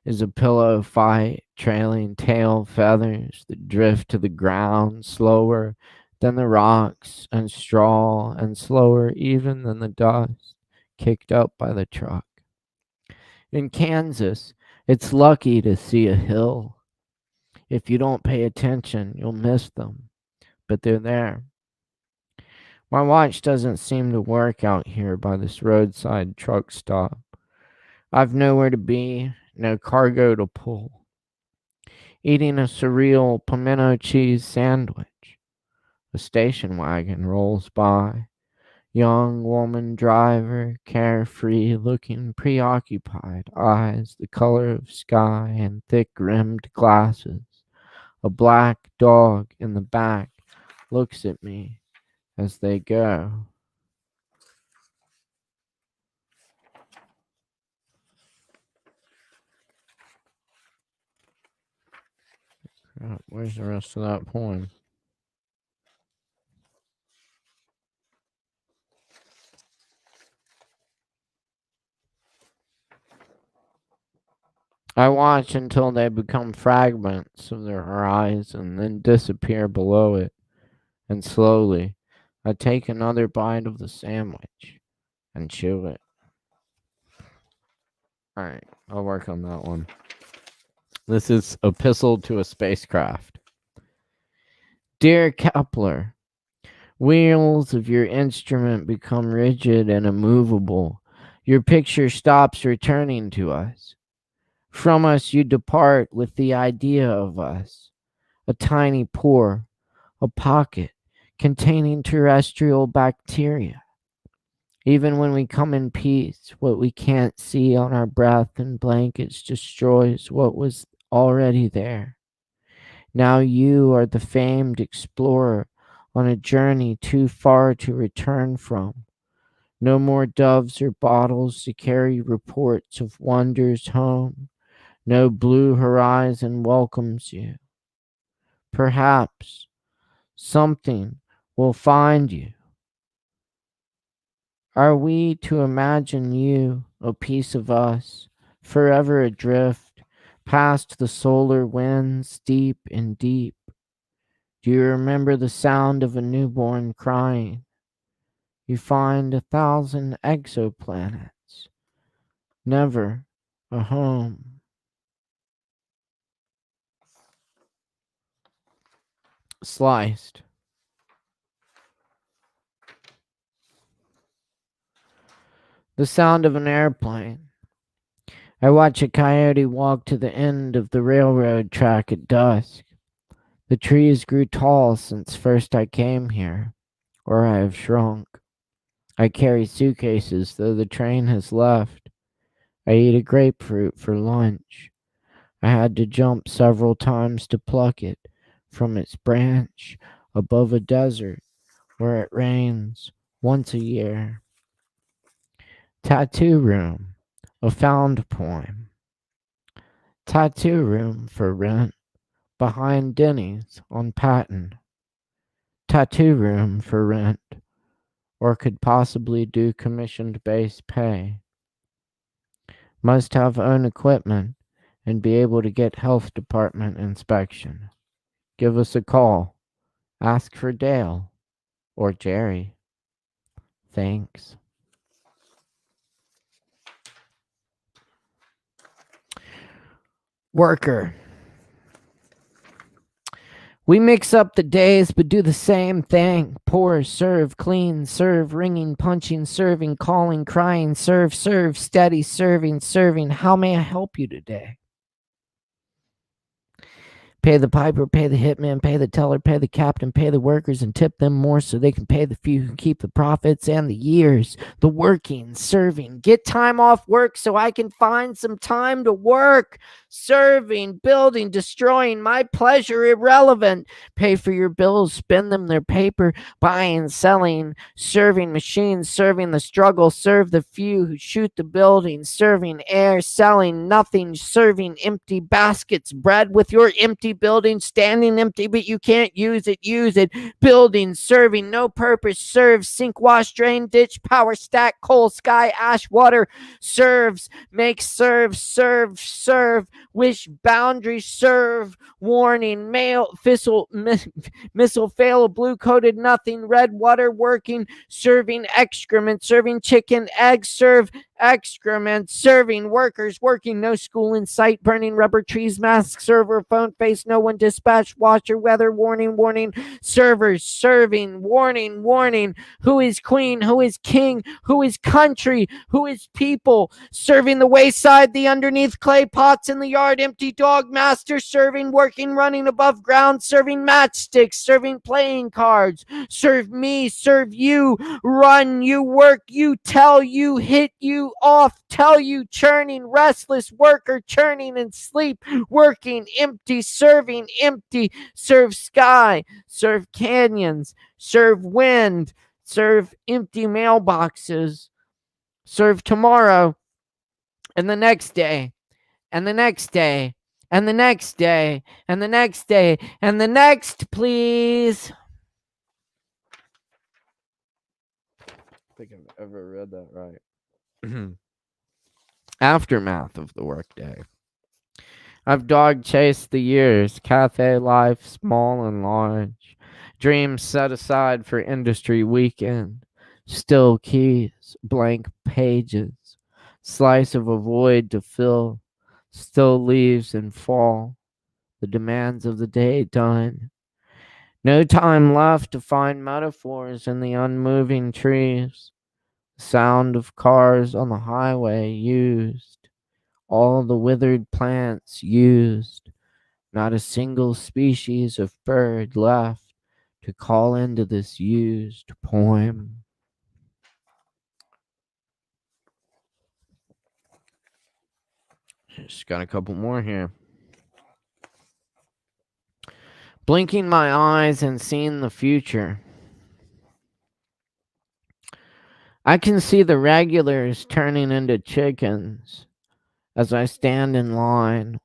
is a pillow fight, trailing tail feathers that drift to the ground slower than the rocks and straw and slower even than the dust kicked up by the truck. In Kansas, it's lucky to see a hill. If you don't pay attention, you'll miss them, but they're there. My watch doesn't seem to work out here by this roadside truck stop. I've nowhere to be, no cargo to pull. Eating a surreal pimento cheese sandwich. A station wagon rolls by. Young woman driver, carefree, looking preoccupied, eyes the color of sky and thick-rimmed glasses. A black dog in the back looks at me as they go. Crap, where's the rest of that poem? I watch until they become fragments of their horizon, then disappear below it. And slowly, I take another bite of the sandwich and chew it. All right, I'll work on that one. This is Epistle to a Spacecraft. Dear Kepler, wheels of your instrument become rigid and immovable. Your picture stops returning to us. From us you depart with the idea of us, a tiny pore, a pocket containing terrestrial bacteria. Even when we come in peace, what we can't see on our breath and blankets destroys what was already there. Now you are the famed explorer on a journey too far to return from. No more doves or bottles to carry reports of wonders home. No blue horizon welcomes you. Perhaps something will find you. Are we to imagine you, a piece of us, forever adrift, past the solar winds deep and deep? Do you remember the sound of a newborn crying? You find 1,000 exoplanets, never a home. Sliced. The sound of an airplane. I watch a coyote walk to the end of the railroad track at dusk. The trees grew tall since first I came here, or I have shrunk. I carry suitcases, though the train has left. I eat a grapefruit for lunch. I had to jump several times to pluck it from its branch above a desert where it rains once a year. Tattoo Room, a found poem. Tattoo room for rent behind Denny's on Patton. Tattoo room for rent, or could possibly do commissioned base pay. Must have own equipment and be able to get health department inspection. Give us a call. Ask for Dale or Jerry. Thanks. Worker. We mix up the days but do the same thing. Pour, serve, clean, serve, ringing, punching, serving, calling, crying, serve, steady, serving. How may I help you today? Pay the piper, pay the hitman, pay the teller, pay the captain, pay the workers, and tip them more so they can pay the few who keep the profits and the years. The working, serving. Get time off work so I can find some time to work. Serving, building, destroying. My pleasure irrelevant. Pay for your bills, spend them their paper. Buying, selling, serving machines, serving the struggle. Serve the few who shoot the building. Serving air, selling nothing. Serving empty baskets. Bread with your empty building standing empty, but you can't use it. Building, serving, no purpose. Serve, sink, wash, drain, ditch, power, stack, coal, sky, ash, water. Serves, make, serve. Wish, boundary, serve, warning, mail, missile, fail, blue coated, nothing, red water, working, serving, excrement, serving, chicken, eggs, serve, excrement, serving, workers, working, no school in sight, burning rubber trees, mask, server, phone face, no one, dispatch, watcher, weather, warning, servers, serving, warning, who is queen, who is king, who is country, who is people, serving the wayside, the underneath clay pots in the yard, empty dog, master, serving, working, running above ground, serving matchsticks, serving playing cards, serve me, serve you, run, you work, you tell, you hit, you off, tell you, churning, restless, worker, churning and sleep, working, empty, serving, empty, serve sky, serve canyons, serve wind, serve empty mailboxes, serve tomorrow, and the next day, and the next day, and the next day, and the next day, and the next, please. I think I've ever read that right. Aftermath of the workday. I've dog chased the years, cafe life, small and large, dreams set aside for industry weekend, still keys, blank pages, slice of a void to fill, still leaves and fall, the demands of the day done. No time left to find metaphors in the unmoving trees, sound of cars on the highway used, all the withered plants used, not a single species of bird left to call into this used poem. Just got a couple more here. Blinking my eyes and seeing the future. I can see the regulars turning into chickens as I stand in line.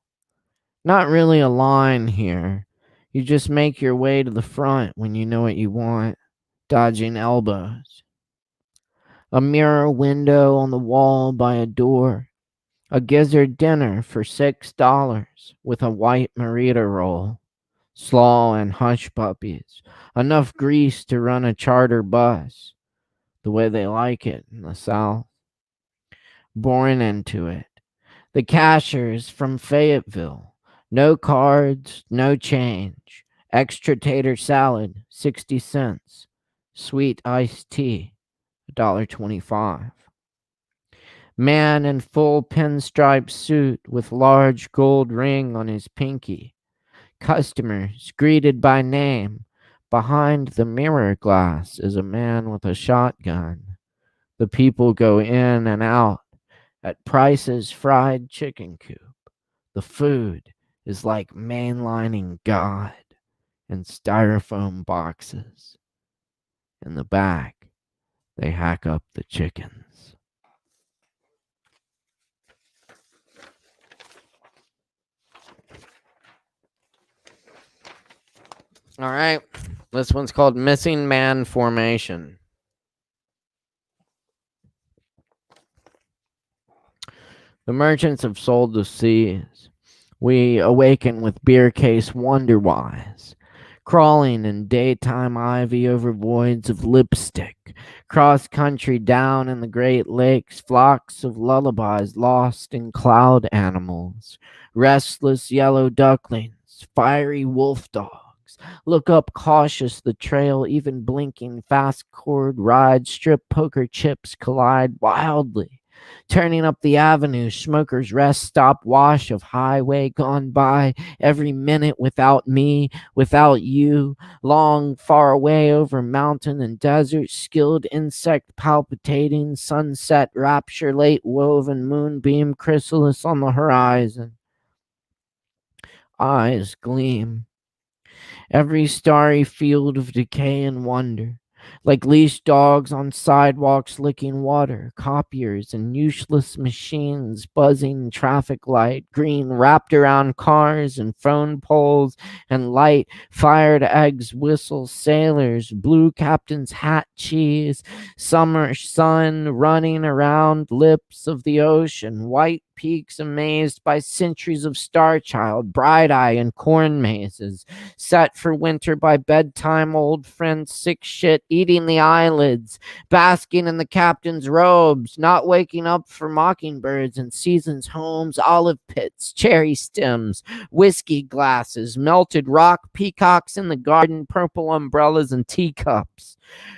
Not really a line here. You just make your way to the front when you know what you want, dodging elbows. A mirror window on the wall by a door. A gizzard dinner for $6 with a white marita roll. Slaw and hush puppies. Enough grease to run a charter bus. The way they like it in the South. Born into it. The cashier's from Fayetteville. No cards, no change. Extra tater salad, 60 cents. Sweet iced tea, $1.25. Man in full pinstripe suit with large gold ring on his pinky. Customers greeted by name. Behind the mirror glass is a man with a shotgun. The people go in and out at Price's Fried Chicken Coop. The food is like mainlining God in styrofoam boxes. In the back, they hack up the chickens. All right, this one's called Missing Man Formation. The merchants have sold the seas. We awaken with beer case wonderwise, crawling in daytime ivy over voids of lipstick, cross country down in the Great Lakes, flocks of lullabies lost in cloud animals, restless yellow ducklings, fiery wolf dogs. Look up cautious the trail, even blinking fast cord ride, strip poker chips collide wildly. Turning up the avenue, smokers rest stop wash of highway gone by, every minute without me, without you, long far away over mountain and desert, skilled insect palpitating, sunset rapture, late woven moonbeam chrysalis on the horizon. Eyes gleam. Every starry field of decay and wonder. Like leashed dogs on sidewalks licking water, copiers and useless machines buzzing traffic light, green wrapped around cars and phone poles, and light fired eggs whistle sailors, blue captain's hat cheese, summer sun running around lips of the ocean, white peaks amazed by centuries of star child, bright eye and corn mazes, set for winter by bedtime old friends sick shit eating the eyelids, basking in the captain's robes, not waking up for mockingbirds and seasons homes, olive pits, cherry stems, whiskey glasses, melted rock peacocks in the garden, purple umbrellas and teacups.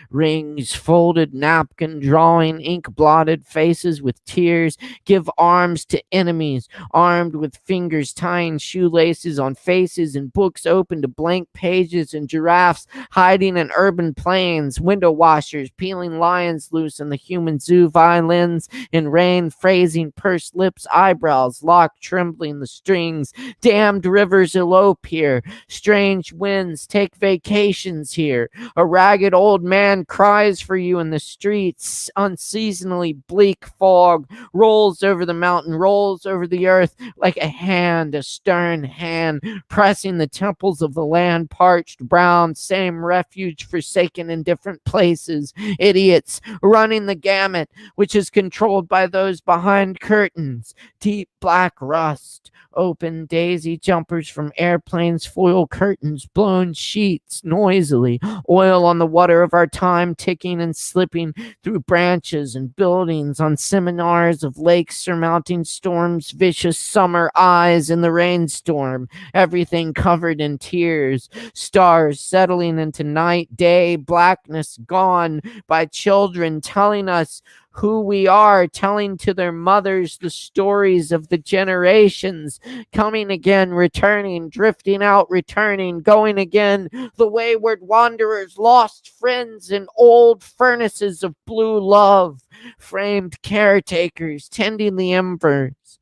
Rings, folded napkin, drawing ink blotted faces with tears, give arms to enemies, armed with fingers tying shoelaces on faces and books open to blank pages and giraffes hiding in urban plains, window washers peeling lions loose in the human zoo, violins in rain, phrasing pursed lips, eyebrows locked, trembling the strings, damned rivers elope here, strange winds take vacations here, a ragged old man cries for you in the streets, unseasonably bleak fog rolls over the mountain, rolls over the earth like a hand, a stern hand, pressing the temples of the land, parched, brown, same refuge forsaken in different places, idiots running the gamut, which is controlled by those behind curtains, deep black rust, open daisy jumpers from airplanes, foil curtains, blown sheets noisily, oil on the water of our time ticking and slipping through branches and buildings on seminars of lakes surmounting storms, vicious summer eyes in the rainstorm, everything covered in tears, stars settling into night, day, blackness gone by children telling us who we are, telling to their mothers the stories of the generations, coming again, returning, drifting out, returning, going again, the wayward wanderers, lost friends in old furnaces of blue love, framed caretakers tending the embers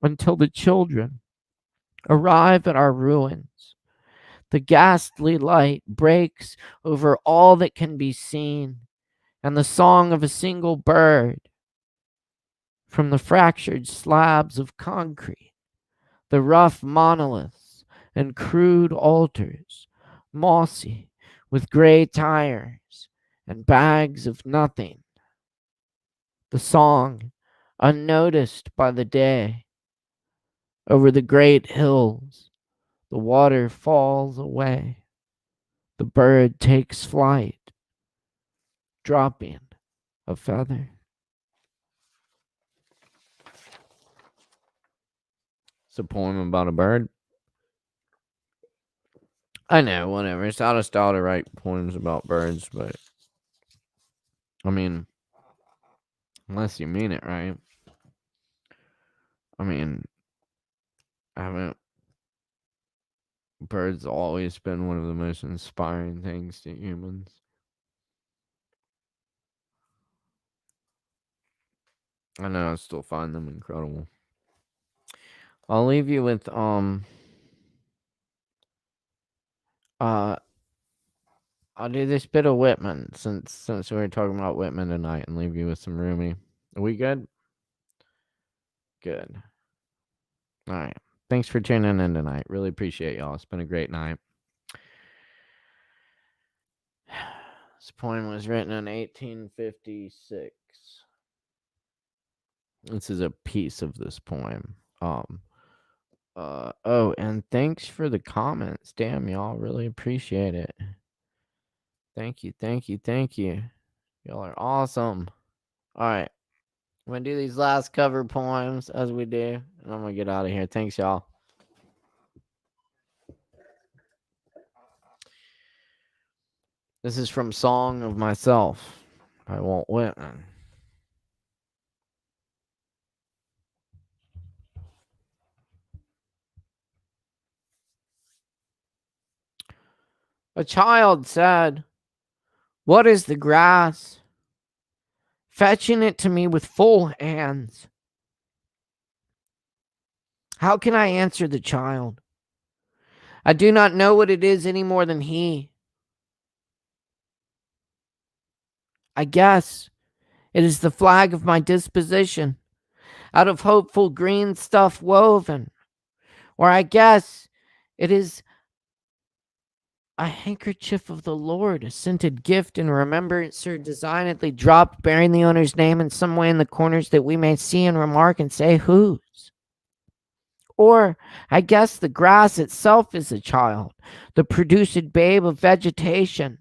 until the children arrive at our ruins. The ghastly light breaks over all that can be seen, and the song of a single bird from the fractured slabs of concrete, the rough monoliths and crude altars, mossy with gray tires and bags of nothing. The song, unnoticed by the day, over the great hills, the water falls away. The bird takes flight, dropping a feather. It's a poem about a bird. I know, whatever. It's out of style to write poems about birds, but I mean, unless you mean it right. I mean, haven't birds always been one of the most inspiring things to humans? I know, I still find them incredible. I'll leave you with I'll do this bit of Whitman since we were talking about Whitman tonight, and leave you with some Rumi. Are we good? Good. All right. Thanks for tuning in tonight. Really appreciate y'all. It's been a great night. This poem was written in 1856. This is a piece of this poem. And thanks for the comments. Damn, y'all. Really appreciate it. Thank you. Y'all are awesome. All right. I'm going to do these last cover poems as we do, and I'm going to get out of here. Thanks, y'all. This is from Song of Myself by Walt Whitman. A child said, "What is the grass?" fetching it to me with full hands. How can I answer the child? I do not know what it is any more than he. I guess it is the flag of my disposition, out of hopeful green stuff woven. Or I guess it is a handkerchief of the Lord, a scented gift in remembrance or designedly dropped, bearing the owner's name in some way in the corners that we may see and remark and say whose. Or I guess the grass itself is a child, the produced babe of vegetation.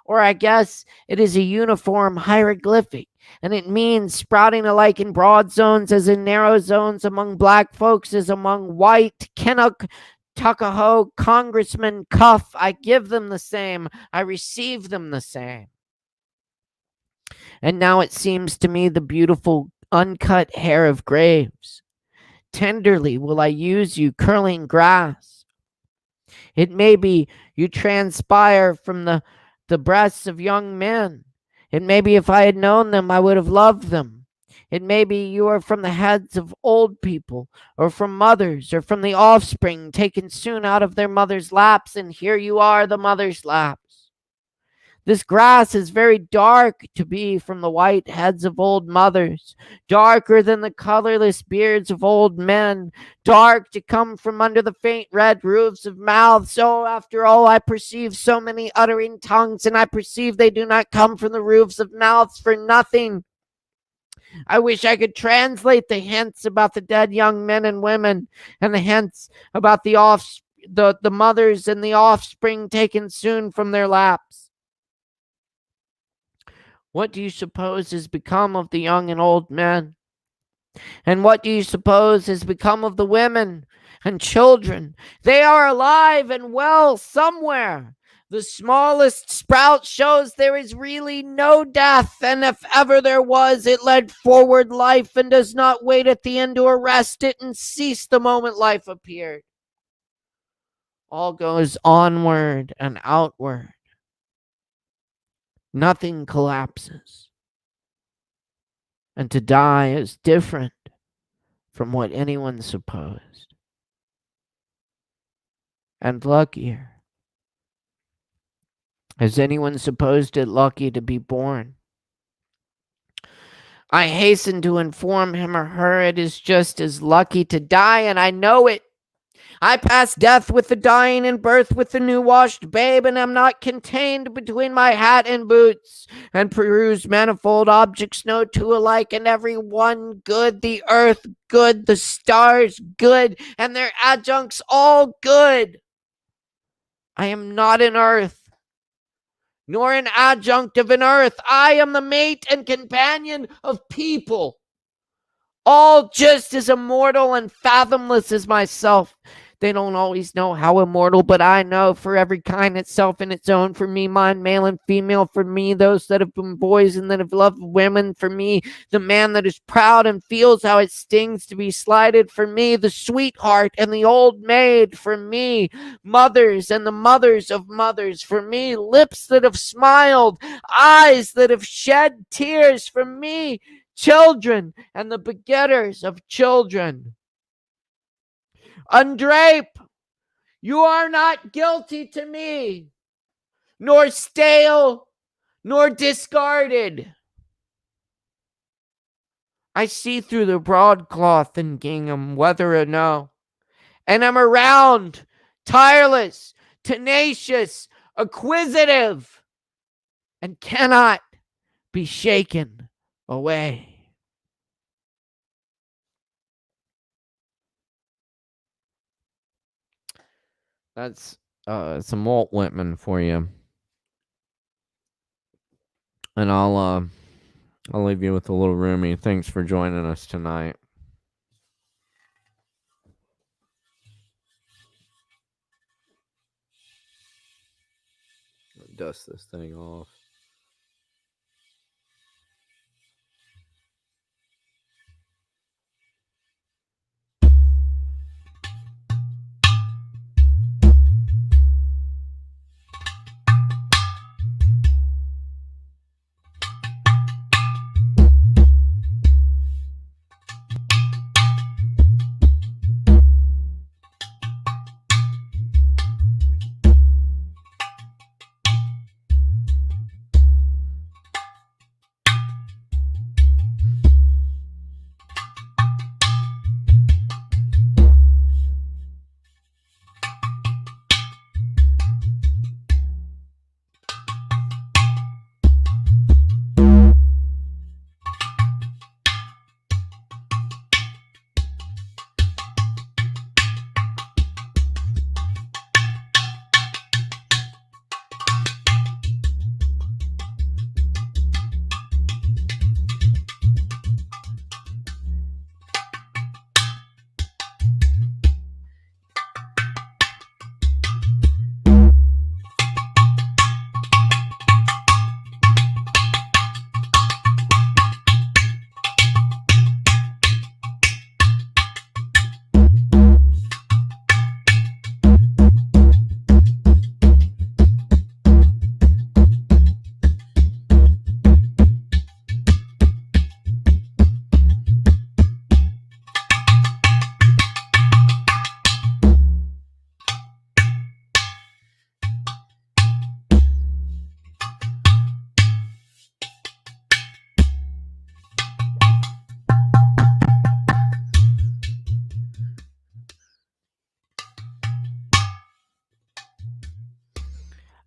Or I guess it is a uniform hieroglyphic, and it means sprouting alike in broad zones as in narrow zones, among black folks as among white. Kennock, Tuckahoe, Congressman, Cuff, I give them the same, I receive them the same. And now it seems to me the beautiful uncut hair of graves. Tenderly will I use you, curling grass. It may be you transpire from the breasts of young men. It may be if I had known them, I would have loved them. It may be you are from the heads of old people, or from mothers, or from the offspring taken soon out of their mother's laps, and here you are, the mother's laps. This grass is very dark to be from the white heads of old mothers, darker than the colorless beards of old men, dark to come from under the faint red roofs of mouths. So after all, I perceive so many uttering tongues, and I perceive they do not come from the roofs of mouths for nothing. I wish I could translate the hints about the dead young men and women, and the hints about the mothers and the offspring taken soon from their laps. What do you suppose has become of the young and old men? And what do you suppose has become of the women and children? They are alive and well somewhere. The smallest sprout shows there is really no death, and if ever there was, it led forward life and does not wait at the end to arrest it and cease the moment life appeared. All goes onward and outward. Nothing collapses. And to die is different from what anyone supposed. And luckier. Has anyone supposed it lucky to be born? I hasten to inform him or her it is just as lucky to die, and I know it. I pass death with the dying and birth with the new washed babe, and am not contained between my hat and boots, and peruse manifold objects no two alike, and every one good, the earth good, the stars good, and their adjuncts all good. I am not an earth, nor an adjunct of an earth. I am the mate and companion of people, all just as immortal and fathomless as myself. They don't always know how immortal, but I know. For every kind itself in its own. For me, mine, male and female. For me, those that have been boys and that have loved women. For me, the man that is proud and feels how it stings to be slighted. For me, the sweetheart and the old maid. For me, mothers and the mothers of mothers. For me, lips that have smiled, eyes that have shed tears. For me, children and the begetters of children. Undrape, you are not guilty to me, nor stale, nor discarded. I see through the broadcloth and gingham, whether or no, and am around, tireless, tenacious, acquisitive, and cannot be shaken away. That's some Walt Whitman for you. And I'll leave you with a little roomie. Thanks for joining us tonight. Dust this thing off.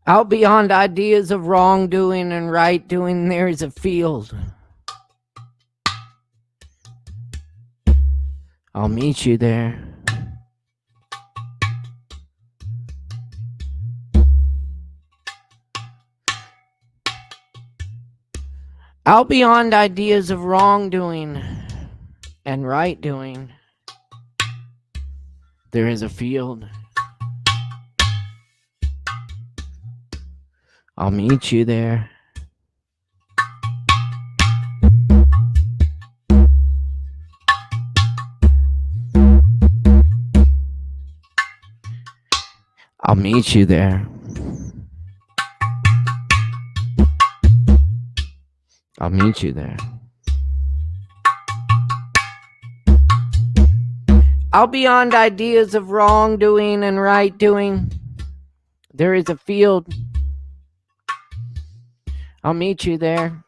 Out beyond ideas of wrongdoing and right doing, there is a field. I'll meet you there. Out beyond ideas of wrongdoing and right doing, there is a field. I'll meet you there. I'll meet you there. I'll meet you there. Out beyond ideas of wrongdoing and right doing, there is a field. I'll meet you there.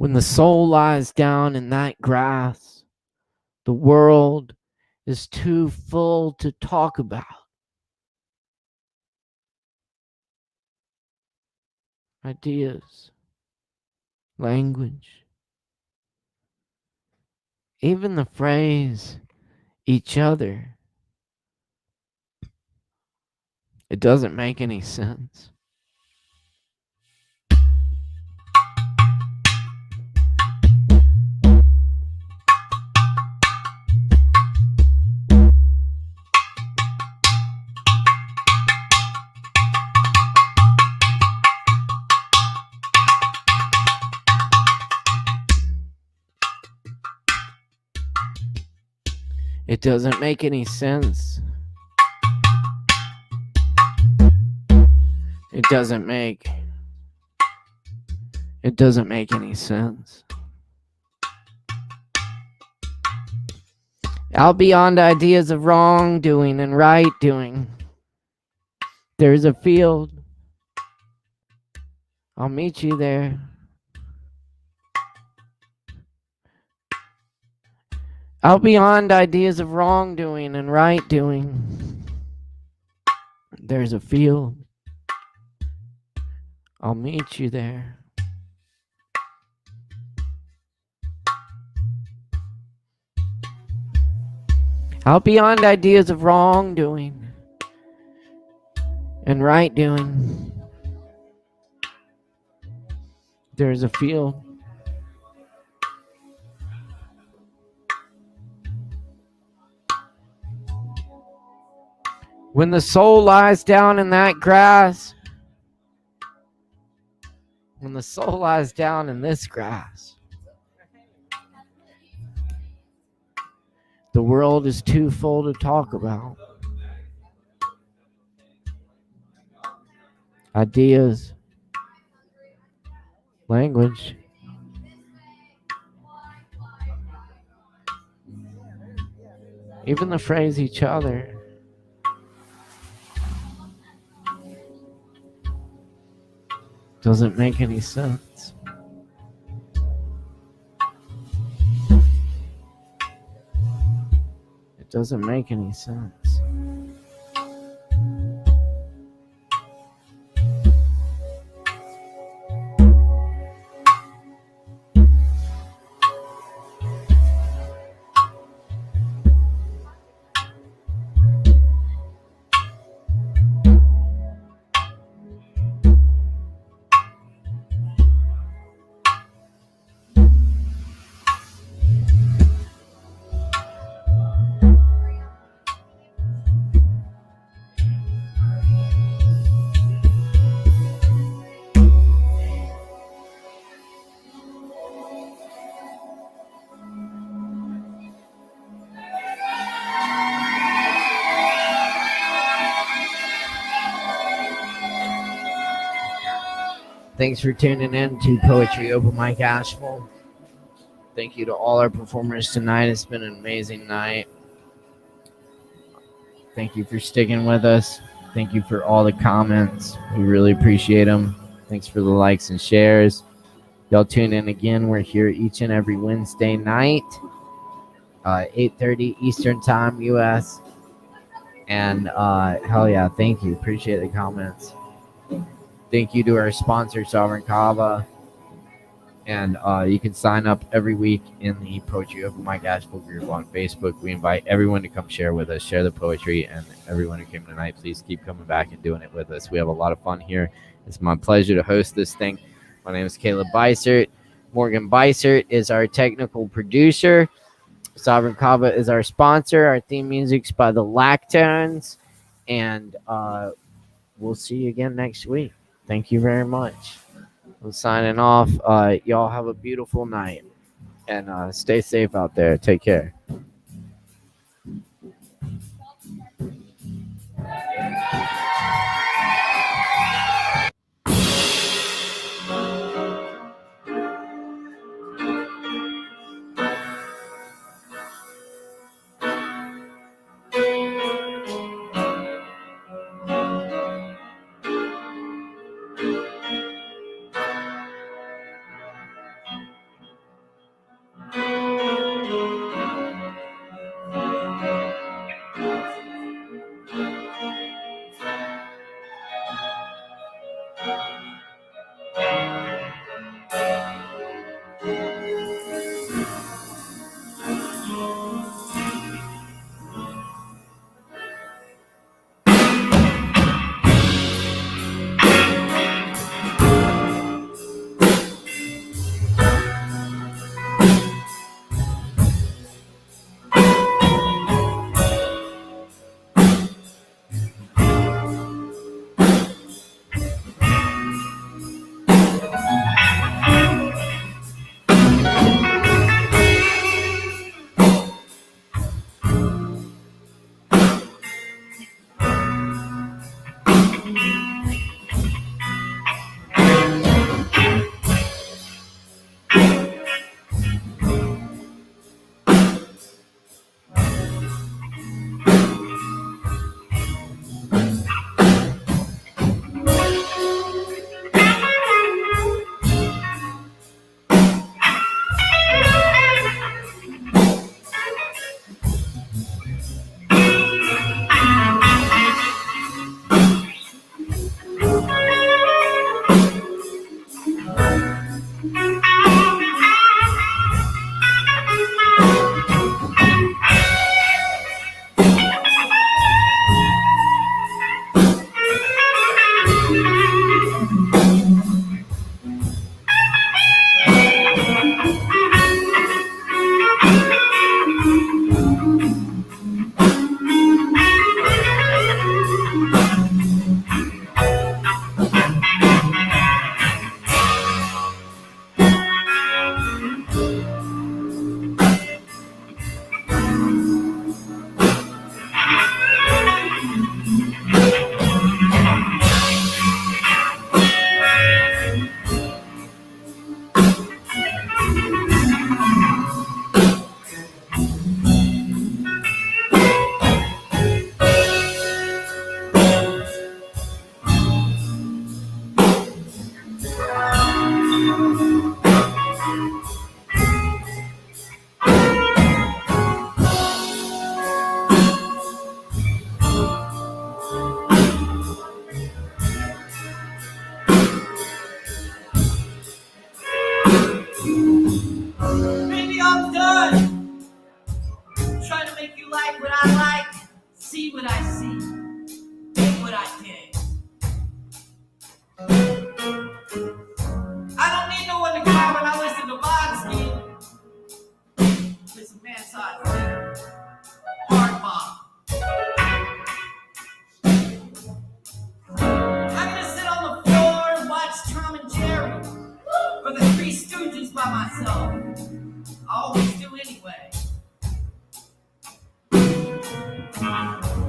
When the soul lies down in that grass, the world is too full to talk about. Ideas, language, even the phrase each other. It doesn't make any sense. It doesn't make any sense. It doesn't make any sense. Out beyond ideas of wrongdoing and right doing, there's a field. I'll meet you there. Out beyond ideas of wrongdoing and right doing, there's a field. I'll meet you there. Out beyond ideas of wrongdoing and right doing, there's a field. When the soul lies down in that grass, when the soul lies down in this grass, the world is too full to talk about. Ideas, language, even the phrase each other. Doesn't make any sense. It doesn't make any sense. Thanks for tuning in to Poetry Open Mic Asheville. Thank you to all our performers tonight. It's been an amazing night. Thank you for sticking with us. Thank you for all the comments. We really appreciate them. Thanks for the likes and shares. Y'all tune in again. We're here each and every Wednesday night, 8:30 Eastern Time, U.S. And hell yeah, thank you. Appreciate the comments. Thank you to our sponsor, Sovereign Kava. And you can sign up every week in the Poetry Open Mic Asheville group on Facebook. We invite everyone to come share with us, share the poetry, and everyone who came tonight, please keep coming back and doing it with us. We have a lot of fun here. It's my pleasure to host this thing. My name is Caleb Beissert. Morgan Beissert is our technical producer. Sovereign Kava is our sponsor. Our theme music's by the Lactones. And we'll see you again next week. Thank you very much. I'm signing off. Y'all have a beautiful night. And stay safe out there. Take care.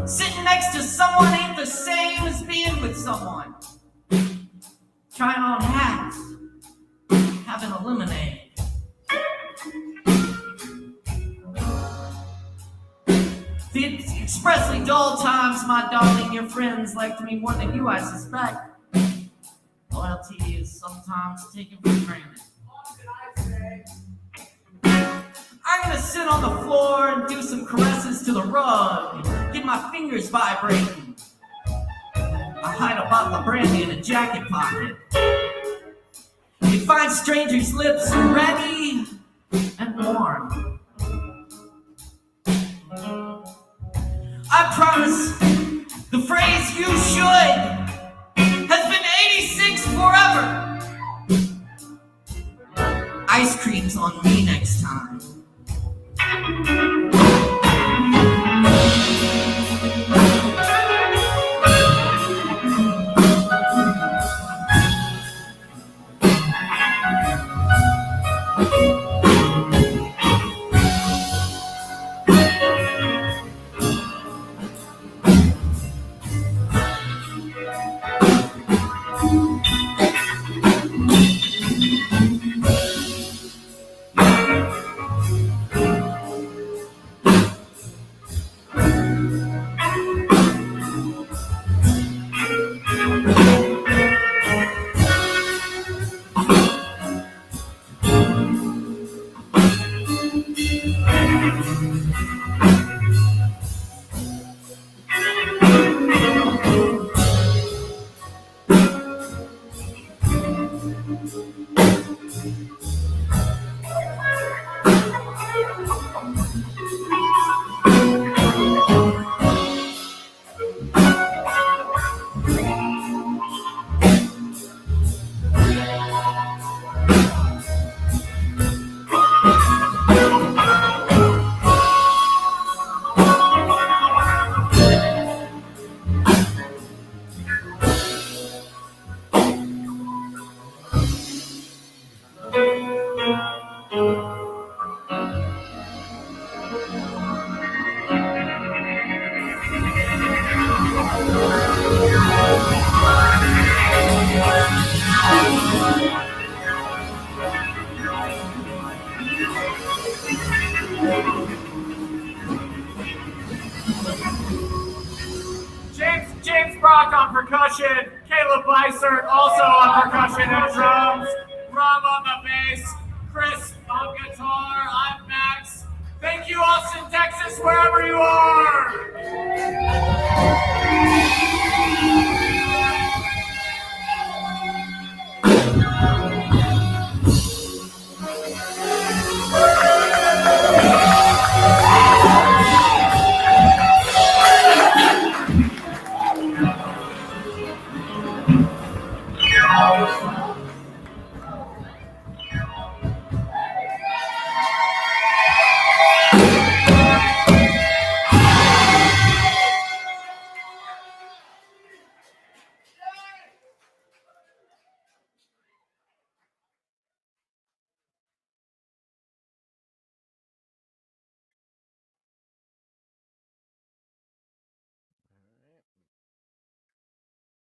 Sitting next to someone ain't the same as being with someone. Trying on hats, having a lemonade. The expressly dull times, my darling, your friends liked me more than you, I suspect. Loyalty is sometimes taken for granted. I'm gonna sit on the floor and do some caresses to the rug, get my fingers vibrating. I hide a bottle of brandy in a jacket pocket. You find strangers' lips ready and warm. I promise the phrase "you should" has been 86 forever. Ice cream's on me next time. James Brock on percussion, Caleb Beissert also on percussion and drums, Rob on the bass, Chris on guitar, I'm Max. Thank you, Austin, Texas, wherever you are.